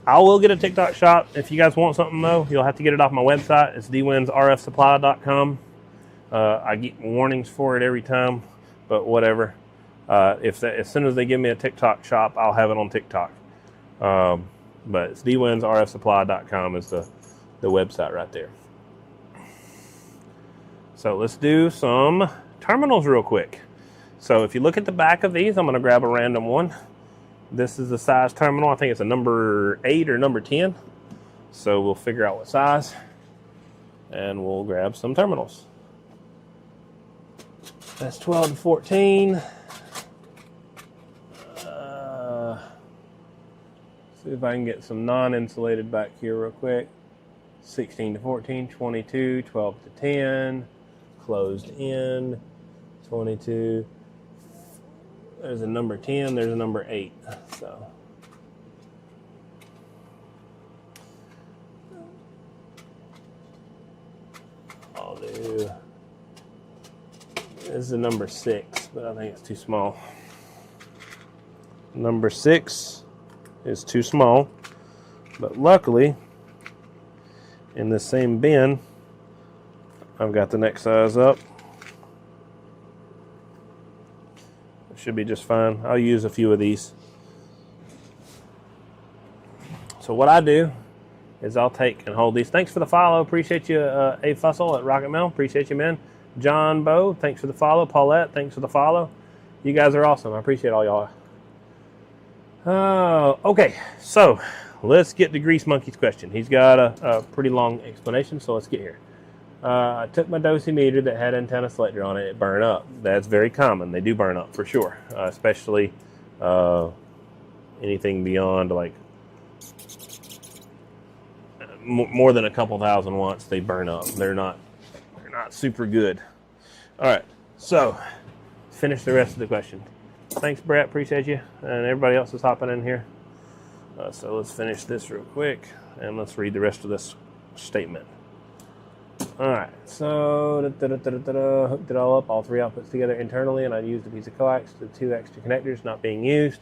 I will get a TikTok shop. If you guys want something though, you'll have to get it off my website. It's dwinsrfsupply.com. I get warnings for it every time, but whatever. As soon as they give me a TikTok shop, I'll have it on TikTok. But it's dwinsrfsupply.com is the website right there. So let's do some terminals real quick. So if you look at the back of these, I'm going to grab a random one. This is the size terminal. I think it's a number 8 or number 10. So we'll figure out what size, and we'll grab some terminals. That's 12 to 14. See if I can get some non-insulated back here real quick. 16 to 14, 22, 12 to 10, closed in, 22. There's a number 10, there's a number 8. So I'll do, this is a number 6, but I think it's too small. Number 6 is too small, but luckily in this same bin I've got the next size up. It should be just fine. I'll use a few of these. So what I do is I'll take and hold these. Thanks for the follow. Appreciate you, A Fussell at Rocket Mail. Appreciate you, man. John Bow, thanks for the follow. Paulette, thanks for the follow. You guys are awesome. I appreciate all y'all. Okay, so let's get to Grease Monkey's question. He's got a pretty long explanation, so let's get here. I took my dosimeter that had antenna selector on it. It burned up. That's very common. They do burn up for sure, especially anything beyond like more than a couple thousand watts. They burn up. They're not super good. All right, so finish the rest of the question. Thanks, Brett. Appreciate you, and everybody else is hopping in here. So let's finish this real quick, and let's read the rest of this statement. All right, so hooked it all up, all 3 outputs together internally, and I used a piece of coax to 2 extra connectors not being used.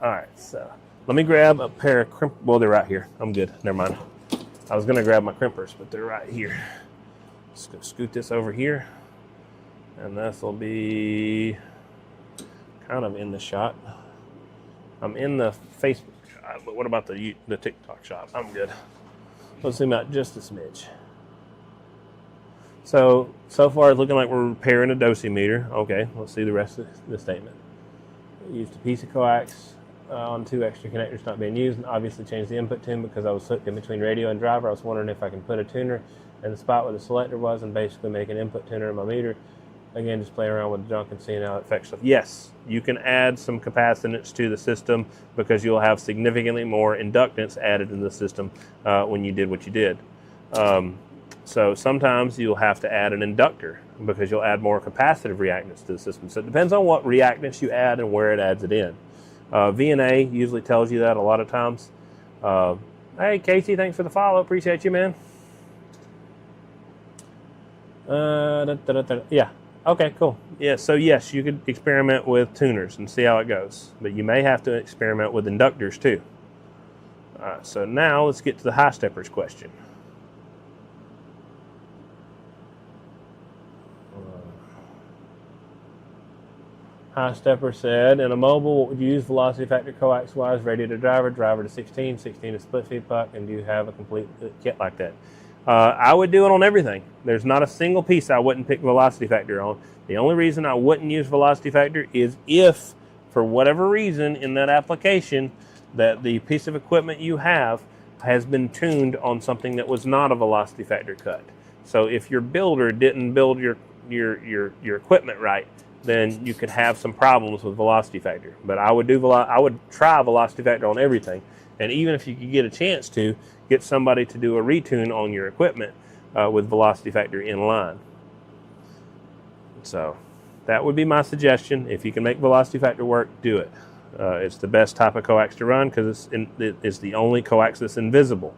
All right, so let me grab a pair of crimpers. Well, they're right here. I'm good. Never mind. I was going to grab my crimpers, but they're right here. Just going to scoot this over here, and this will be kind of in the shot. I'm in the Facebook shot, but what about the TikTok shot? I'm good. Let's zoom out just a smidge. So far it's looking like we're repairing a dosimeter. Okay, let's see the rest of the statement. Used a piece of coax on 2 extra connectors not being used, and obviously changed the input tune because I was hooked in between radio and driver. I was wondering if I can put a tuner in the spot where the selector was and basically make an input tuner in my meter Again, just playing around with the junk and seeing how it affects stuff. Yes, you can add some capacitance to the system because you'll have significantly more inductance added in the system when you did what you did. So sometimes you'll have to add an inductor because you'll add more capacitive reactance to the system. So it depends on what reactance you add and where it adds it in. VNA usually tells you that a lot of times. Hey, Casey, thanks for the follow. Appreciate you, man. Yeah. Okay, cool. Yeah, so yes, you could experiment with tuners and see how it goes. But you may have to experiment with inductors too. All right, so now let's get to the high steppers question. High stepper said, in a mobile, what would you use velocity factor coax wise, radio to driver, driver to 16, 16 to split feed puck, and do you have a complete kit like that? I would do it on everything. There's not a single piece I wouldn't pick velocity factor on. The only reason I wouldn't use velocity factor is if, for whatever reason in that application, that the piece of equipment you have has been tuned on something that was not a velocity factor cut. So if your builder didn't build your equipment right, then you could have some problems with velocity factor. But I would try velocity factor on everything. And even if you could get a chance to, get somebody to do a retune on your equipment with velocity factor in line. So that would be my suggestion. If you can make velocity factor work, do it. It's the best type of coax to run because it's the only coax that's invisible.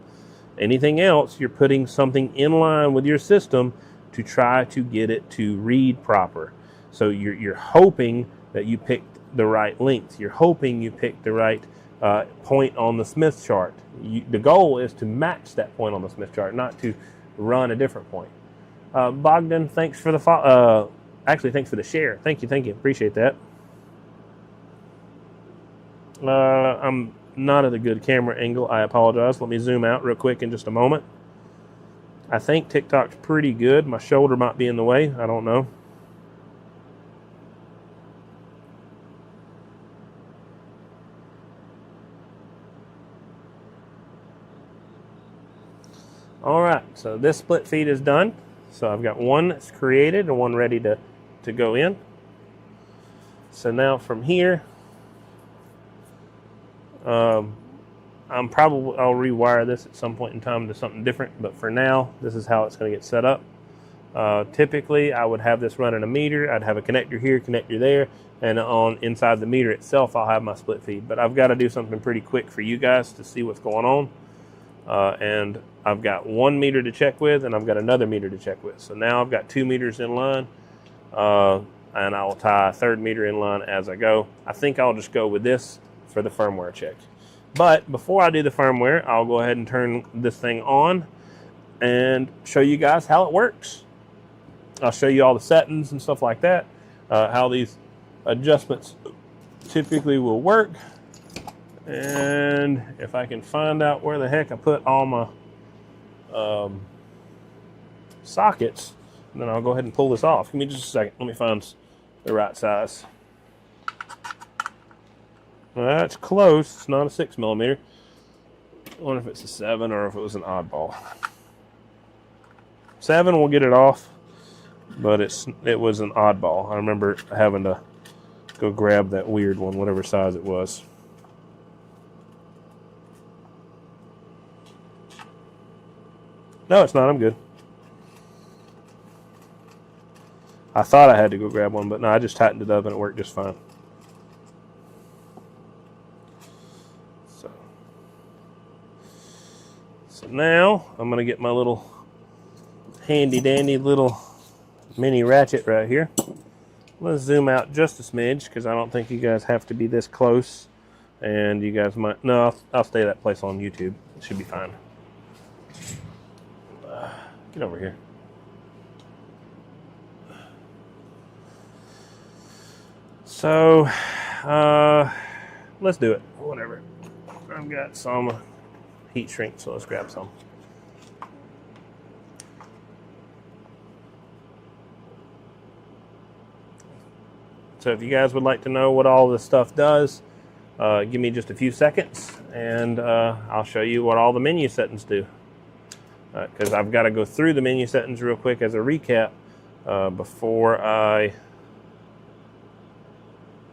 Anything else, you're putting something in line with your system to try to get it to read proper. So you're hoping that you picked the right length. You're hoping you picked the right point on the Smith chart. The goal is to match that point on the Smith chart, not to run a different point. Bogdan, thanks for the actually, thanks for the share. Thank you. Appreciate that. I'm not at a good camera angle. I apologize. Let me zoom out real quick in just a moment. I think TikTok's pretty good. My shoulder might be in the way. I don't know. All right, so this split feed is done. So I've got one that's created and one ready to go in. So now from here, I'll rewire this at some point in time to something different, but for now, this is how it's going to get set up. Typically, I would have this running a meter. I'd have a connector here, connector there, and inside the meter itself, I'll have my split feed. But I've got to do something pretty quick for you guys to see what's going on. And I've got 1 meter to check with, and I've got another meter to check with. So now I've got 2 meters in line, and I'll tie a 3rd meter in line as I go. I think I'll just go with this for the firmware check. But before I do the firmware, I'll go ahead and turn this thing on and show you guys how it works. I'll show you all the settings and stuff like that, how these adjustments typically will work. And if I can find out where the heck I put all my sockets, then I'll go ahead and pull this off. Give me just a second. Let me find the right size. Well, that's close. It's not a 6mm. I wonder if it's a 7 or if it was an oddball. 7 will get it off, but it was an oddball. I remember having to go grab that weird one, whatever size it was. No, it's not. I'm good. I thought I had to go grab one, but no, I just tightened it up and it worked just fine. So now I'm going to get my little handy dandy little mini ratchet right here. Let's zoom out just a smidge because I don't think you guys have to be this close. And you guys might, no, I'll stay that place on YouTube. It should be fine. Get over here. So, let's do it. Whatever. I've got some heat shrink, so let's grab some. So if you guys would like to know what all this stuff does, give me just a few seconds, and I'll show you what all the menu settings do. Because I've got to go through the menu settings real quick as a recap before I...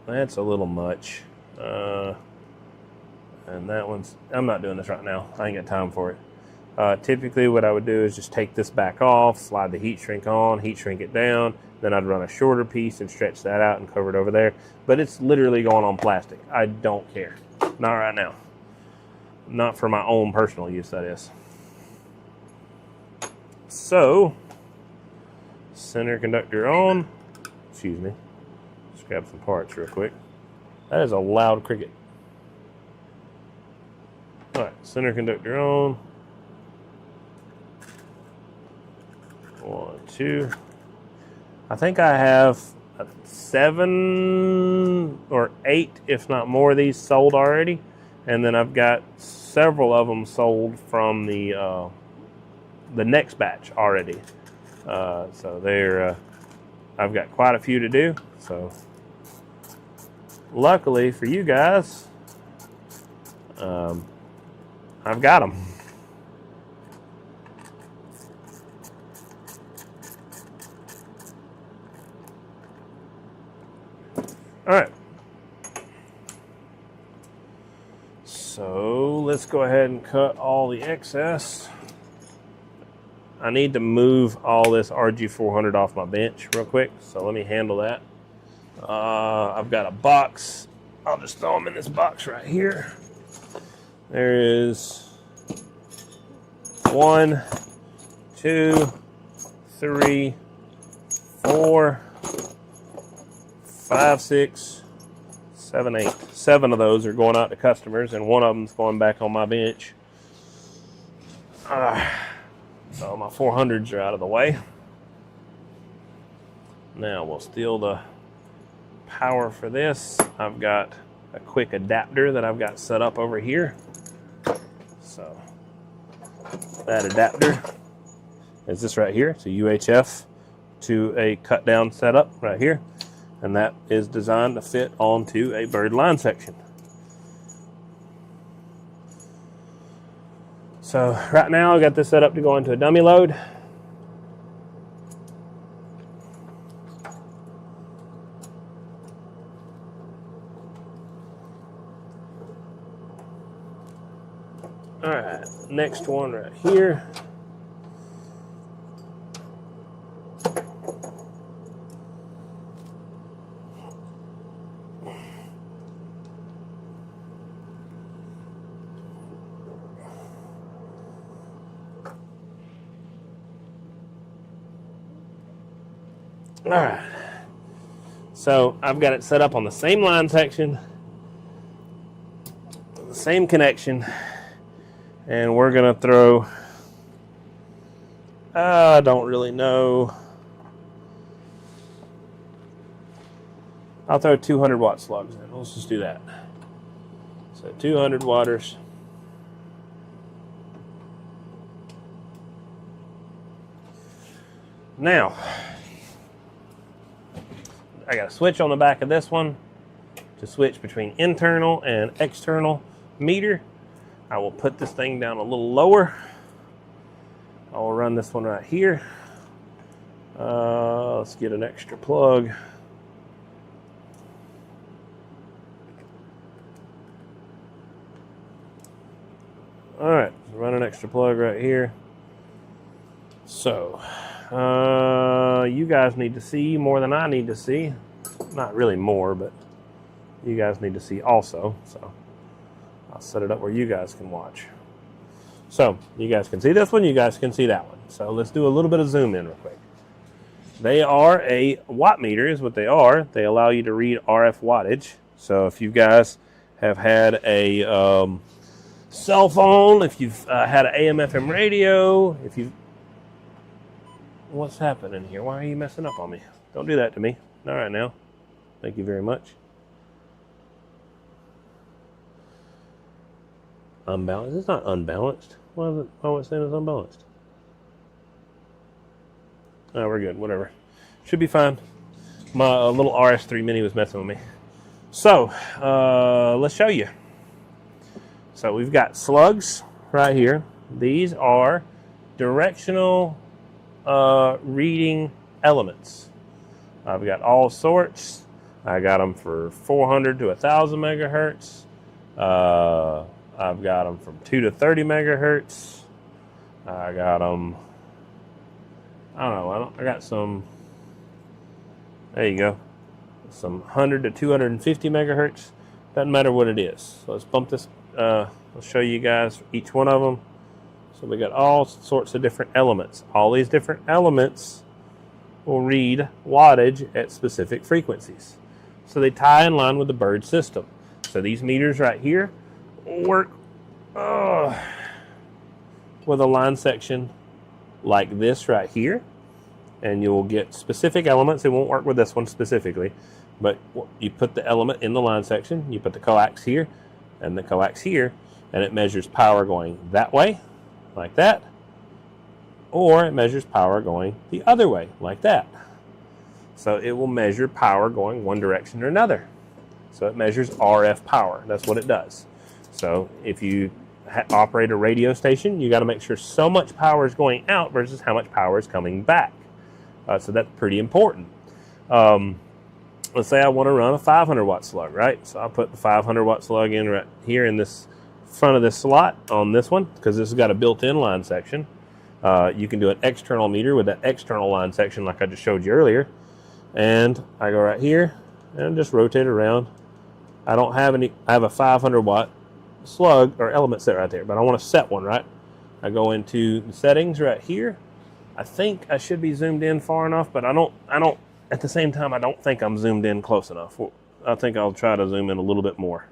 That's a little much. And that one's... I'm not doing this right now. I ain't got time for it. Typically what I would do is just take this back off, slide the heat shrink on, heat shrink it down, then I'd run a shorter piece and stretch that out and cover it over there. But it's literally going on plastic. I don't care. Not right now. Not for my own personal use, that is. So, center conductor on. Excuse me. Just grab some parts real quick. That is a loud cricket. Alright, center conductor on. 1, 2. I think I have 7 or 8, if not more, of these sold already. And then I've got several of them sold from the next batch already. So they're, I've got quite a few to do. So luckily for you guys, I've got them. All right. So let's go ahead and cut all the excess. I need to move all this RG-400 off my bench real quick, so let me handle that. I've got a box. I'll just throw them in this box right here. There is 1, 2, 3, 4, 5, 6, 7, 8. 7 of those are going out to customers, and 1 of them's going back on my bench. So my 400s are out of the way. Now we'll steal the power for this. I've got a quick adapter that I've got set up over here. So that adapter is this right here. It's a UHF to a cut down setup right here. And that is designed to fit onto a bird line section. So right now I got this set up to go into a dummy load. All right, next one right here. All right, so I've got it set up on the same line section, the same connection, and we're gonna throw, I don't really know, I'll throw 200 watt slugs in. Let's just do that. So 200 watters. Now, I got a switch on the back of this one to switch between internal and external meter. I will put this thing down a little lower. I will run this one right here. Let's get an extra plug. All right, run an extra plug right here. So, you guys need to see more than I need to see. Not really more, but you guys need to see also. So I'll set it up where you guys can watch. So you guys can see this one, you guys can see that one. So let's do a little bit of zoom in real quick. They are a watt meter is what they are. They allow you to read RF wattage. So if you guys have had a cell phone, if you've had an AM/FM radio, if you've... What's happening here? Why are you messing up on me? Don't do that to me. All right now. Thank you very much. Unbalanced? It's not unbalanced. Why is it saying it's unbalanced? Oh, we're good. Whatever. Should be fine. My little RS3 Mini was messing with me. So, let's show you. So we've got slugs right here. These are directional reading elements. I've got all sorts. I got them for 400 to 1,000 megahertz. I've got them from 2 to 30 megahertz. I got them, I don't know, I got some, there you go, some 100 to 250 megahertz. Doesn't matter what it is. So let's bump this, I'll show you guys each one of them. So we got all sorts of different elements. All these different elements will read wattage at specific frequencies. So they tie in line with the bird system. So these meters right here work with a line section like this right here. And you will get specific elements. It won't work with this one specifically. But you put the element in the line section. You put the coax here and the coax here. And it measures power going that way, like that. Or it measures power going the other way, like that. So it will measure power going one direction or another. So it measures RF power. That's what it does. So if you operate a radio station, you got to make sure so much power is going out versus how much power is coming back. So that's pretty important. Let's say I want to run a 500 watt slug, right? So I'll put the 500 watt slug in right here in this front of this slot on this one, because this has got a built-in line section. You can do an external meter with that external line section like I just showed you earlier. And I go right here and just rotate around. I don't have any, I have a 500 watt slug or element set right there, but I want to set one, right? I go into the settings right here. I think I should be zoomed in far enough, but I don't, at the same time, I don't think I'm zoomed in close enough. I think I'll try to zoom in a little bit more.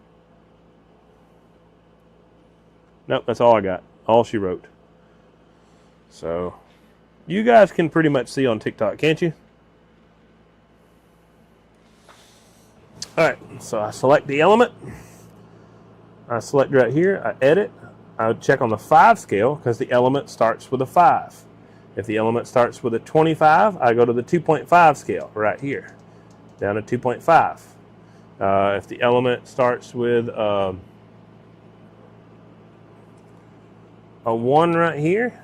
Nope, that's all I got. All she wrote. So, you guys can pretty much see on TikTok, can't you? Alright, so I select the element. I select right here. I edit. I check on the 5 scale because the element starts with a 5. If the element starts with a 25, I go to the 2.5 scale right here, down to 2.5. If the element starts with a 1 right here,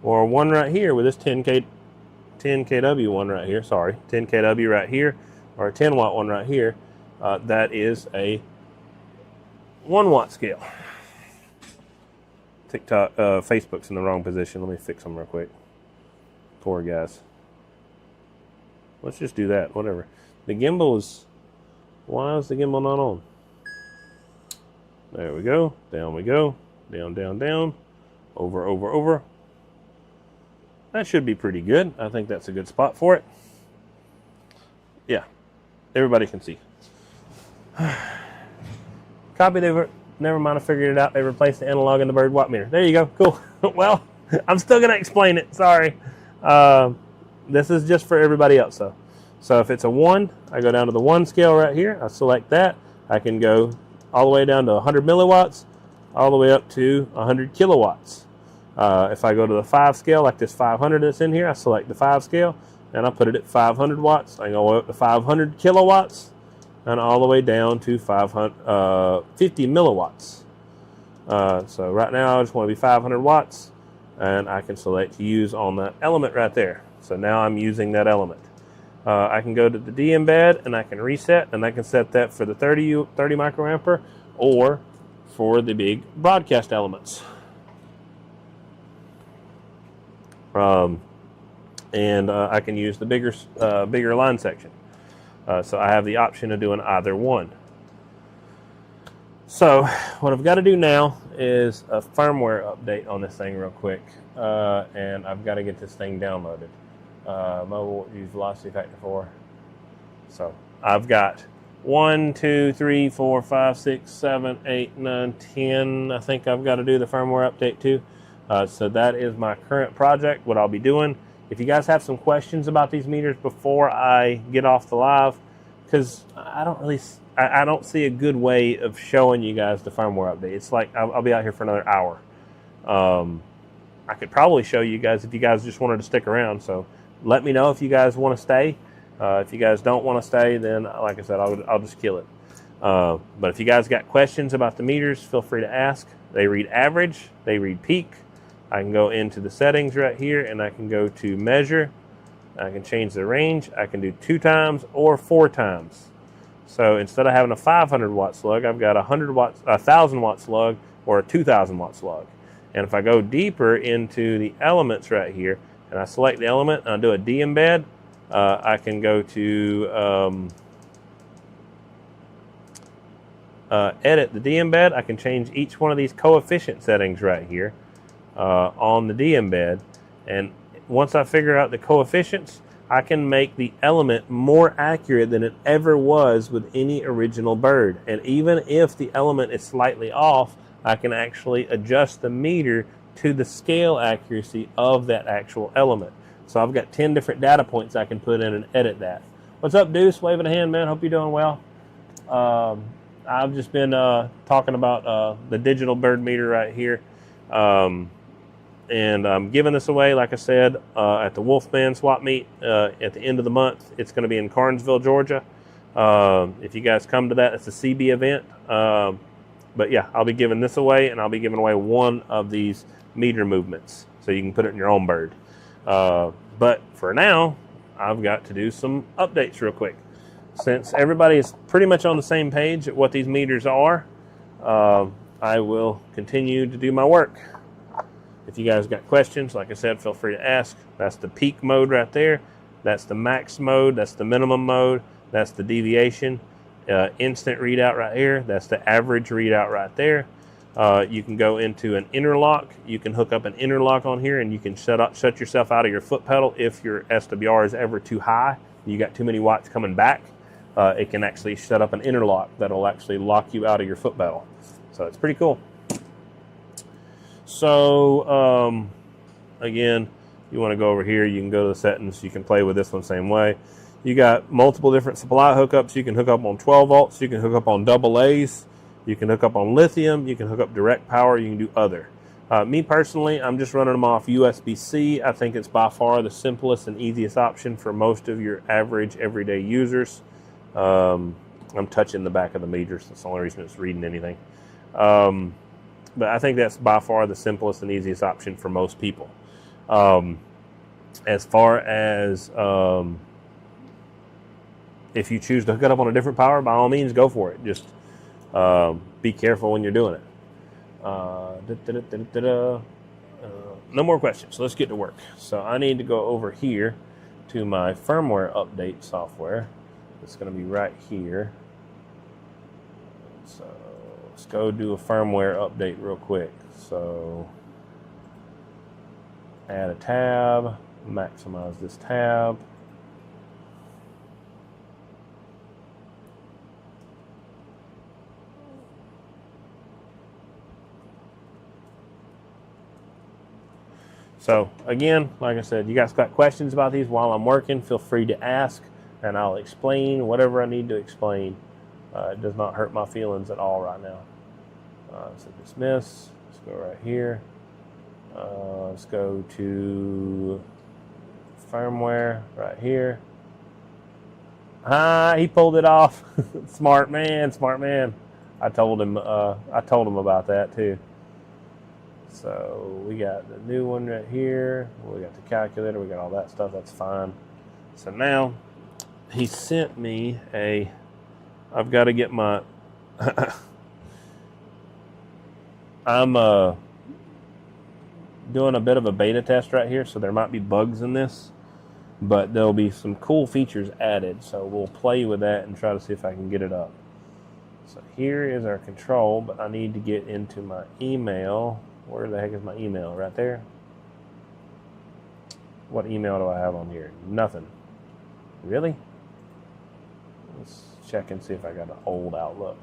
or a 1 right here with this 10 kW one right here, 10 kW right here, or a 10 watt one right here, that is a 1 watt scale. TikTok, Facebook's in the wrong position. Let me fix them real quick. Poor guys. Let's just do that, whatever. The gimbal is, why is the gimbal not on? There we go, down we go, down, down, down, over, over, over. That should be pretty good. I think that's a good spot for it. Yeah, everybody can see. Copied over. Never mind, I figured it out. They replaced the analog in the bird watt meter. There you go. Cool. Well, I'm still going to explain it. Sorry. This is just for everybody else, though. So if it's a 1, I go down to the 1 scale right here. I select that. I can go all the way down to 100 milliwatts, all the way up to 100 kilowatts. If I go to the 5 scale, like this 500 that's in here, I select the 5 scale, and I put it at 500 watts. I go up to 500 kilowatts, and all the way down to 50 milliwatts. So right now I just want to be 500 watts, and I can select to use on that element right there. So now I'm using that element. I can go to the D-embed, and I can reset, and I can set that for the 30 microampere or for the big broadcast elements. And I can use the bigger line section. So I have the option of doing either one. So what I've got to do now is a firmware update on this thing real quick. And I've got to get this thing downloaded. Mobile use velocity factor 4. So I've got 1, 2, 3, 4, 5, 6, 7, 8, 9, 10. I think I've got to do the firmware update too. So that is my current project, what I'll be doing. If you guys have some questions about these meters before I get off the live, because I don't see a good way of showing you guys the firmware update. It's like I'll be out here for another hour. I could probably show you guys if you guys just wanted to stick around. So let me know if you guys want to stay. If you guys don't want to stay, then like I said, I'll just kill it. But if you guys got questions about the meters, feel free to ask. They read average, they read peak. I can go into the settings right here, and I can go to measure, I can change the range. I can do 2 times or 4 times. So instead of having a 500 watt slug, I've got a 1,000 watt slug or a 2,000 watt slug. And if I go deeper into the elements right here, and I select the element and I do a de-embed, I can go to edit the de-embed. I can change each one of these coefficient settings right here on the de-embed. And once I figure out the coefficients, I can make the element more accurate than it ever was with any original bird. And even if the element is slightly off, I can actually adjust the meter to the scale accuracy of that actual element. So I've got 10 different data points I can put in and edit that. What's up, Deuce? Waving a hand, man. Hope you're doing well. I've just been talking about the digital bird meter right here. And I'm giving this away, like I said, at the Wolfman swap meet at the end of the month. It's going to be in Carnesville, Georgia. If you guys come to that, it's a CB event. But yeah, I'll be giving this away, and I'll be giving away one of these meter movements, so you can put it in your own bird. But for now, I've got to do some updates real quick. Since everybody is pretty much on the same page at what these meters are, I will continue to do my work. If you guys got questions, like I said, feel free to ask. That's the peak mode right there. That's the max mode. That's the minimum mode. That's the deviation. Instant readout right here. That's the average readout right there. You can go into an interlock. You can hook up an interlock on here, and you can shut yourself out of your foot pedal if your SWR is ever too high. You got too many watts coming back. It can actually set up an interlock that'll actually lock you out of your foot pedal. So it's pretty cool. So again, you want to go over here, you can go to the settings, you can play with this one same way. You got multiple different supply hookups. You can hook up on 12 volts, you can hook up on AA's, you can hook up on lithium, you can hook up direct power, you can do other. Me personally, I'm just running them off USB-C. I think it's by far the simplest and easiest option for most of your average everyday users. I'm touching the back of the meters. That's the only reason it's reading anything. But I think that's by far the simplest and easiest option for most people. As far as if you choose to hook it up on a different power, by all means, go for it. Just be careful when you're doing it. No more questions. So let's get to work. So I need to go over here to my firmware update software. It's going to be right here. So let's go do a firmware update real quick. So add a tab, maximize this tab. So again, like I said, you guys got questions about these while I'm working, feel free to ask, and I'll explain whatever I need to explain. It does not hurt my feelings at all right now. So dismiss. Let's go right here. Let's go to firmware right here. He pulled it off. Smart man, smart man. I told him about that too. So we got the new one right here. We got the calculator. We got all that stuff. That's fine. So now he sent me I've got to get my, I'm doing a bit of a beta test right here, so there might be bugs in this, but there'll be some cool features added. So we'll play with that and try to see if I can get it up. So here is our control, but I need to get into my email. Where the heck is my email? Right there. What email do I have on here? Nothing. Really? Let's check and see if I got an old Outlook.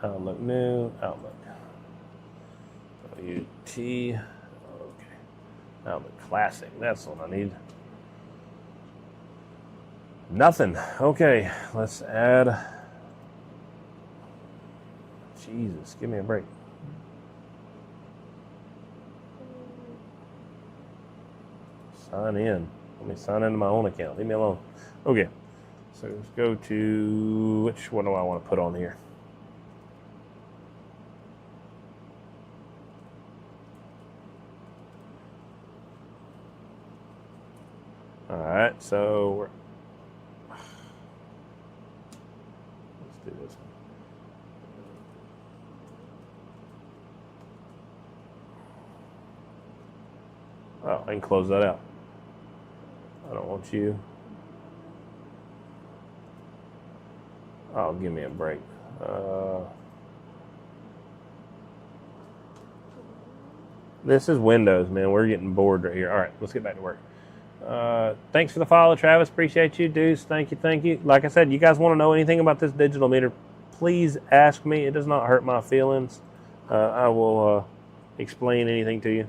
Outlook new, Outlook. WT, okay. Outlook Classic, that's what I need. Nothing. Okay, let's add. Jesus, give me a break. Sign in. Let me sign into my own account. Leave me alone. Okay, so let's go to, which one do I want to put on here? All right, so let's do this one. Oh, I can close that out. I don't want you. Oh, give me a break. This is Windows, man. We're getting bored right here. All right, let's get back to work. Thanks for the follow, Travis. Appreciate you. Deuce, thank you. Like I said, you guys want to know anything about this digital meter, please ask me. It does not hurt my feelings. I will explain anything to you.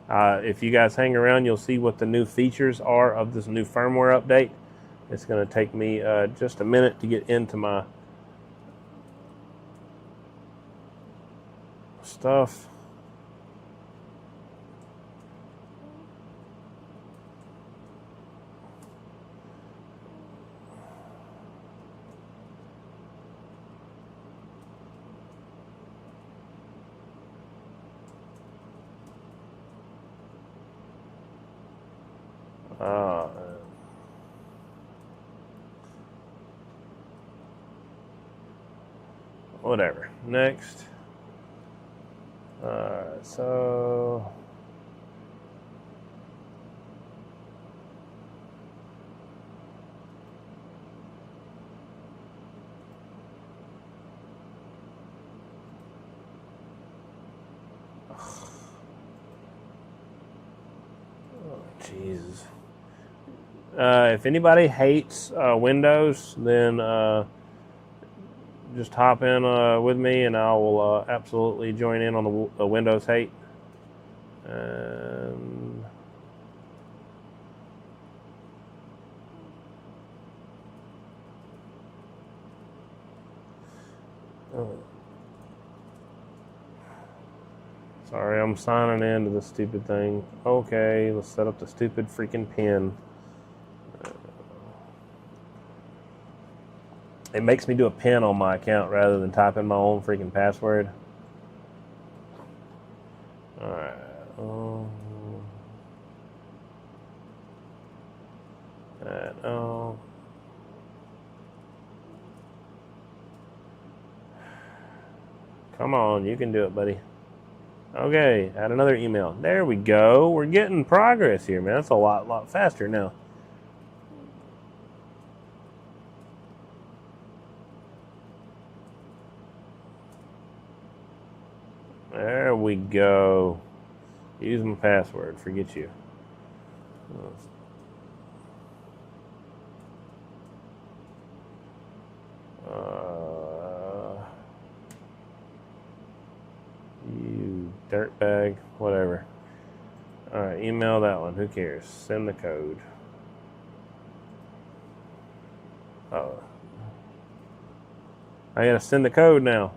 If you guys hang around, you'll see what the new features are of this new firmware update. It's going to take me just a minute to get into my stuff. Whatever. Next. Alright, so Jesus. If anybody hates Windows, then just hop in with me, and I will absolutely join in on the Windows hate. And sorry, I'm signing in to this stupid thing. Okay, let's set up the stupid freaking pin. It makes me do a pin on my account rather than type in my own freaking password. Alright. Come on, you can do it, buddy. Okay, add another email. There we go. We're getting progress here, man. That's a lot faster now. There we go. Use my password. Forget you. You dirtbag. Whatever. Alright, email that one. Who cares? Send the code. Oh. I gotta send the code now.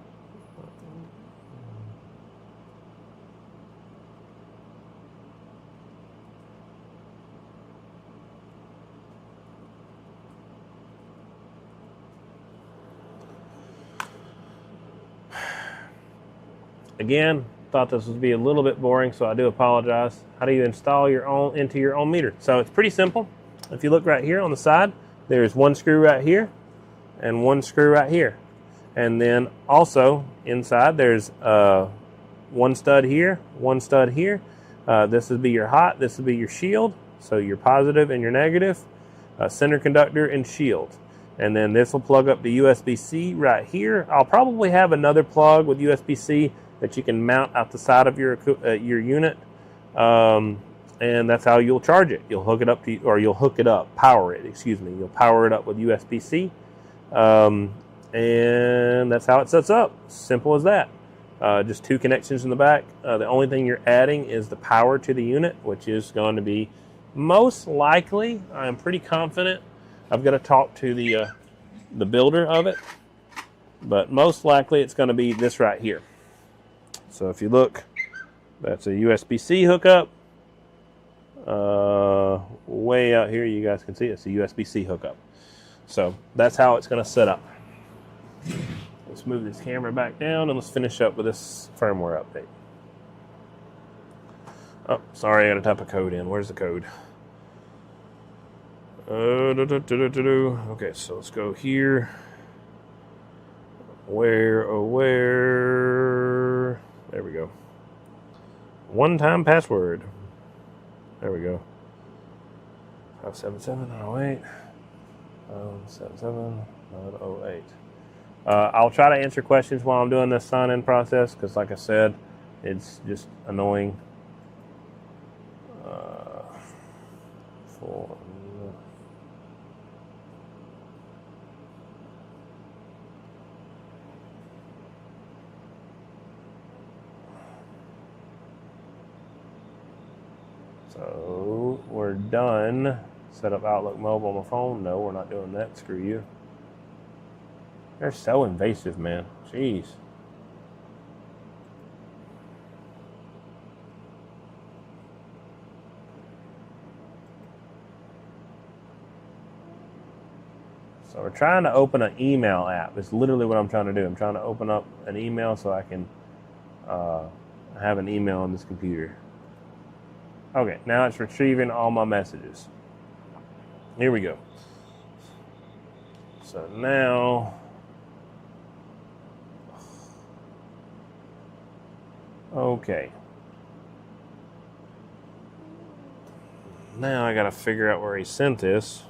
Again, thought this would be a little bit boring, so I do apologize. How do you install your own into your own meter? So it's pretty simple. If you look right here on the side, there's one screw right here and one screw right here. And then also inside there's one stud here, one stud here. This would be your hot, this would be your shield. So your positive and your negative, center conductor and shield. And then this will plug up to USB-C right here. I'll probably have another plug with USB-C that you can mount out the side of your unit, and that's how you'll charge it. You'll hook it up to, or you'll hook it up, power it. Excuse me. You'll power it up with USB-C, and that's how it sets up. Simple as that. Just two connections in the back. The only thing you're adding is the power to the unit, which is going to be most likely. I'm pretty confident. I've got to talk to the builder of it, but most likely it's going to be this right here. So if you look, that's a USB-C hookup. Way out here, you guys can see it's a USB-C hookup. So that's how it's going to set up. Let's move this camera back down and let's finish up with this firmware update. Oh, sorry, I gotta type a code in. Where's the code? Okay, so let's go here. Where? There we go. One-time password. There we go. 577-908. 577-908. I'll try to answer questions while I'm doing this sign-in process, because like I said, it's just annoying. So we're done. Set up Outlook Mobile on my phone. No, we're not doing that. Screw you. They're so invasive, man. Jeez. So we're trying to open an email app. It's literally what I'm trying to do. I'm trying to open up an email so I can have an email on this computer. Okay, now it's retrieving all my messages. Here we go. So now, okay. Now I gotta figure out where he sent this.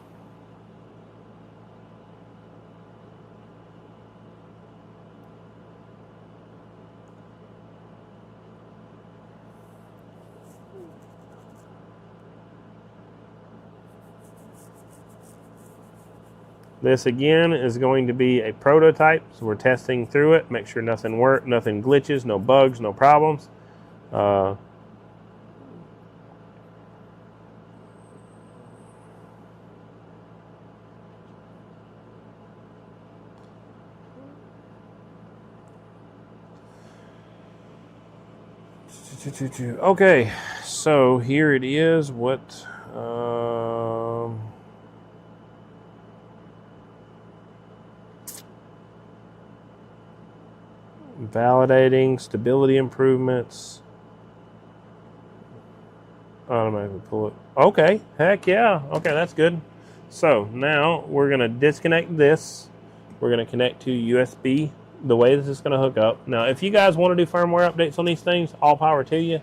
This again is going to be a prototype, so we're testing through it, make sure nothing works, nothing glitches, no bugs, no problems. Okay, so here it is. What? Validating stability improvements. Automatically pull it. Okay, heck yeah. Okay, that's good. So now we're going to disconnect this. We're going to connect to USB the way this is going to hook up. Now, if you guys want to do firmware updates on these things, all power to you.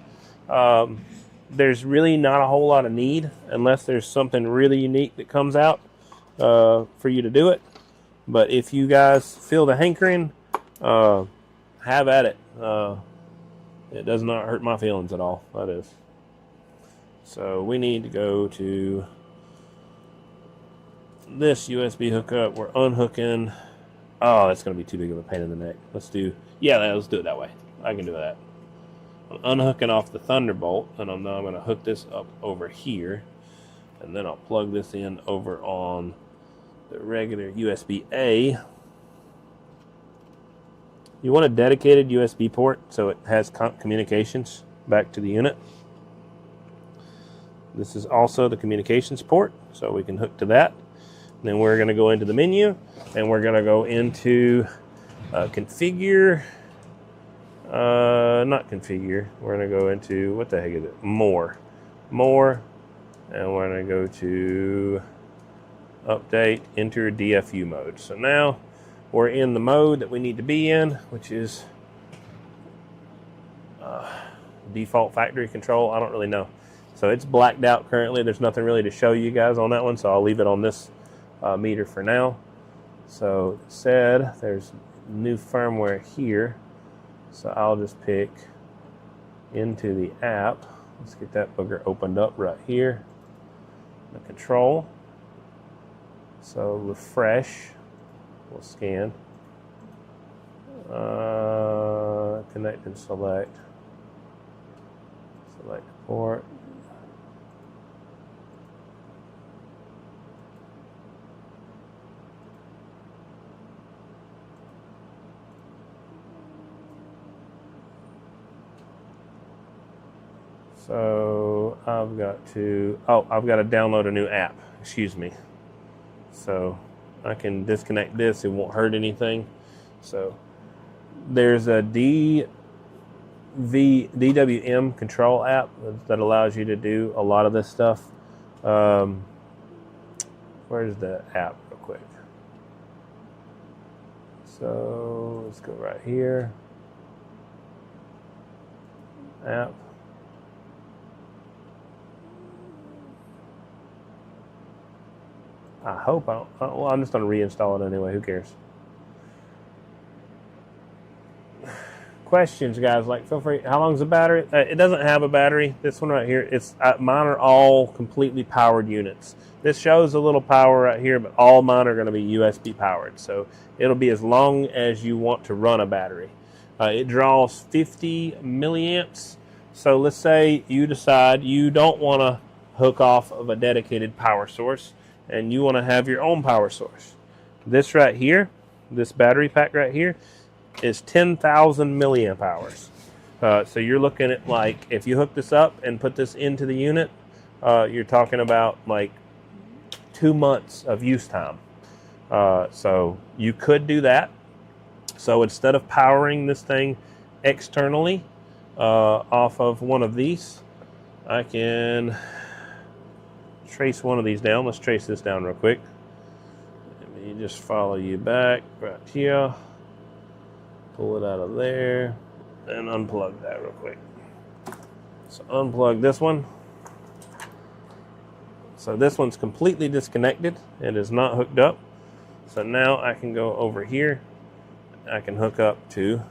There's really not a whole lot of need unless there's something really unique that comes out for you to do it. But if you guys feel the hankering, have at it. It does not hurt my feelings at all. That is. So we need to go to this USB hookup. We're unhooking. Oh, that's going to be too big of a pain in the neck. Let's do it that way. I can do that. I'm unhooking off the Thunderbolt, and I'm going to hook this up over here, and then I'll plug this in over on the regular USB-A. You want a dedicated USB port so it has communications back to the unit. This is also the communications port, so we can hook to that. And then we're going to go into the menu, and we're going to go into configure. Not configure. We're going to go into, what the heck is it? More, and we're going to go to update, enter DFU mode. So now we're in the mode that we need to be in, which is default factory control. I don't really know. So it's blacked out currently. There's nothing really to show you guys on that one, so I'll leave it on this meter for now. So it said there's new firmware here. So I'll just pick into the app. Let's get that booger opened up right here. The control. So refresh. We'll scan. Connect and select. Select port. So I've got to download a new app. Excuse me. So I can disconnect this. It won't hurt anything. So there's a DWM control app that allows you to do a lot of this stuff. Where's the app real quick? So let's go right here. App. I hope I don't. Well, I'm just going to reinstall it anyway. Who cares? Questions, guys? Like, feel free. How long's the battery? It doesn't have a battery. This one right here. It's mine are all completely powered units. This shows a little power right here, but all mine are going to be USB powered. So it'll be as long as you want to run a battery. It draws 50 milliamps. So let's say you decide you don't want to hook off of a dedicated power source, and you want to have your own power source. This right here, this battery pack right here, is 10,000 milliamp hours. So you're looking at, like, if you hook this up and put this into the unit, you're talking about like 2 months of use time. So you could do that. So instead of powering this thing externally off of one of these, I can trace one of these down. Let's trace this down real quick. Let me just follow you back right here. Pull it out of there and unplug that real quick. So unplug this one. So this one's completely disconnected. It is not hooked up. So now I can go over here. I can hook up to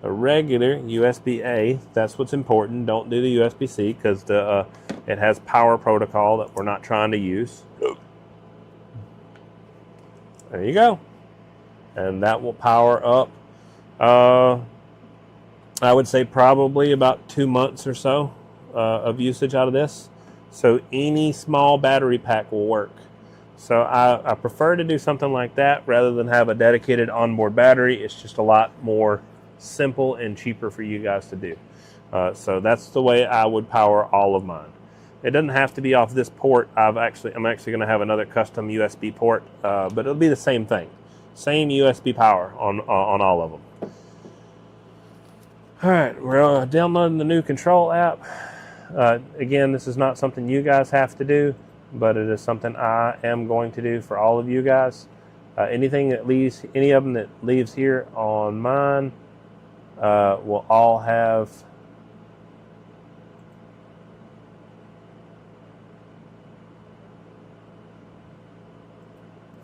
a regular USB-A. That's what's important. Don't do the USB-C because it has power protocol that we're not trying to use. There you go. And that will power up, I would say probably about 2 months or so of usage out of this. So any small battery pack will work. So I prefer to do something like that rather than have a dedicated onboard battery. It's just a lot more simple and cheaper for you guys to do. So that's the way I would power all of mine. It doesn't have to be off this port. I'm actually going to have another custom USB port, but it'll be the same thing. Same USB power on all of them. All right, we're downloading the new control app. Again, this is not something you guys have to do, but it is something I am going to do for all of you guys. Anything that leaves, any of them that leaves here on mine, will all have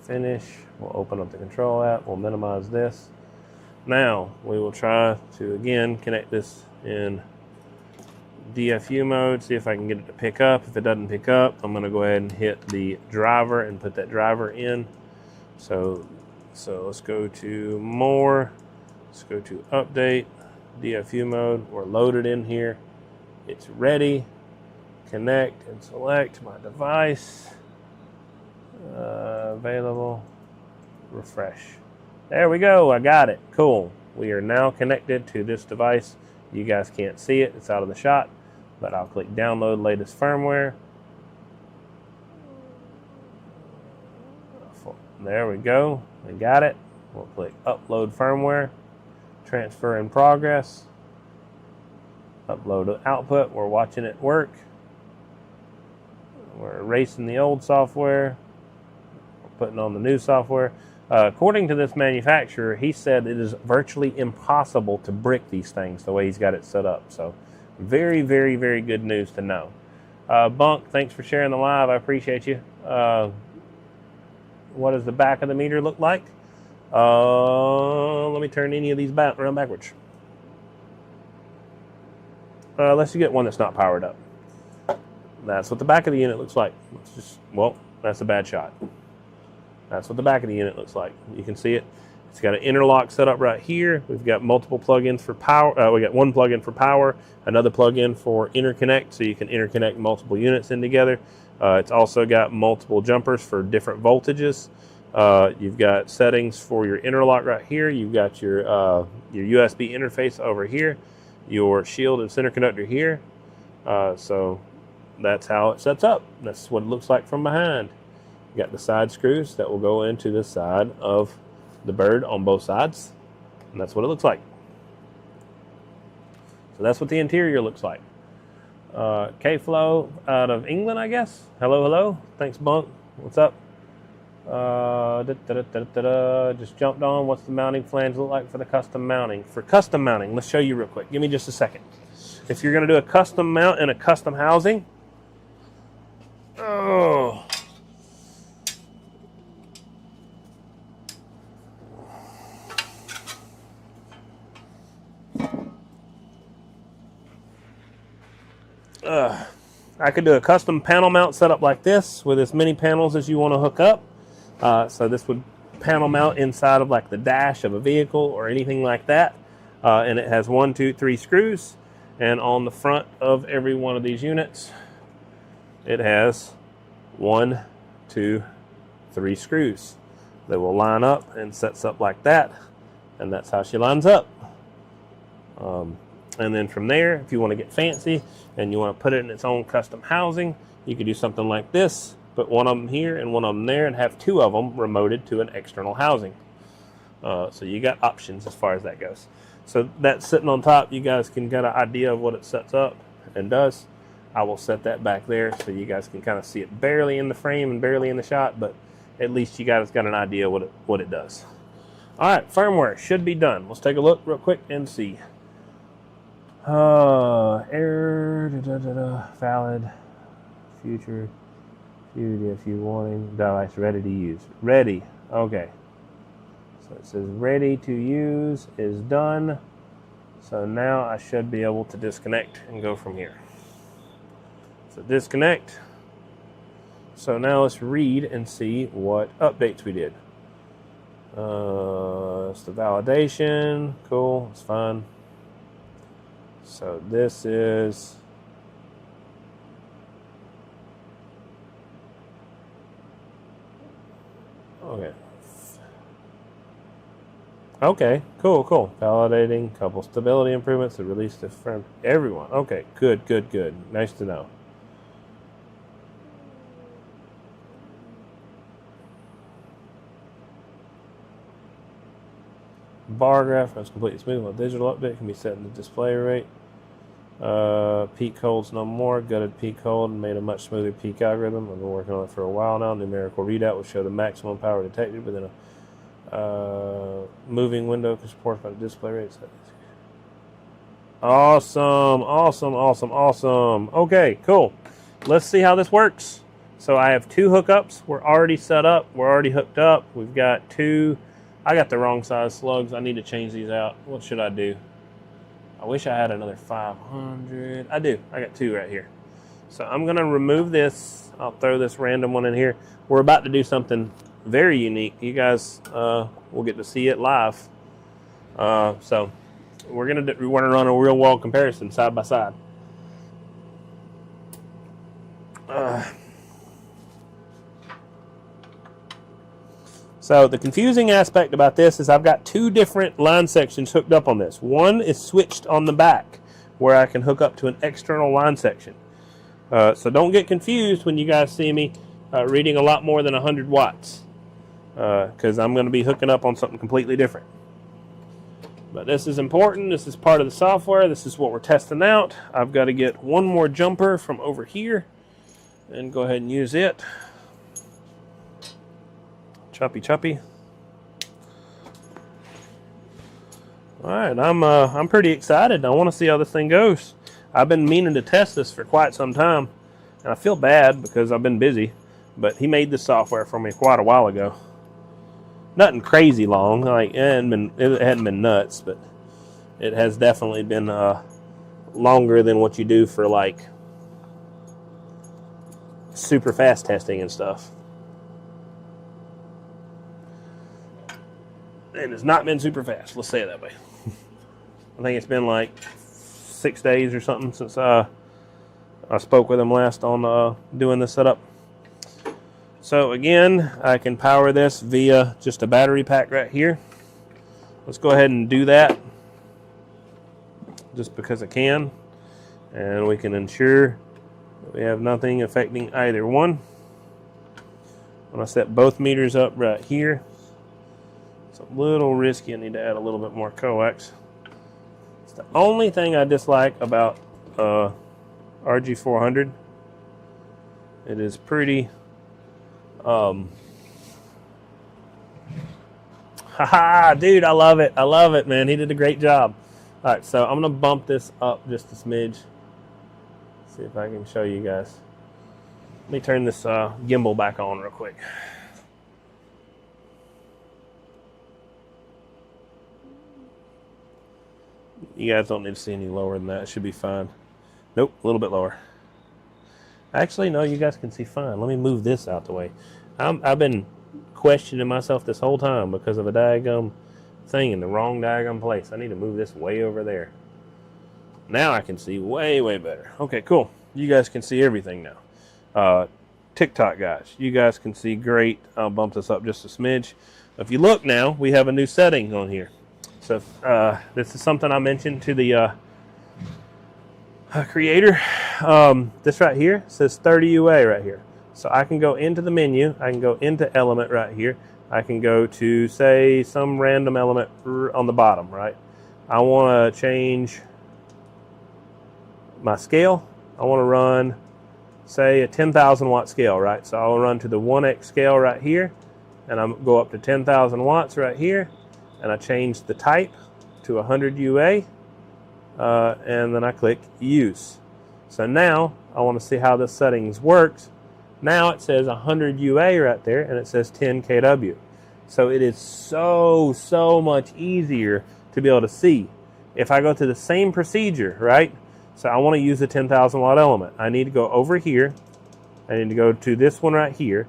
finish. We'll open up the control app. We'll minimize this. Now we will try to again connect this in DFU mode, see if I can get it to pick up. If it doesn't pick up, I'm going to go ahead and hit the driver and put that driver in. So let's go to more. Let's go to update, DFU mode. We're loaded in here. It's ready. Connect and select my device. Available. Refresh. There we go. I got it. Cool. We are now connected to this device. You guys can't see it. It's out of the shot. But I'll click download latest firmware. There we go. We got it. We'll click upload firmware. Transfer in progress. Upload output. We're watching it work. We're erasing the old software. We're putting on the new software. According to this manufacturer, he said it is virtually impossible to brick these things the way he's got it set up. So very, very, very good news to know. Bunk, thanks for sharing the live. I appreciate you. What does the back of the meter look like? Let me turn any of these around backwards. Let's get one that's not powered up. That's what the back of the unit looks like. Well, that's a bad shot. That's what the back of the unit looks like. You can see it. It's got an interlock set up right here. We've got multiple plugins for power. We got one plug-in for power, another plug-in for interconnect, so you can interconnect multiple units in together. It's also got multiple jumpers for different voltages. You've got settings for your interlock right here. You've got your USB interface over here, your shield and center conductor here. So that's how it sets up. That's what it looks like from behind. You got the side screws that will go into the side of the bird on both sides, and that's what it looks like. So that's what the interior looks like. K-Flow out of England, I guess. Hello, hello. Thanks, Bunk. What's up? Just jumped on. What's the mounting flange look like for the custom mounting? For custom mounting, let's show you real quick. Give me just a second. If you're going to do a custom mount in a custom housing, oh, I could do a custom panel mount setup like this with as many panels as you want to hook up. So this would panel mount inside of like the dash of a vehicle or anything like that. And it has 1, 2, 3 screws. And on the front of every one of these units, it has 1, 2, 3 screws. They will line up and sets up like that. And that's how she lines up. And then from there, if you want to get fancy and you want to put it in its own custom housing, you could do something like this. Put one of them here and one of them there and have 2 of them remoted to an external housing. So you got options as far as that goes. So that's sitting on top. You guys can get an idea of what it sets up and does. I will set that back there so you guys can kind of see it barely in the frame and barely in the shot, but at least you guys got an idea what it does. All right, firmware should be done. Let's take a look real quick and see. Error, valid, future, if you wanting, device ready to use. Ready, okay. So it says ready to use is done. So now I should be able to disconnect and go from here. So disconnect. So now let's read and see what updates we did. It's the validation, cool, it's fine. So this is okay. Okay, cool. Validating, couple stability improvements to release the firm. Everyone. Okay, good. Nice to know. Bar graph is completely smooth. A digital update can be set in the display rate. Peak holds no more. Gutted peak hold and made a much smoother peak algorithm. I've been working on it for a while now. Numerical readout will show the maximum power detected within a moving window supported by the display rate. Awesome. Okay, cool. Let's see how this works. So I have 2 hookups. We're already set up. We're already hooked up. We've got 2. I got the wrong size slugs. I need to change these out. What should I do? I wish I had another 500. I do. I got 2 right here. So I'm going to remove this. I'll throw this random one in here. We're about to do something very unique. You guys will get to see it live. So we're going to run a real wall comparison side by side. So the confusing aspect about this is I've got 2 different line sections hooked up on this. One is switched on the back where I can hook up to an external line section. So don't get confused when you guys see me reading a lot more than 100 watts because I'm going to be hooking up on something completely different. But this is important. This is part of the software. This is what we're testing out. I've got to get one more jumper from over here and go ahead and use it. Choppy. All right, I'm pretty excited. I want to see how this thing goes. I've been meaning to test this for quite some time, and I feel bad because I've been busy. But he made this software for me quite a while ago. Nothing crazy long, like it hadn't been nuts, but it has definitely been longer than what you do for like super fast testing and stuff. And it's not been super fast, let's say it that way. I think it's been like 6 days or something since I spoke with him last on doing this setup. So again, I can power this via just a battery pack right here. Let's go ahead and do that just because I can. And we can ensure that we have nothing affecting either one. When I set both meters up right here, it's a little risky. I need to add a little bit more coax. It's The only thing I dislike about RG-400, it is pretty, haha, dude, I love it. I love it, man. He did a great job. All right, so I'm going to bump this up just a smidge. See if I can show you guys. Let me turn this gimbal back on real quick. You guys don't need to see any lower than that. It should be fine. Nope, a little bit lower. Actually, no, you guys can see fine. Let me move this out the way. I've been questioning myself this whole time because of a daggum thing in the wrong daggum place. I need to move this way over there. Now I can see way, way better. Okay, cool. You guys can see everything now. TikTok guys, you guys can see great. I'll bump this up just a smidge. If you look now, we have a new setting on here. So this is something I mentioned to the creator. This right here says 30 UA right here. So I can go into the menu. I can go into element right here. I can go to, say, some random element on the bottom, right? I want to change my scale. I want to run, say, a 10,000 watt scale, right? So I'll run to the 1x scale right here, and I'll go up to 10,000 watts right here. And I change the type to 100 UA, and then I click use. So now I want to see how this settings works. Now it says 100 UA right there, and it says 10 kW. So it is so much easier to be able to see. If I go to the same procedure, right? So I want to use a 10,000 watt element. I need to go over here. I need to go to this one right here,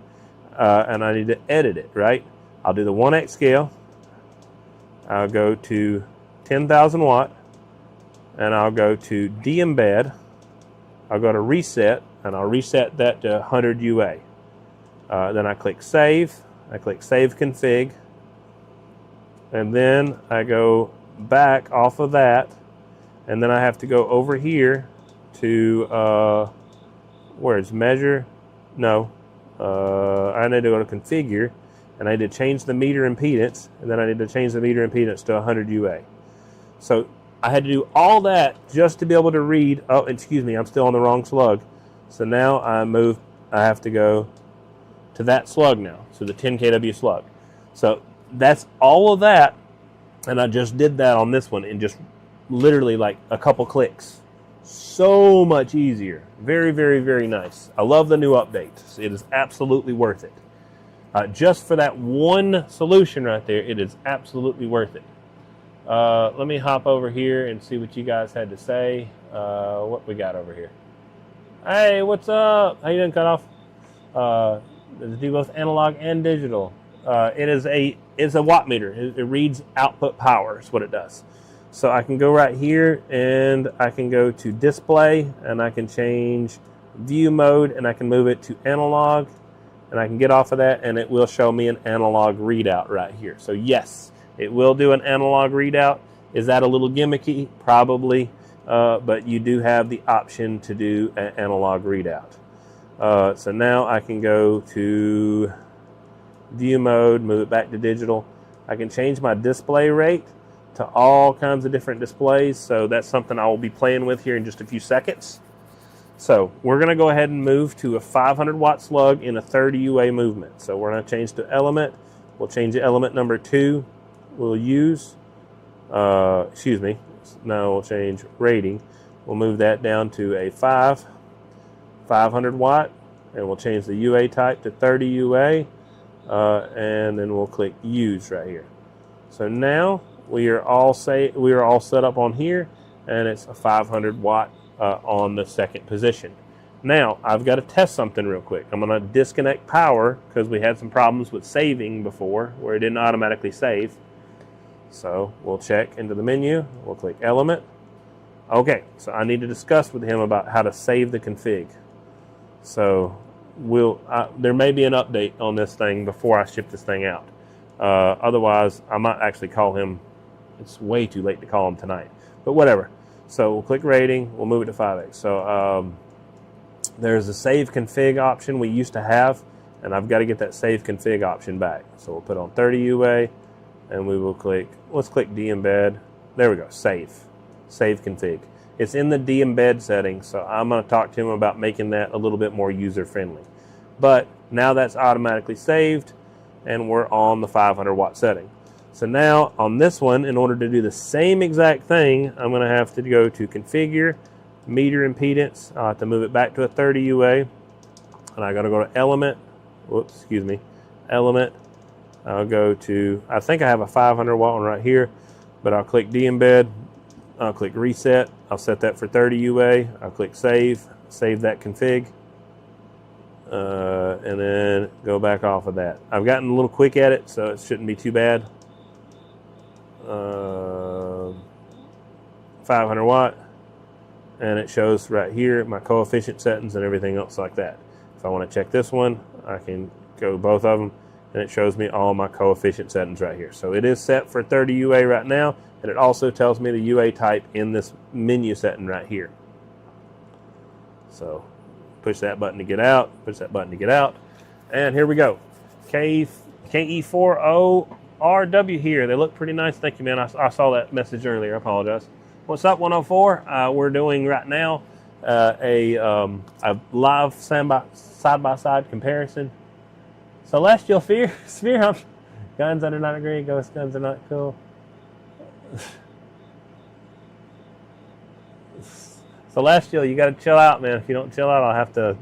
and I need to edit it, right? I'll do the 1x scale. I'll go to 10,000 watt, and I'll go to de-embed. I'll go to reset, and I'll reset that to 100 UA. Then I click save. I click save config, and then I go back off of that, and then I have to go over here to where's measure? No, I need to go to configure. And I need to change the meter impedance, and then I need to change the meter impedance to 100 UA. So I had to do all that just to be able to read. Oh, excuse me, I'm still on the wrong slug. So now I have to go to that slug now, so the 10 kW slug. So that's all of that, and I just did that on this one in just literally like a couple clicks. So much easier. Very, very, very nice. I love the new update. It is absolutely worth it. Just for that one solution right there, it is absolutely worth it. Let me hop over here and see what you guys had to say. What we got over here? Hey, what's up? How you doing, Cutoff? Does it do both analog and digital? It's a watt meter. It reads output power is what it does. So I can go right here and I can go to display, and I can change view mode, and I can move it to analog. And I can get off of that, and it will show me an analog readout right here. So yes, it will do an analog readout. Is that a little gimmicky? Probably, but you do have the option to do an analog readout. So now I can go to view mode, move it back to digital. I can change my display rate to all kinds of different displays. So that's something I will be playing with here in just a few seconds. So we're going to go ahead and move to a 500 watt slug in a 30 UA movement. So we're going to change to element. We'll change to element number 2. We'll use, we'll change rating. We'll move that down to a 500 watt, and we'll change the UA type to 30 UA, and then we'll click use right here. So now we are all set up on here, and it's a 500 watt on the second position. Now I've got to test something real quick. I'm going to disconnect power because we had some problems with saving before where it didn't automatically save. So we'll check into the menu. We'll click element. Okay, so I need to discuss with him about how to save the config. So there may be an update on this thing before I ship this thing out. Otherwise, I might actually call him. It's way too late to call him tonight, but whatever. So we'll click rating. We'll move it to 5x. So there's a save config option we used to have, and I've got to get that save config option back. So we'll put on 30 UA, and we will click. Let's click de-embed. There we go. Save. save config. It's in the de-embed settings, so I'm going to talk to him about making that a little bit more user-friendly. But now that's automatically saved, and we're on the 500 watt setting. So now on this one, in order to do the same exact thing, I'm going to have to go to configure, meter impedance. I'll have to move it back to a 30 UA, and I got to go to element. Whoops, excuse me, element. I'll go to, I think I have a 500 watt one right here, but I'll click de-embed. I'll click reset. I'll set that for 30 UA. I'll click save that config, and then go back off of that. I've gotten a little quick at it, so it shouldn't be too bad. 500 watt, and it shows right here my coefficient settings and everything else like that. If I want to check this one, I can go both of them, and it shows me all my coefficient settings right here. So it is set for 30 UA right now, and it also tells me the UA type in this menu setting right here. So push that button to get out, push that button to get out, and here we go. KE40RW here. They look pretty nice. Thank you, man. I saw that message earlier. I apologize. What's up, 104? We're doing right now a live side-by-side comparison. Celestial Sphere, guns under 9 degree, ghost guns are not cool. Celestial, you got to chill out, man. If you don't chill out, I'll have to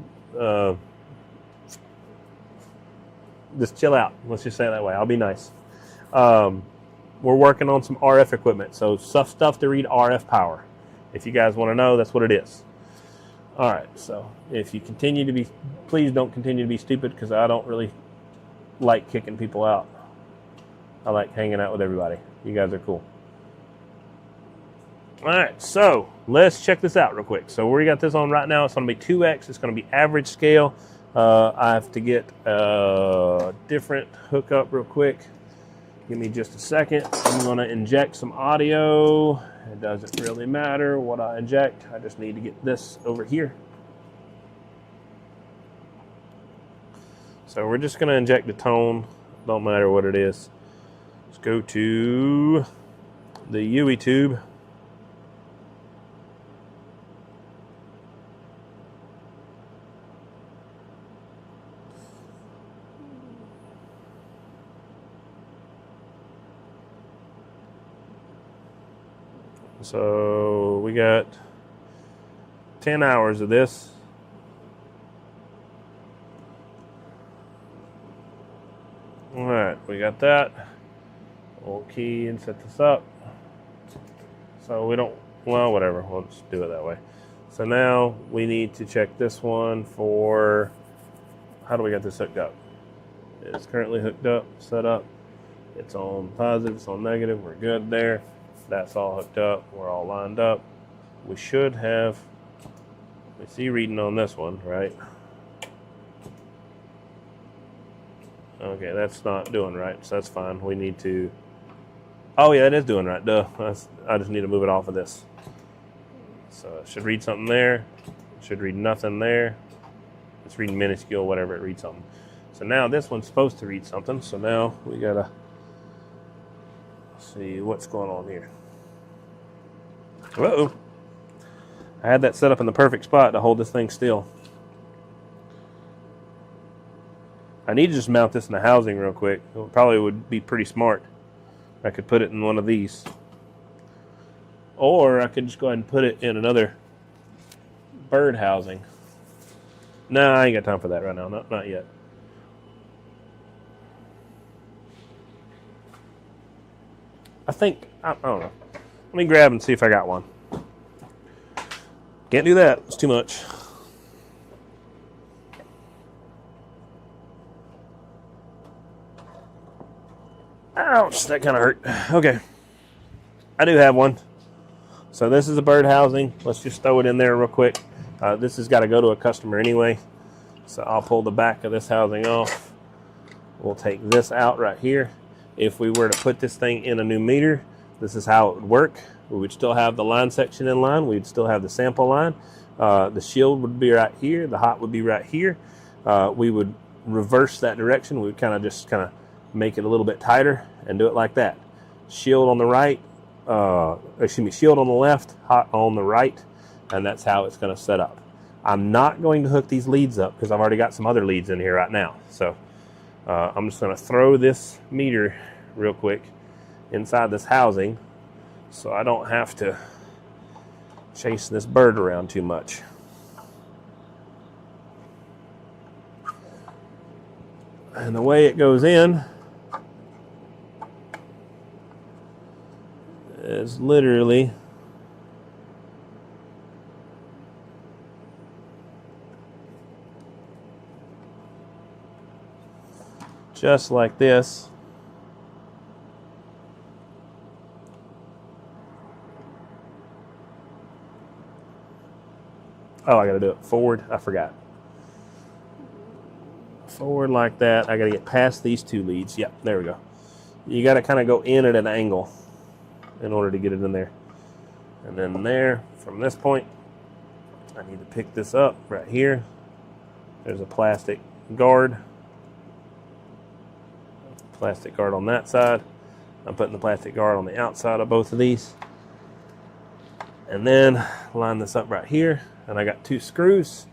just chill out. Let's just say it that way. I'll be nice. We're working on some RF equipment, so stuff to read RF power. If you guys want to know, that's what it is. All right, so if you continue to be, please don't continue to be stupid, because I don't really like kicking people out. I like hanging out with everybody. You guys are cool. All right, so let's check this out real quick. So we got this on right now. It's going to be 2X. It's going to be average scale. I have to get a different hookup real quick. Give me just a second. I'm going to inject some audio. It doesn't really matter what I inject. I just need to get this over here. So we're just going to inject the tone. Don't matter what it is. Let's go to the UE tube. So we got 10 hours of this. All right, we got that. We'll key and set this up. So we don't, well, whatever, we'll just do it that way. So now we need to check this one for, how do we get this hooked up? It's currently hooked up, set up. It's on positive, it's on negative, we're good there. That's all hooked up. We're all lined up. We should have, we see reading on this one, right? Okay, that's not doing right, so that's fine. We need to, oh yeah, it is doing right, duh. I just need to move it off of this. So it should read something there. It should read nothing there. It's reading minuscule, whatever, it reads something. So now this one's supposed to read something, so now we gotta see what's going on here. Uh-oh. I had that set up in the perfect spot to hold this thing still. I need to just mount this in the housing real quick. It probably would be pretty smart. I could put it in one of these. Or I could just go ahead and put it in another bird housing. No, I ain't got time for that right now. Not yet. I think, I don't know. Let me grab and see if I got one. Can't do that. It's too much. Ouch, that kind of hurt. Okay. I do have one. So this is a bird housing. Let's just throw it in there real quick. This has got to go to a customer anyway. So I'll pull the back of this housing off. We'll take this out right here. If we were to put this thing in a new meter, this is how it would work. We would still have the line section in line. We'd still have the sample line. The shield would be right here. The hot would be right here. We would reverse that direction. We would just make it a little bit tighter and do it like that. Shield on the right, shield on the left, hot on the right, and that's how it's going to set up. I'm not going to hook these leads up because I've already got some other leads in here right now. So I'm just going to throw this meter real quick inside this housing so I don't have to chase this bird around too much. And the way it goes in is literally just like this. Oh, I gotta do it forward. I forgot. Forward like that. I gotta get past these two leads. Yep, there we go. You gotta kind of go in at an angle in order to get it in there. And then there, from this point, I need to pick this up right here. There's a plastic guard. Plastic guard on that side. I'm putting the plastic guard on the outside of both of these. And then line this up right here. And I got 2 screws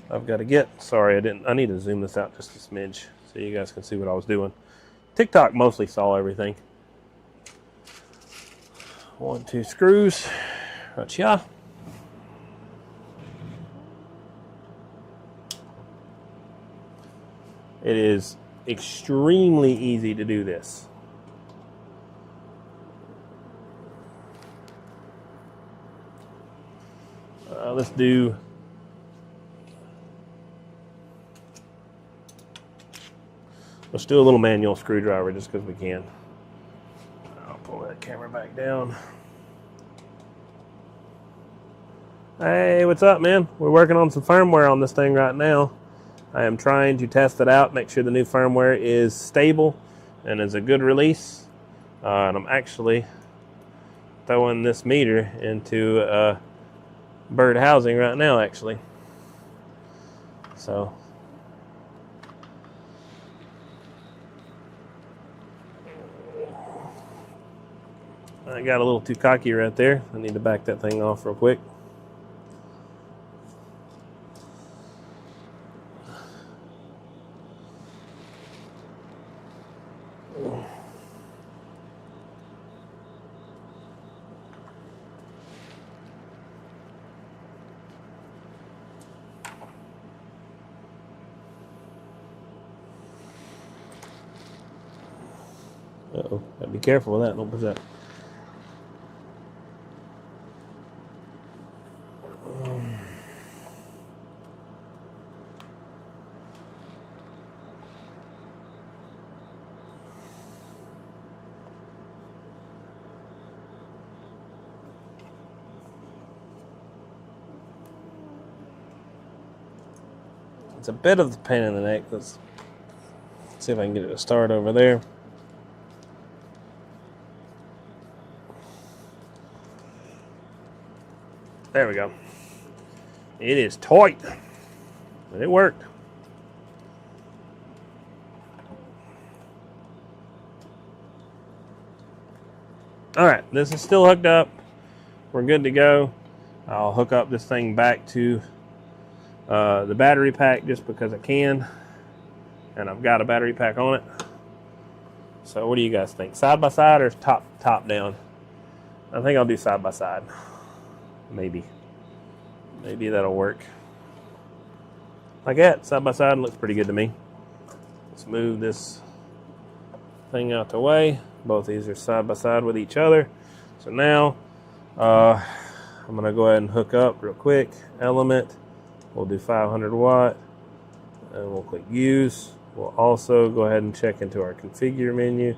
I've got to get. Sorry, I need to zoom this out just a smidge so you guys can see what I was doing. TikTok mostly saw everything. 1, 2 screws. Right here. It is extremely easy to do this. Let's do a little manual screwdriver just because we can. I'll pull that camera back down. Hey, what's up, man? We're working on some firmware on this thing right now. I am trying to test it out, make sure the new firmware is stable and is a good release. And I'm actually throwing this meter into bird housing right now, actually. So I got a little too cocky right there. I need to back that thing off real quick. Uh-oh, gotta be careful with that, don't push that. It's a bit of a pain in the neck. Let's see if I can get it to start over there. There we go. It is tight, but it worked. All right, this is still hooked up. We're good to go. I'll hook up this thing back to the battery pack just because I can, and I've got a battery pack on it. So what do you guys think? Side by side or top down? I think I'll do side by side. Maybe that'll work. Like that, side by side looks pretty good to me. Let's move this thing out the way. Both these are side by side with each other. So now I'm gonna go ahead and hook up real quick. Element, we'll do 500 watt, and we'll click use. We'll also go ahead and check into our configure menu.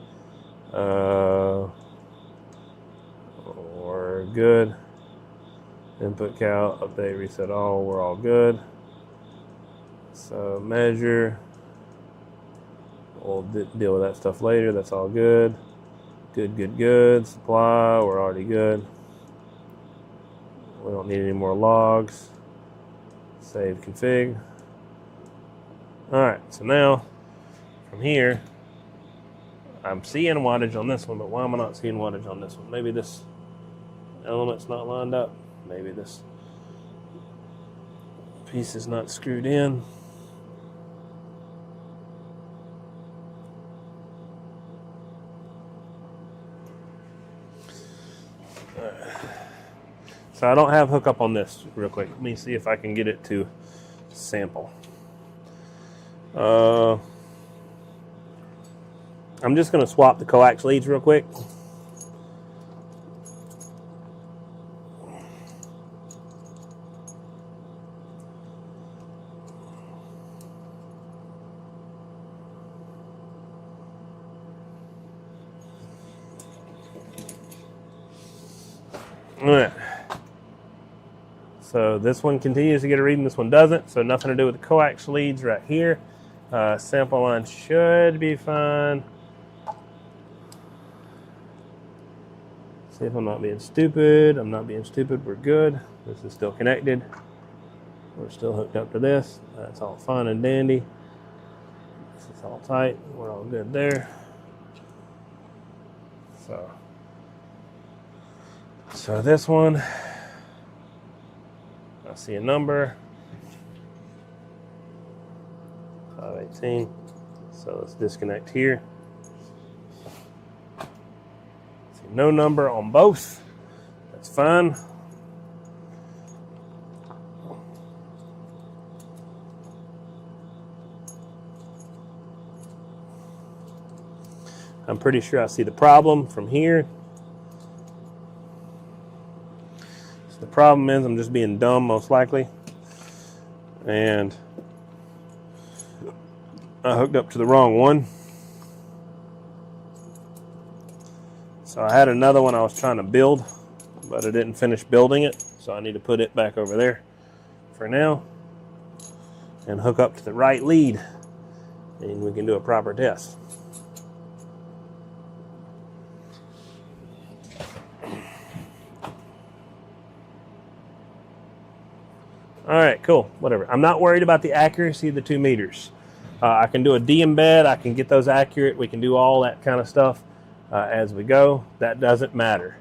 We're good. Input count, update, reset all, we're all good. So measure, we'll deal with that stuff later, that's all good. Good. Supply, we're already good. We don't need any more logs. Save config. Alright, so now from here, I'm seeing wattage on this one, but why am I not seeing wattage on this one? Maybe this element's not lined up. Maybe this piece is not screwed in. So I don't have hookup on this real quick. Let me see if I can get it to sample. I'm just going to swap the coax leads real quick. All right. So this one continues to get a reading, this one doesn't, so nothing to do with the coax leads right here. Sample line should be fine. See if I'm not being stupid. I'm not being stupid, we're good. This is still connected. We're still hooked up to this. That's all fine and dandy. This is all tight, we're all good there. So this one, I see a number, 518. So let's disconnect here. See no number on both. That's fine. I'm pretty sure I see the problem from here. The problem is I'm just being dumb, most likely, and I hooked up to the wrong one. So I had another one I was trying to build, but I didn't finish building it, so I need to put it back over there for now and hook up to the right lead, and we can do a proper test. All right, cool, whatever. I'm not worried about the accuracy of the 2 meters. I can do a de-embed, I can get those accurate, we can do all that kind of stuff as we go. That doesn't matter.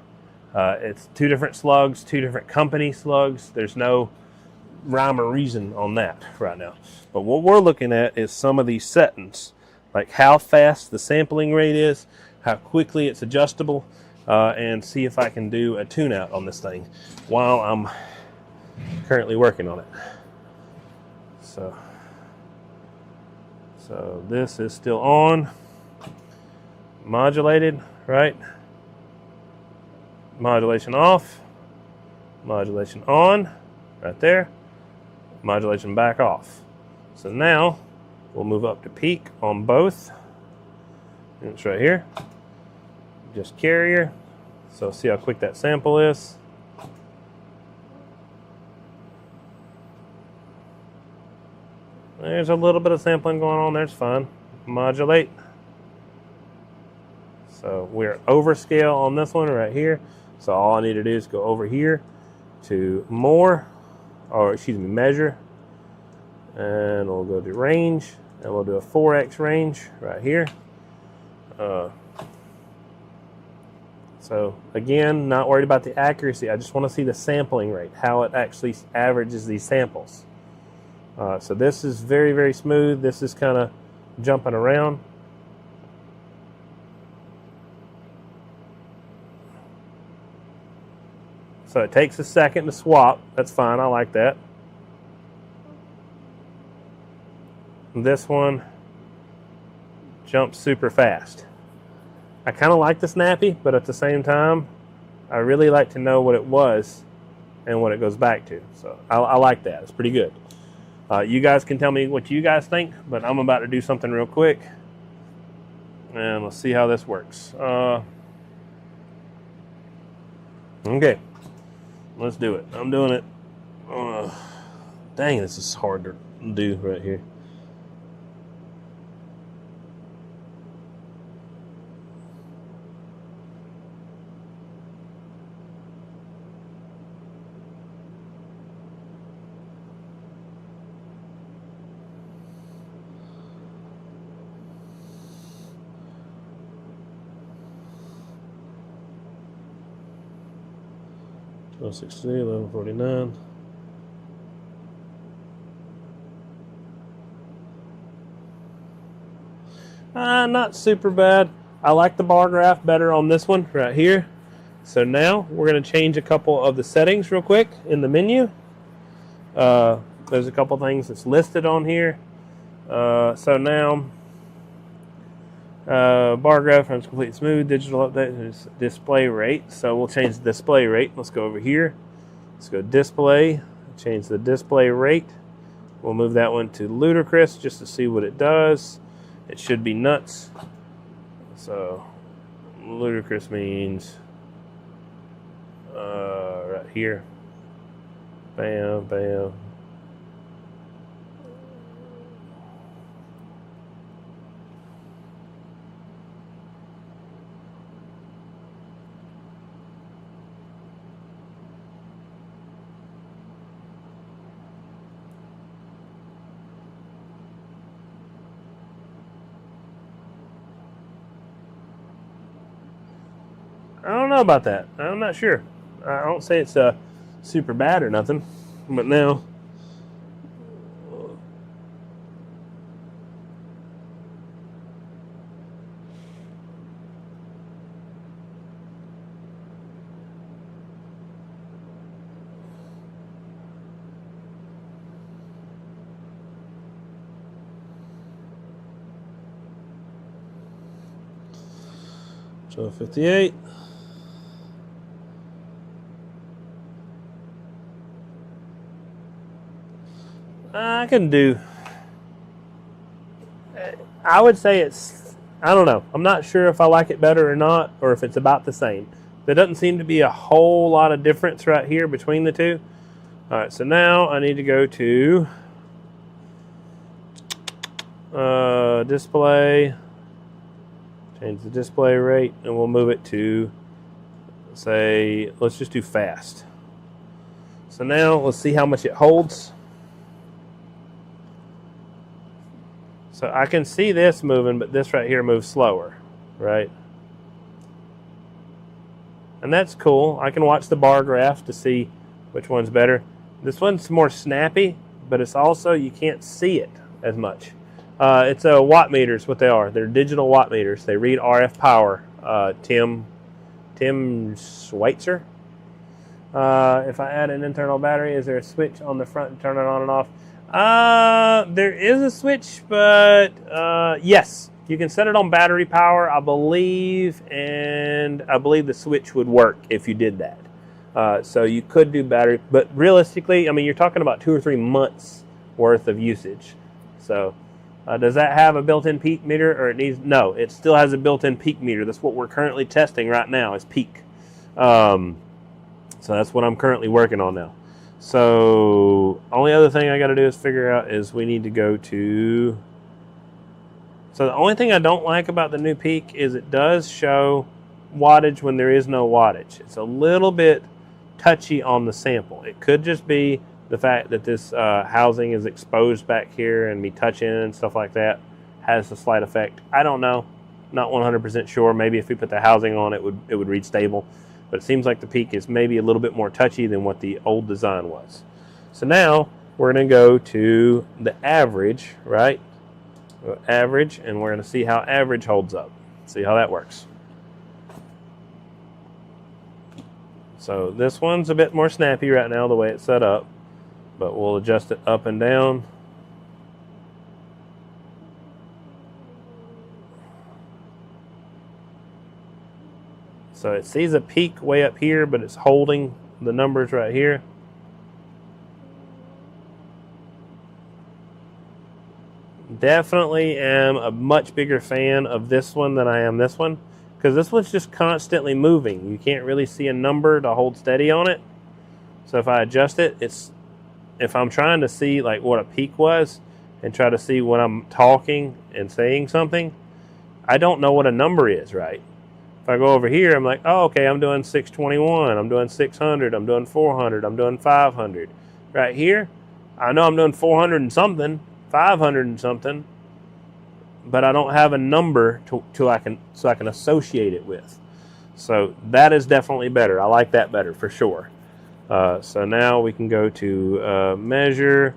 It's 2 different slugs, 2 different company slugs. There's no rhyme or reason on that right now. But what we're looking at is some of these settings, like how fast the sampling rate is, how quickly it's adjustable, and see if I can do a tune-out on this thing while I'm currently working on it. So this is still on, modulated, right? Modulation off, modulation on, right there, modulation back off. So now we'll move up to peak on both. And it's right here, just carrier. So see how quick that sample is. There's a little bit of sampling going on there, it's fine. Modulate. So we're overscale on this one right here. So all I need to do is go over here to more, or excuse me, measure. And we'll go to range, and we'll do a 4x range right here. So again, not worried about the accuracy. I just want to see the sampling rate, how it actually averages these samples. So this is very, very smooth. This is kind of jumping around. So it takes a second to swap. That's fine. I like that. This one jumps super fast. I kind of like the snappy, but at the same time, I really like to know what it was and what it goes back to. So I like that. It's pretty good. You guys can tell me what you guys think, but I'm about to do something real quick. And let's see how this works. Okay, let's do it. I'm doing it. Dang, this is hard to do right here. 1260, 1149. Not super bad. I like the bar graph better on this one right here. So now we're going to change a couple of the settings real quick in the menu. There's a couple things that's listed on here. So now, bar graph runs complete smooth, digital update, is display rate. So we'll change the display rate. Let's go over here. Let's go display, change the display rate. We'll move that one to ludicrous just to see what it does. It should be nuts. So ludicrous means right here. Bam, bam. I don't know about that. I'm not sure. I don't say it's super bad or nothing, but now $12.58. I can do. I would say it's. I don't know. I'm not sure if I like it better or not, or if it's about the same. There doesn't seem to be a whole lot of difference right here between the two. All right, so now I need to go to display. Change the display rate, and we'll move it to, say, let's just do fast. So now let's see how much it holds. So I can see this moving, but this right here moves slower, right? And that's cool. I can watch the bar graph to see which one's better. This one's more snappy, but it's also, you can't see it as much. It's watt meters, what they are. They're digital watt meters. They read RF power. Tim Schweitzer. If I add an internal battery, is there a switch on the front to turn it on and off? There is a switch, but yes, you can set it on battery power, I believe, and I believe the switch would work if you did that. So you could do battery, but realistically, I mean, you're talking about 2 or 3 months worth of usage. So does that have a built-in peak meter, or it needs? No, it still has a built-in peak meter. That's what we're currently testing right now, is peak. So that's what I'm currently working on now. So only other thing I got to do is figure out is we need to go to. So the only thing I don't like about the new peak is it does show wattage when there is no wattage. It's a little bit touchy on the sample. It could just be the fact that this housing is exposed back here and me touching it and stuff like that has a slight effect. I don't know. Not 100% sure. Maybe if we put the housing on, it would read stable. But it seems like the peak is maybe a little bit more touchy than what the old design was. So now we're going to go to the average, right? Average, and we're going to see how average holds up. See how that works. So this one's a bit more snappy right now the way it's set up, but we'll adjust it up and down. So it sees a peak way up here, but it's holding the numbers right here. Definitely am a much bigger fan of this one than I am this one, because this one's just constantly moving. You can't really see a number to hold steady on it. So if I adjust it, if I'm trying to see like what a peak was and try to see when I'm talking and saying something, I don't know what a number is, right? If I go over here, I'm like, oh, okay, I'm doing 621, I'm doing 600, I'm doing 400, I'm doing 500. Right here, I know I'm doing 400 and something, 500 and something, but I don't have a number so I can associate it with. So that is definitely better. I like that better for sure. So now we can go to measure.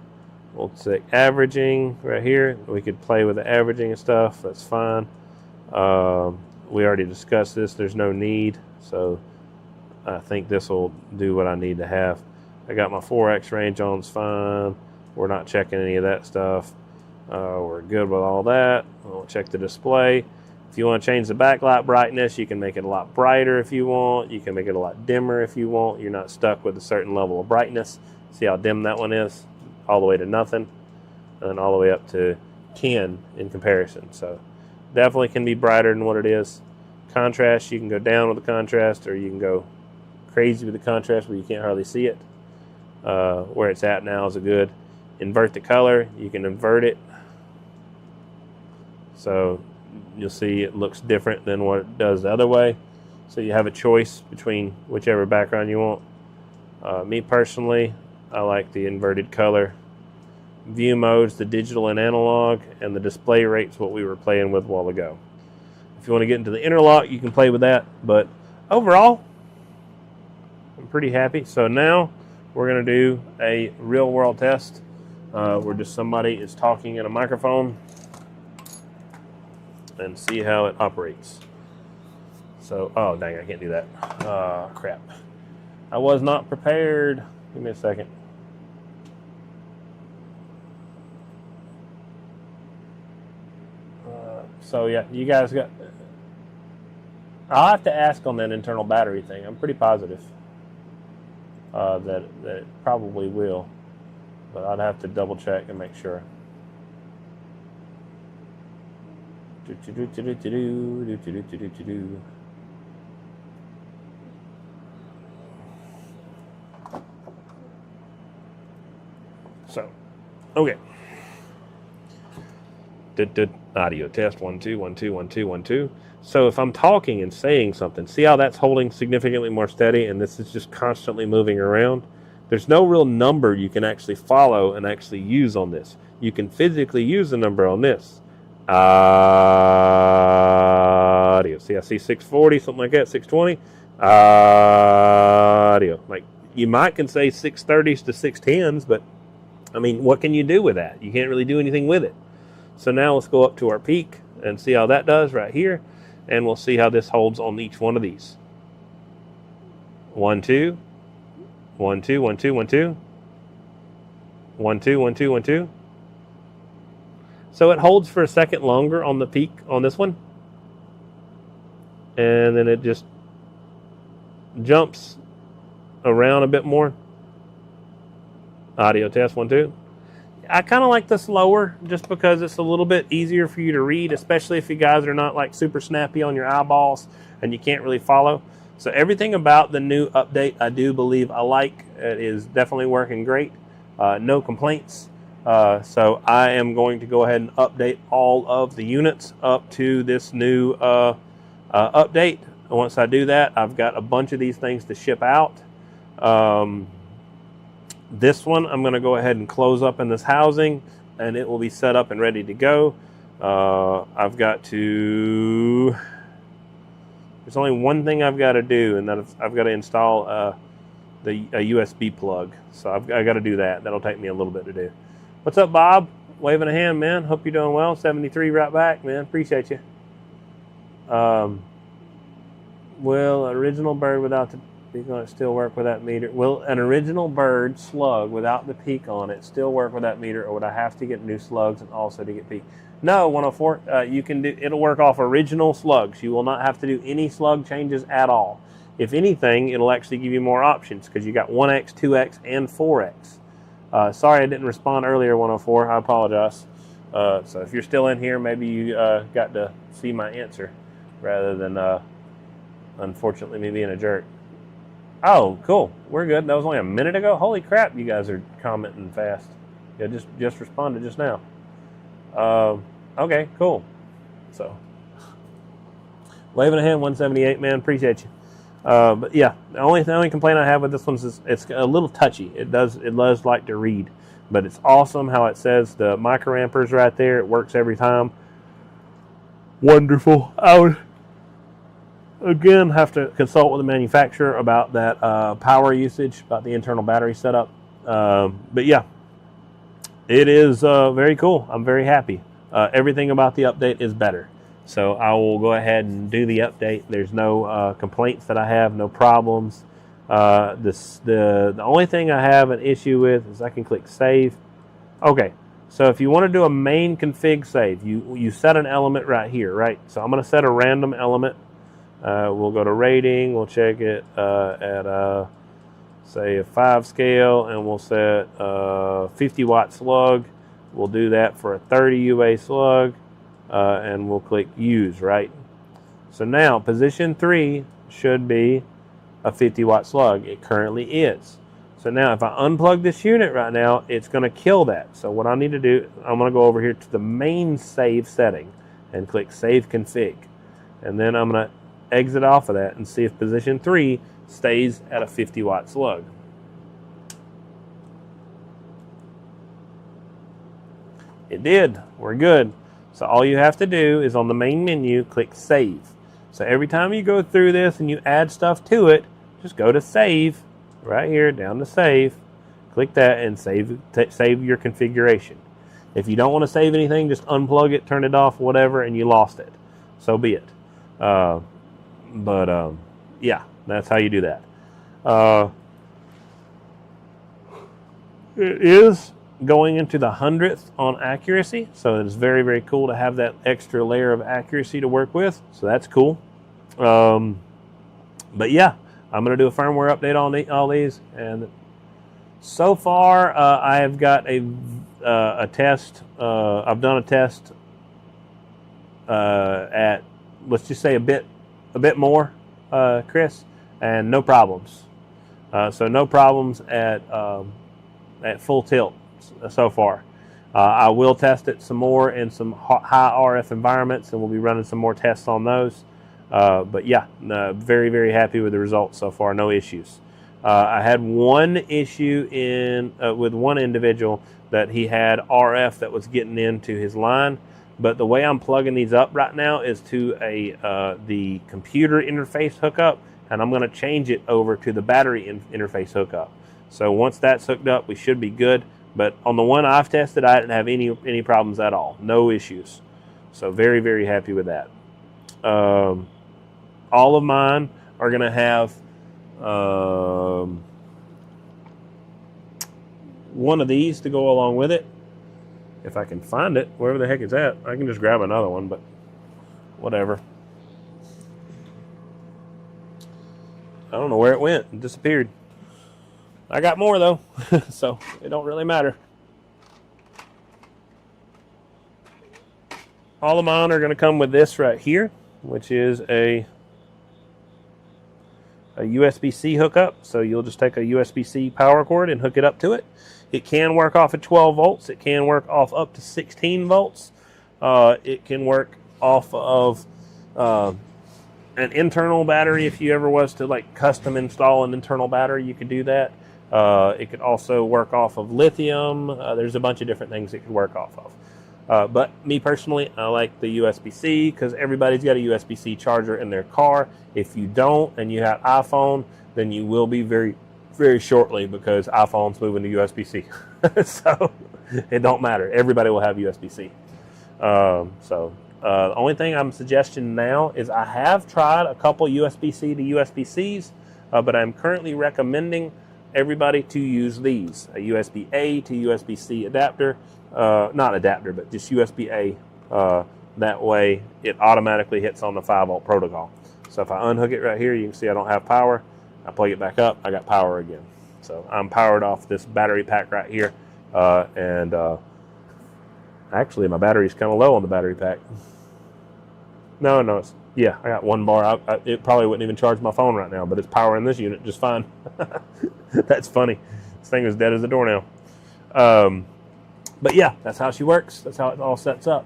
We'll say averaging right here. We could play with the averaging and stuff. That's fine. We already discussed this. There's no need. So I think this will do what I need to have. I got my 4x range on. It's fine. We're not checking any of that stuff. We're good with all that. We'll check the display. If you want to change the backlight brightness, you can make it a lot brighter if you want. You can make it a lot dimmer if you want. You're not stuck with a certain level of brightness. See how dim that one is? All the way to nothing, and then all the way up to 10 in comparison. So definitely can be brighter than what it is. Contrast, you can go down with the contrast, or you can go crazy with the contrast where you can't hardly see it. Where it's at now is a good. Invert the color, you can invert it. So you'll see it looks different than what it does the other way. So you have a choice between whichever background you want. Me personally, I like the inverted color. View modes, the digital and analog, and the display rate's what we were playing with a while ago. If you want to get into the interlock, you can play with that. But overall, I'm pretty happy. So now we're going to do a real world test where just somebody is talking in a microphone and see how it operates. So, oh dang, I can't do that. Crap. I was not prepared. Give me a second. So yeah, you guys got, I'll have to ask on that internal battery thing. I'm pretty positive that it probably will, but I'd have to double check and make sure. So, okay. Audio test 1 2 1 2 1 2 1 2. So if I'm talking and saying something, see how that's holding significantly more steady, and this is just constantly moving around. There's no real number you can actually follow and actually use on this. You can physically use the number on this. Audio. See, I see 640, something like that, 620. Audio. Like, you might can say 630s to 610s, but I mean, what can you do with that? You can't really do anything with it. So now let's go up to our peak and see how that does right here. And we'll see how this holds on each one of these. 1 2 1 2 1 2 1 2 1 2 1 2 1 2. So it holds for a second longer on the peak on this one. And then it just jumps around a bit more. Audio test 1 2. I kind of like the slower just because it's a little bit easier for you to read, especially if you guys are not like super snappy on your eyeballs and you can't really follow. So everything about the new update I do believe I like. It is definitely working great. No complaints. So I am going to go ahead and update all of the units up to this new update. Once I do that, I've got a bunch of these things to ship out. This one I'm going to go ahead and close up in this housing, and it will be set up and ready to go. I've got to, there's only one thing I've got to do, and that I've got to install a USB plug. So I got to do that. That'll take me a little bit to do. What's up, Bob? Waving a hand, man. Hope you're doing well. 73 right back, man. Appreciate you. Will original bird without the peak on it still work with that meter? Will an original bird slug without the peak on it still work with that meter, or would I have to get new slugs and also to get peak? No, 104. You can do. It'll work off original slugs. You will not have to do any slug changes at all. If anything, it'll actually give you more options because you got 1X, 2X, and 4X. Sorry I didn't respond earlier, 104. I apologize. So if you're still in here, maybe you got to see my answer rather than unfortunately me being a jerk. Oh, cool. We're good. That was only a minute ago. Holy crap, you guys are commenting fast. Yeah, just responded just now. Okay, cool. So, waving a hand, 178, man. Appreciate you. But yeah, the only complaint I have with this one is it's a little touchy. It does like to read, but it's awesome how it says the microamperes right there. It works every time. Wonderful. again, have to consult with the manufacturer about that power usage, about the internal battery setup. But yeah, it is very cool. I'm very happy. Everything about the update is better. So I will go ahead and do the update. There's no complaints that I have, no problems. The only thing I have an issue with is I can click save. Okay, so if you want to do a main config save, you set an element right here, right? So I'm going to set a random element. We'll go to rating. We'll check it at say a 5 scale, and we'll set 50 watt slug. We'll do that for a 30 UA slug, and we'll click use, right? So now position 3 should be a 50 watt slug. It currently is. So now if I unplug this unit right now, it's going to kill that. So what I need to do, I'm going to go over here to the main save setting and click save config. And then I'm going to exit off of that and see if position 3 stays at a 50 watt slug. It did. We're good. So all you have to do is on the main menu, click save. So every time you go through this and you add stuff to it, just go to save, right here, down to save, click that and save your configuration. If you don't want to save anything, just unplug it, turn it off, whatever, and you lost it. So be it. Yeah, that's how you do that. It is going into the 100th on accuracy, so it's very, very cool to have that extra layer of accuracy to work with. So that's cool. But yeah, I'm going to do a firmware update on all these, and so far I have got a test. I've done a test at, let's just say a bit more, Chris, and no problems. So no problems at full tilt so far. I will test it some more in some high RF environments, and we'll be running some more tests on those. But yeah, very, very happy with the results so far. No issues. I had one issue with one individual that he had RF that was getting into his line. But the way I'm plugging these up right now is to the computer interface hookup, and I'm going to change it over to the battery interface hookup. So once that's hooked up, we should be good. But on the one I've tested, I didn't have any problems at all. No issues. So very, very happy with that. All of mine are going to have one of these to go along with it. If I can find it, wherever the heck it's at, I can just grab another one, but whatever. I don't know where it went. It disappeared. I got more though, so it don't really matter. All of mine are going to come with this right here, which is a USB-C hookup. So you'll just take a USB-C power cord and hook it up to it. It can work off of 12 volts. It can work off up to 16 volts. It can work off of an internal battery. If you ever was to like custom install an internal battery, you could do that. It could also work off of lithium. There's a bunch of different things it could work off of. But me personally, I like the USB-C because everybody's got a USB-C charger in their car. If you don't and you have iPhone, then you will be very, very shortly because iPhone's moving to USB-C. So it don't matter. Everybody will have USB-C. The only thing I'm suggesting now is I have tried a couple USB-C to USB-Cs, but I'm currently recommending everybody to use these, a USB-A to USB-C adapter, not adapter, but just USB-A. That way it automatically hits on the 5 volt protocol. So if I unhook it right here, you can see I don't have power. I plug it back up, I got power again. So I'm powered off this battery pack right here. Actually my battery's kind of low on the battery pack. No, yeah, I got 1 bar. It probably wouldn't even charge my phone right now, but it's powering this unit just fine. That's funny. This thing is dead as a doornail. But yeah, that's how she works. That's how it all sets up.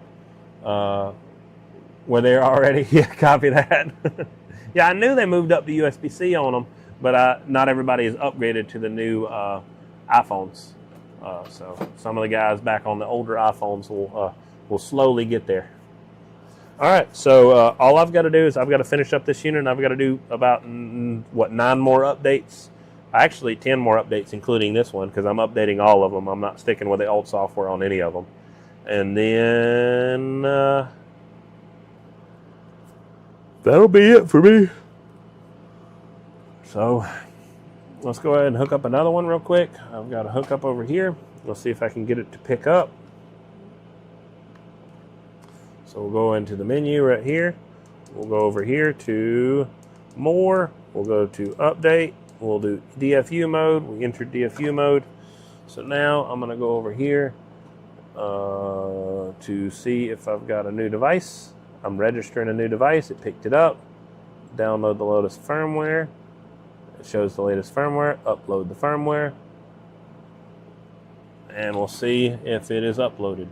Were they already? Yeah, copy that. Yeah, I knew they moved up to USB-C on them, but not everybody is upgraded to the new iPhones. So some of the guys back on the older iPhones will slowly get there. All right, so all I've got to do is I've got to finish up this unit, and I've got to do about, 9 more updates. Actually, 10 more updates, including this one, because I'm updating all of them. I'm not sticking with the old software on any of them. And then that'll be it for me. So let's go ahead and hook up another one real quick. I've got to hook up over here. Let's see if I can get it to pick up. So we'll go into the menu right here. We'll go over here to more. We'll go to update. We'll do DFU mode. We enter DFU mode. So now I'm going to go over here to see if I've got a new device. I'm registering a new device. It picked it up. Download the latest firmware. It shows the latest firmware. Upload the firmware. And we'll see if it is uploaded.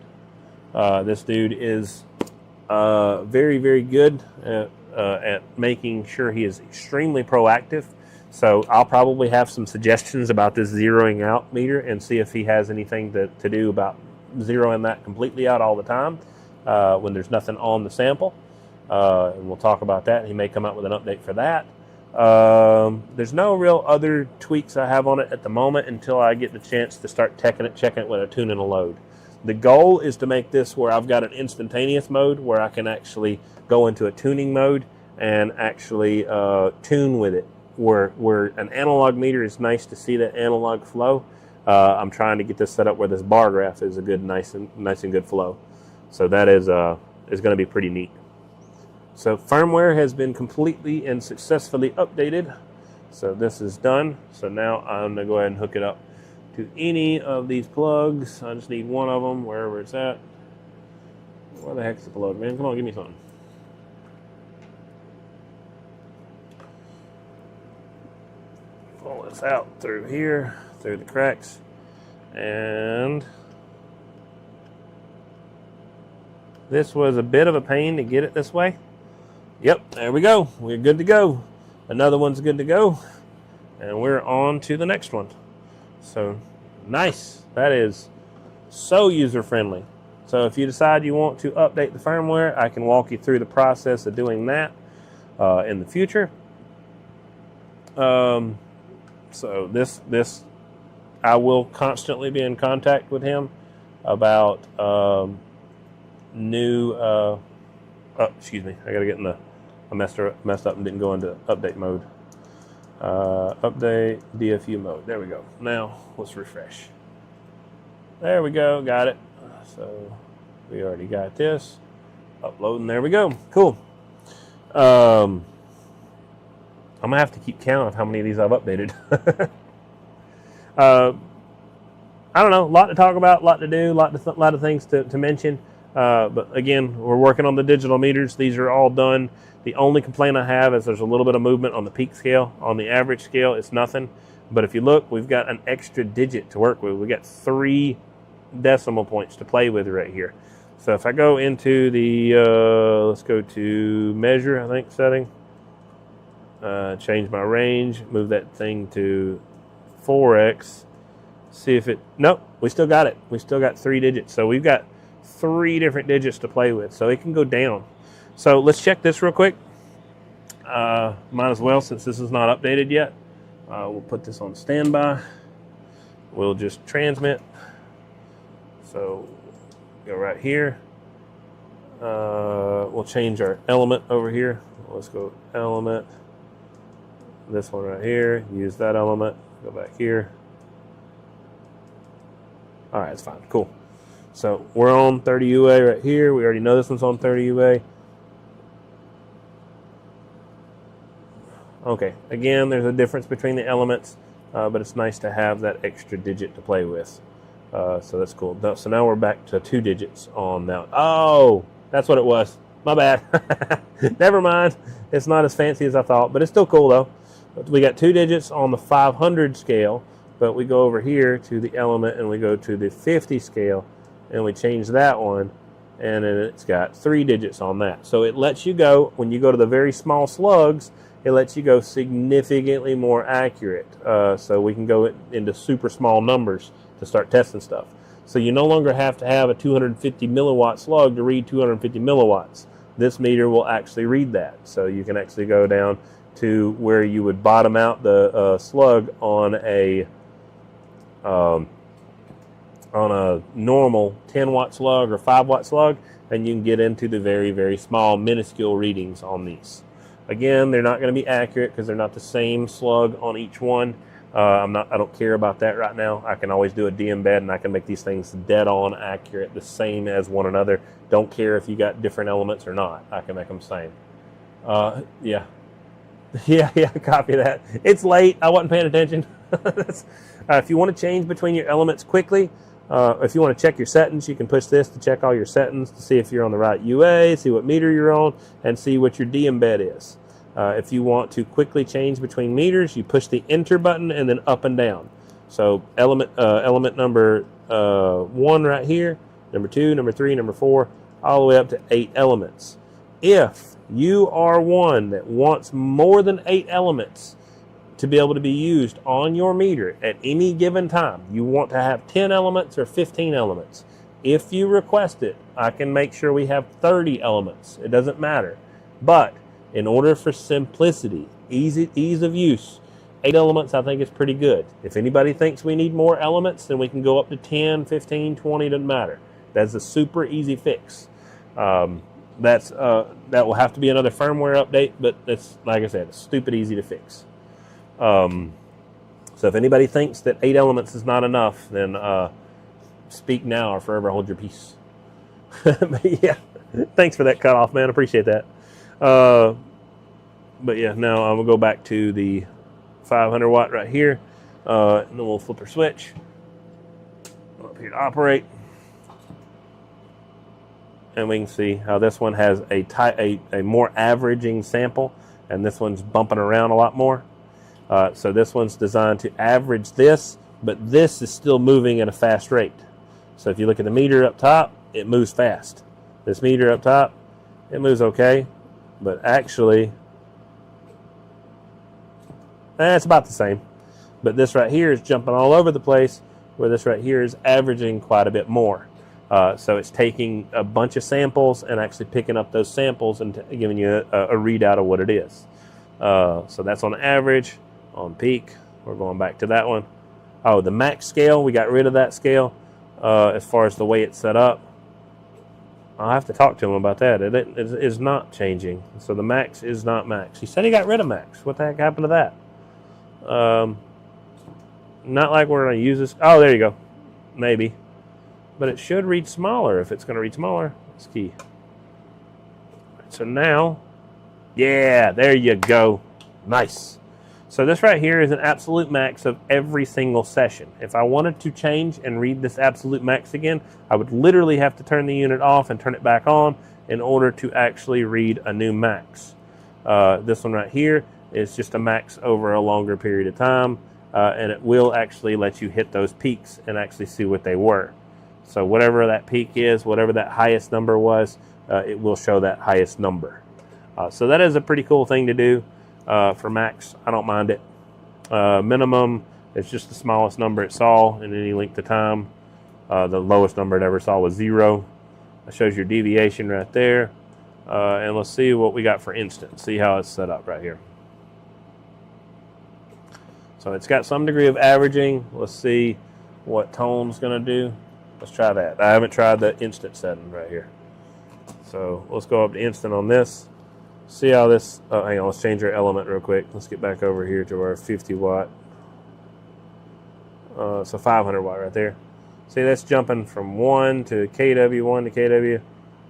This dude is very, very good at making sure he is extremely proactive. So I'll probably have some suggestions about this zeroing out meter and see if he has anything to do about zeroing that completely out all the time when there's nothing on the sample. And we'll talk about that. He may come out with an update for that. There's no real other tweaks I have on it at the moment until I get the chance to start checking it with a tune and a load. The goal is to make this where I've got an instantaneous mode where I can actually go into a tuning mode and actually tune with it. Where an analog meter is nice to see that analog flow. I'm trying to get this set up where this bar graph is a good, nice and good flow. So that is going to be pretty neat. So firmware has been completely and successfully updated. So this is done. So now I'm going to go ahead and hook it up to any of these plugs. I just need one of them, wherever it's at. Where the heck's the plug, man? Come on, give me something. Pull this out through here, through the cracks, and this was a bit of a pain to get it this way. Yep, there we go. We're good to go. Another one's good to go, and we're on to the next one. So nice. That is so user-friendly. So if you decide you want to update the firmware, I can walk you through the process of doing that in the future. So this I will constantly be in contact with him about new excuse me, I gotta get in the I messed up and didn't go into update mode. Update DFU mode. There we go. Now let's refresh. There we go. Got it. So we already got this. Uploading. There we go. Cool. I'm gonna have to keep count of how many of these I've updated. I don't know. A lot to talk about. A lot to do. A lot of things to mention. But again, we're working on the digital meters. These are all done. The only complaint I have is there's a little bit of movement on the peak scale. On the average scale, it's nothing. But if you look, we've got an extra digit to work with. We've got 3 decimal points to play with right here. So if I go into the, let's go to measure, I think, setting. Change my range, move that thing to 4x. See if it, nope, we still got it. We still got 3 digits. So we've got 3 different digits to play with. So it can go down. So let's check this real quick. Might as well, since this is not updated yet. We'll put this on standby. We'll just transmit. So go right here. We'll change our element over here. Let's go element. This one right here. Use that element. Go back here. All right, it's fine. Cool. So we're on 30 UA right here. We already know this one's on 30 UA. Okay, again, there's a difference between the elements, but it's nice to have that extra digit to play with. So that's cool. So now we're back to 2 digits on that. Oh, that's what it was. My bad. Never mind. It's not as fancy as I thought, but it's still cool though. We got 2 digits on the 500 scale, but we go over here to the element and we go to the 50 scale and we change that one, and then it's got 3 digits on that. So it lets you go, when you go to the very small slugs, it lets you go significantly more accurate. So we can go into super small numbers to start testing stuff. So you no longer have to have a 250 milliwatt slug to read 250 milliwatts. this meter will actually read that. So you can actually go down to where you would bottom out the slug on a normal 10-watt slug or 5-watt slug, and you can get into the very, very small, minuscule readings on these. Again, they're not going to be accurate because they're not the same slug on each one. I don't care about that right now. I can always do a de-embed, and I can make these things dead on accurate, the same as one another. Don't care if you got different elements or not. I can make them same. Yeah, copy that. It's late. I wasn't paying attention. If you want to change between your elements quickly, if you want to check your settings, you can push this to check all your settings to see if you're on the right UA, see what meter you're on, and see what your de-embed is. If you want to quickly change between meters, you push the enter button and then up and down. So element number 1 right here, number 2, number 3, number 4, all the way up to 8 elements. If you are one that wants more than 8 elements to be able to be used on your meter at any given time, you want to have 10 elements or 15 elements. If you request it, I can make sure we have 30 elements. It doesn't matter. But in order for simplicity, ease of use, 8 elements I think is pretty good. If anybody thinks we need more elements, then we can go up to 10, 15, 20, doesn't matter. That's a super easy fix. That will have to be another firmware update, but it's, like I said, it's stupid easy to fix. So if anybody thinks that 8 elements is not enough, then speak now or forever hold your peace. But yeah, thanks for that cutoff, man. Appreciate that. But yeah, now I'm gonna go back to the 500 watt right here, and then we'll flip our switch up here to operate, and we can see how this one has a more averaging sample, and this one's bumping around a lot more. So this one's designed to average this, but this is still moving at a fast rate. So if you look at the meter up top, it moves fast. This meter up top, it moves okay, but actually, it's about the same. But this right here is jumping all over the place, where this right here is averaging quite a bit more. So it's taking a bunch of samples and actually picking up those samples and giving you a readout of what it is. So that's on average. On peak, we're going back to that one. Oh, the max scale, we got rid of that scale as far as the way it's set up. I'll have to talk to him about that. It is not changing. So the max is not max. He said he got rid of max. What the heck happened to that? Not like we're going to use this. Oh, there you go. Maybe. But it should read smaller if it's going to read smaller. That's key. So now, yeah, there you go. Nice. So this right here is an absolute max of every single session. If I wanted to change and read this absolute max again, I would literally have to turn the unit off and turn it back on in order to actually read a new max. This one right here is just a max over a longer period of time, and it will actually let you hit those peaks and actually see what they were. So whatever that peak is, whatever that highest number was, it will show that highest number. So that is a pretty cool thing to do. For max, I don't mind it. Minimum is just the smallest number it saw in any length of time. The lowest number it ever saw was 0. That shows your deviation right there. And let's see what we got for instant. See how it's set up right here. So it's got some degree of averaging. Let's see what tone's going to do. Let's try that. I haven't tried the instant setting right here. So let's go up to instant on this. See how this, hang on, let's change our element real quick. Let's get back over here to our 50 watt. So 500 watt right there. See, that's jumping from 1 to KW, 1 to KW,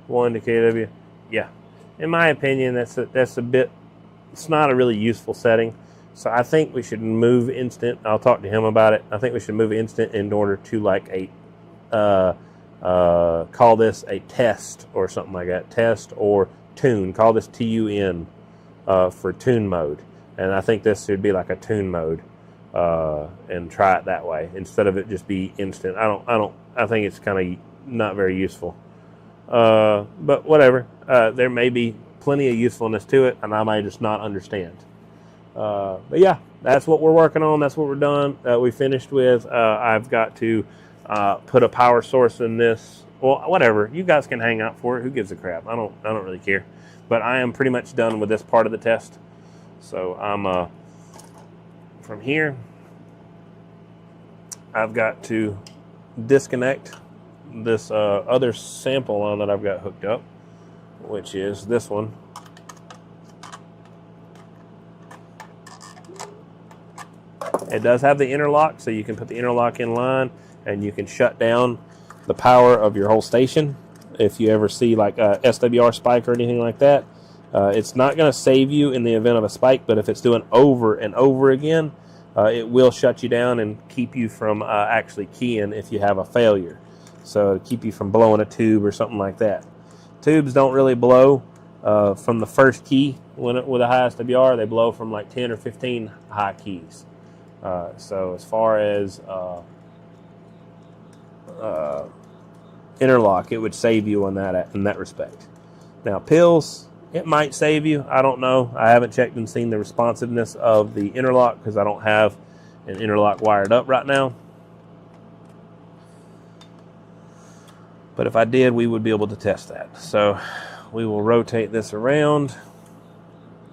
1 to KW. Yeah, in my opinion, that's a bit, it's not a really useful setting. So I think we should move instant. I'll talk to him about it. I think we should move instant in order to like call this a test or something like that. Test or tune. Call this TUN for tune mode. And I think this should be like a tune mode and try it that way instead of it just be instant. I think it's kind of not very useful. But whatever. There may be plenty of usefulness to it, and I may just not understand. But yeah, that's what we're working on. That's what we're done. We finished with. I've got to put a power source in this Well, whatever. You guys can hang out for it. Who gives a crap? I don't really care. But I am pretty much done with this part of the test. So I'm from here, I've got to disconnect this other sample line that I've got hooked up, which is this one. It does have the interlock, so you can put the interlock in line and you can shut down the power of your whole station. If you ever see like a SWR spike or anything like that, it's not going to save you in the event of a spike, but if it's doing over and over again, it will shut you down and keep you from actually keying if you have a failure. So keep you from blowing a tube or something like that. Tubes don't really blow from the first key with a high SWR. They blow from like 10 or 15 high keys. So as far as interlock, it would save you on that in that respect. Now pills, it might save you. I don't know. I haven't checked and seen the responsiveness of the interlock because I don't have an interlock wired up right now. But if I did, we would be able to test that. So we will rotate this around.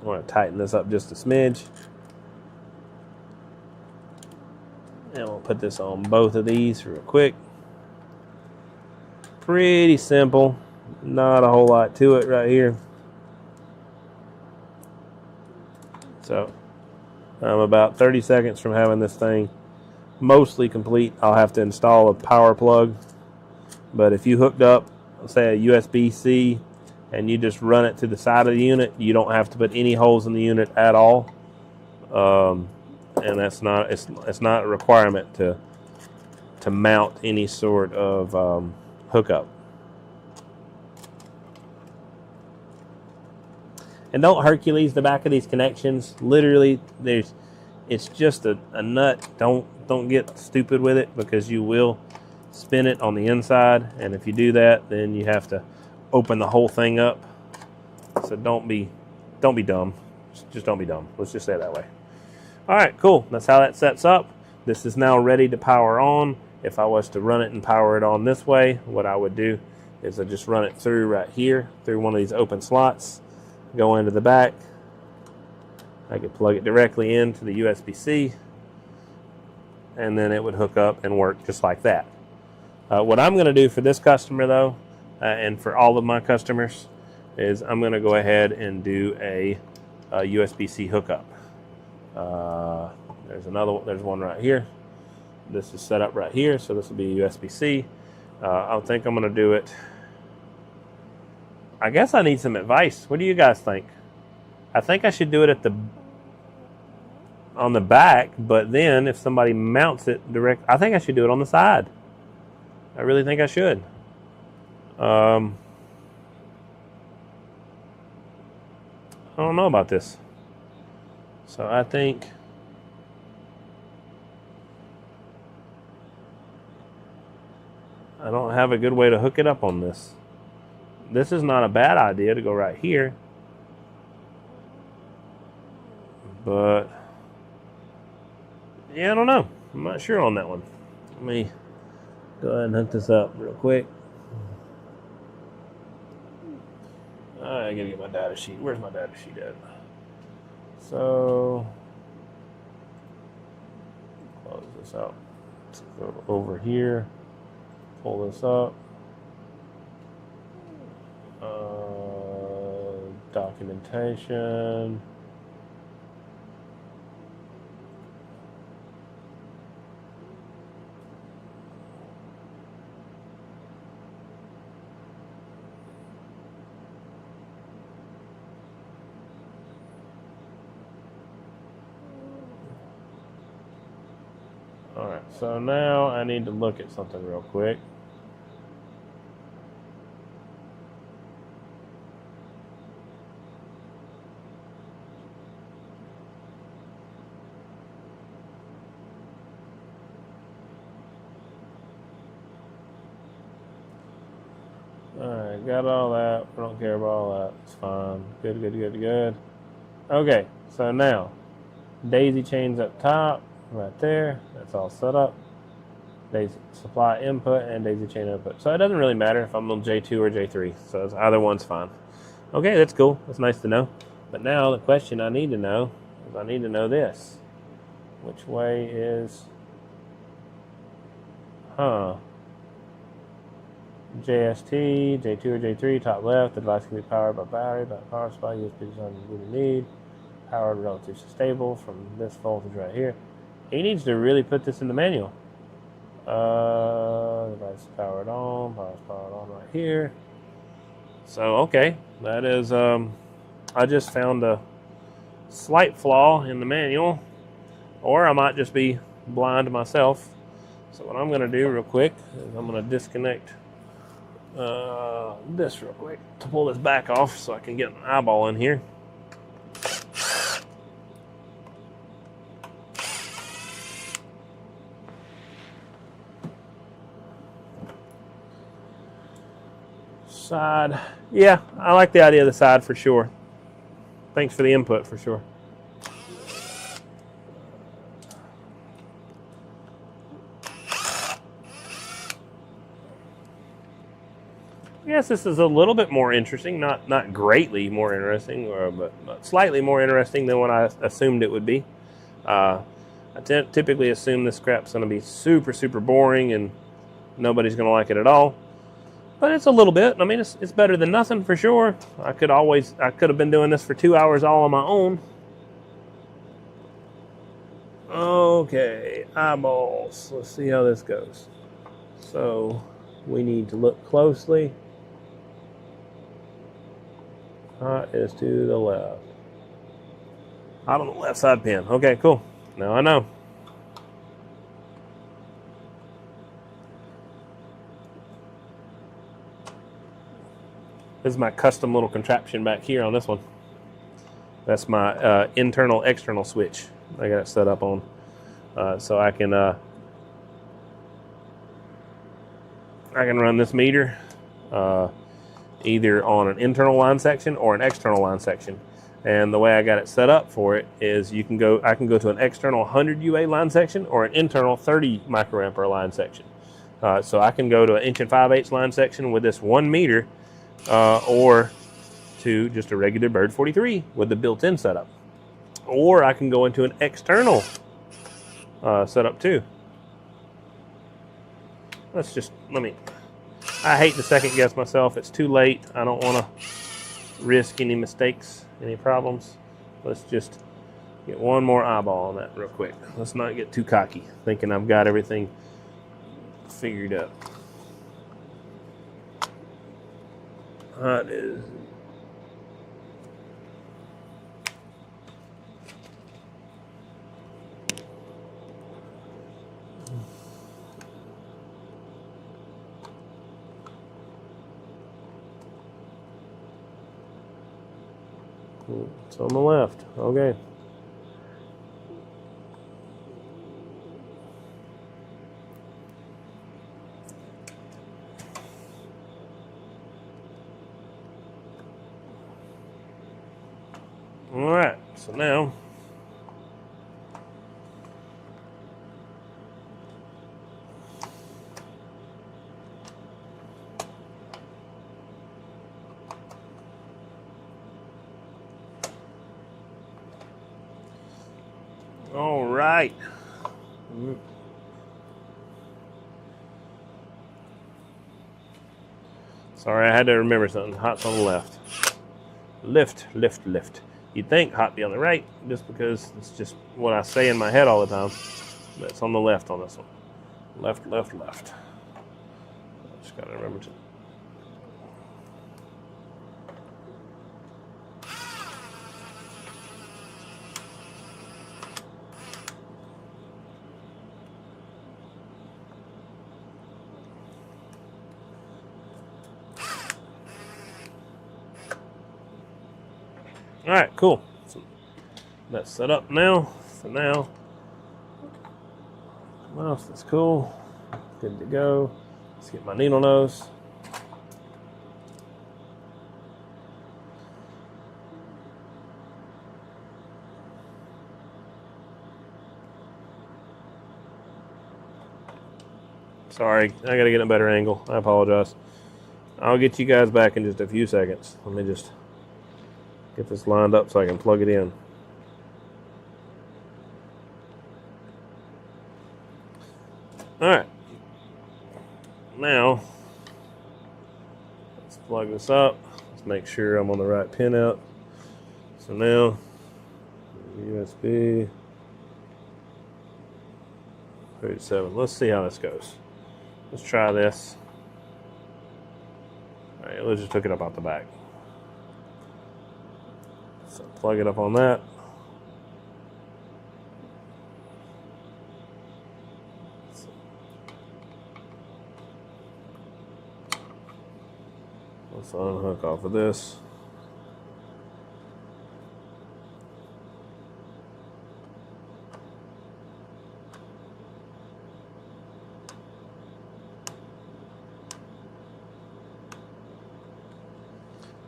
I want to tighten this up just a smidge. And we'll put this on both of these real quick. Pretty simple. Not a whole lot to it right here. So I'm about 30 seconds from having this thing mostly complete. I'll have to install a power plug. But if you hooked up, say a USB-C, and you just run it to the side of the unit, you don't have to put any holes in the unit at all. And that's not, it's not a requirement to mount any sort of hookup. And don't Hercules the back of these connections. Literally, it's just a nut. Don't get stupid with it, because you will spin it on the inside, and if you do that, then you have to open the whole thing up. So don't be dumb. Just don't be dumb. Let's just say it that way. All right, cool. That's how that sets up. This is now ready to power on. If I was to run it and power it on this way, what I would do is I just run it through right here, through one of these open slots, go into the back. I could plug it directly into the USB-C, and then it would hook up and work just like that. What I'm going to do for this customer, though, and for all of my customers, is I'm going to go ahead and do a USB-C hookup. There's one right here. This is set up right here, so this will be USB-C. I think I'm going to do it. I guess I need some advice. What do you guys think? I think I should do it on the back, but then if somebody mounts it direct, I think I should do it on the side. I really think I should. I don't know about this. So I think I don't have a good way to hook it up on this. This is not a bad idea to go right here. But yeah, I don't know. I'm not sure on that one. Let me go ahead and hook this up real quick. I gotta get my data sheet. Where's my data sheet at? So close this out. Let's go over here. Pull this up. Documentation. All right, so now I need to look at something real quick. Alright, got all that. We don't care about all that. It's fine. Good. Okay, so now, daisy chains up top, right there. That's all set up. daisy supply input and daisy chain output. So it doesn't really matter if I'm on J2 or J3. So either one's fine. Okay, that's cool. That's nice to know. But now the question I need to know is I need to know this. Which way is, JST, J2 or J3, top left. The device can be powered by battery, by power supply, USB design you need. Powered relatively stable from this voltage right here. He needs to really put this in the manual. Device is powered on, power's powered on right here. So, okay, that is, I just found a slight flaw in the manual, or I might just be blind myself. So what I'm going to do real quick is I'm going to disconnect this real quick to pull this back off so I can get an eyeball in here. Side, yeah, I like the idea of the side for sure. Thanks for the input for sure. Yes, this is a little bit more interesting, not greatly more interesting, but slightly more interesting than what I assumed it would be. I typically assume this crap's going to be super boring and nobody's going to like it at all. But it's a little bit. I mean, it's better than nothing for sure. I could have been doing this for 2 hours all on my own. Okay, eyeballs. Let's see how this goes. So we need to look closely. Hot is to the left. Hot on the left side pin. Okay, cool. Now I know. This is my custom little contraption back here on this one. That's my internal external switch. I got it set up on so I can run this meter either on an internal line section or an external line section. And the way I got it set up for it is I can go to an external 100 UA line section or an internal 30 microampere line section. So I can go to an 1 5/8" line section with this 1 meter. Or to just a regular Bird 43 with the built-in setup. Or I can go into an external setup too. I hate to second guess myself. It's too late. I don't want to risk any mistakes, any problems. Let's just get one more eyeball on that real quick. Let's not get too cocky, thinking I've got everything figured out. That is it's on the left. Okay. All right, so now all right. Sorry, I had to remember something. Hot's on the left. Lift, lift, lift. You'd think hot be on the right, just because it's just what I say in my head all the time. But it's on the left on this one. Left, left, left. I just gotta remember to. All right, cool. So that's set up now. For now, mouse is cool. Good to go. Let's get my needle nose. Sorry, I gotta get a better angle. I apologize. I'll get you guys back in just a few seconds. Let me just get this lined up so I can plug it in. Alright. Now, let's plug this up. Let's make sure I'm on the right pin out. So now, USB 37. Let's see how this goes. Let's try this. Alright, let's just hook it up out the back. So plug it up on that. Let's unhook off of this.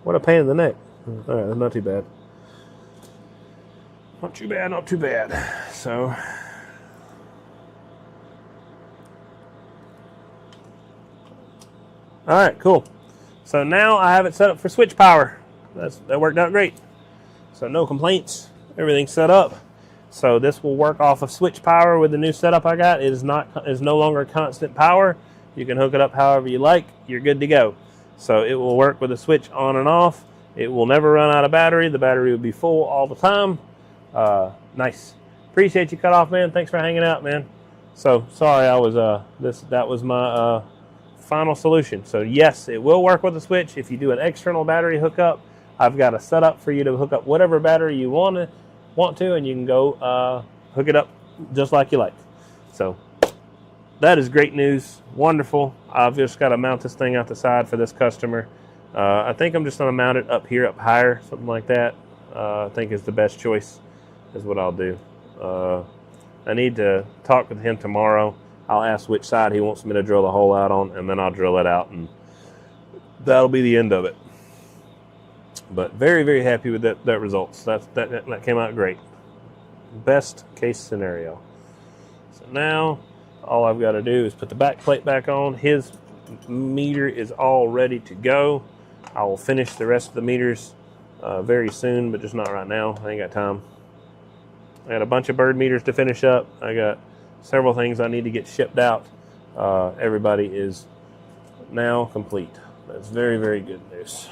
What a pain in the neck. Alright, that's not too bad. Not too bad, not too bad. So, alright, cool. So now I have it set up for switch power. That worked out great. So no complaints. Everything's set up. So this will work off of switch power with the new setup I got. It is no longer constant power. You can hook it up however you like. You're good to go. So it will work with the switch on and off. It will never run out of battery. The battery will be full all the time. Nice. Appreciate you, Cut Off, man. Thanks for hanging out, man. So sorry I was that was my final solution. So yes, it will work with the switch. If you do an external battery hookup, I've got a setup for you to hook up whatever battery you want to, and you can go hook it up just like you like. So that is great news. Wonderful. I've just got to mount this thing out the side for this customer. I think I'm just going to mount it up here, up higher, something like that. I think is the best choice, is what I'll do. I need to talk with him tomorrow. I'll ask which side he wants me to drill the hole out on, and then I'll drill it out, and that'll be the end of it. But very, very happy with that results. That came out great. Best case scenario. So now all I've got to do is put the back plate back on. His meter is all ready to go. I will finish the rest of the meters very soon, but just not right now. I ain't got time. I got a bunch of bird meters to finish up. I got several things I need to get shipped out. Everybody is now complete. That's very, very good news.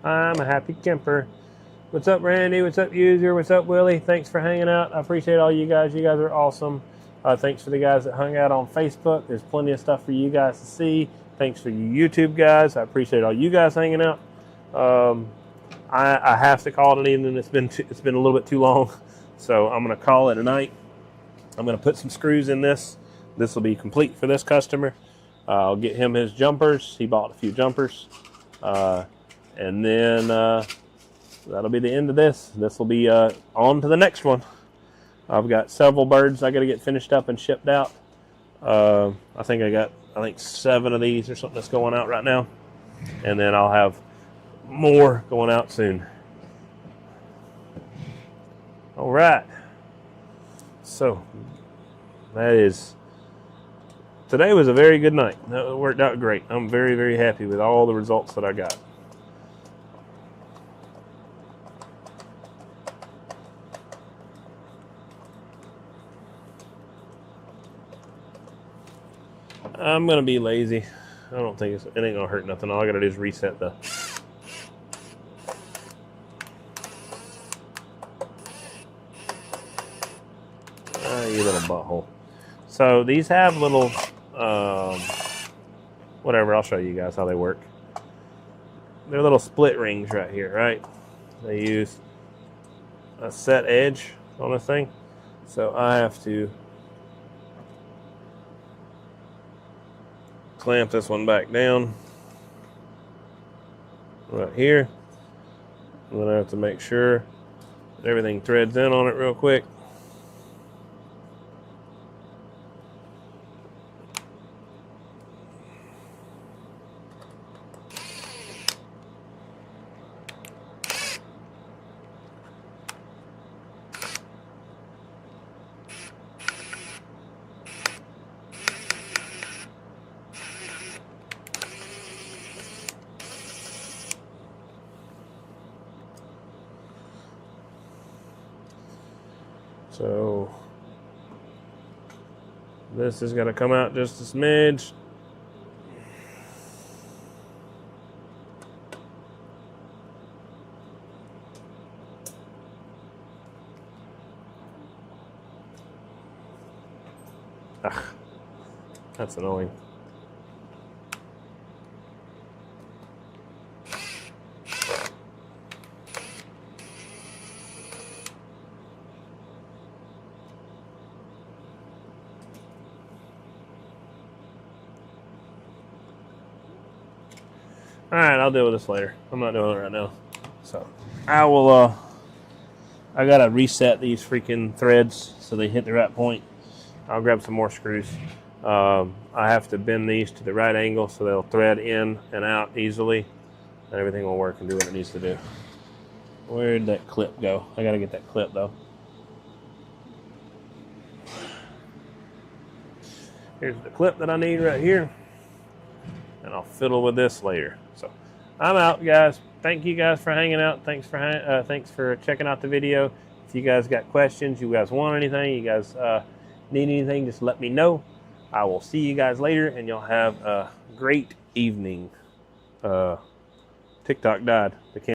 I'm a happy camper. What's up, Randy? What's up, User? What's up, Willie? Thanks for hanging out. I appreciate all you guys. You guys are awesome. Thanks for the guys that hung out on Facebook. There's plenty of stuff for you guys to see. Thanks for you YouTube guys. I appreciate all you guys hanging out. I have to call it an evening. It's been a little bit too long, so I'm going to call it a night. I'm going to put some screws in this. This will be complete for this customer. I'll get him his jumpers. He bought a few jumpers. And then that'll be the end of this. This will be on to the next one. I've got several birds I got to get finished up and shipped out. I think I got 7 of these or something that's going out right now. And then I'll have more going out soon. All right. So today was a very good night. It worked out great. I'm very, very happy with all the results that I got. I'm going to be lazy. I don't think it ain't going to hurt nothing. All I got to do is reset the... you little butthole. So these have little... whatever, I'll show you guys how they work. They're little split rings right here, right? They use a set edge on this thing. So I have to clamp this one back down right here, and then I have to make sure that everything threads in on it real quick. So this is going to come out just a smidge. Ugh, that's annoying. All right, I'll deal with this later. I'm not doing it right now. So I will, I gotta reset these freaking threads so they hit the right point. I'll grab some more screws. I have to bend these to the right angle so they'll thread in and out easily, and everything will work and do what it needs to do. Where'd that clip go? I gotta get that clip though. Here's the clip that I need right here, and I'll fiddle with this later. So I'm out, guys. Thank you guys for hanging out. Thanks for checking out the video. If you guys got questions, you guys want anything, you guys need anything, just let me know. I will see you guys later, and you'll have a great evening. TikTok died.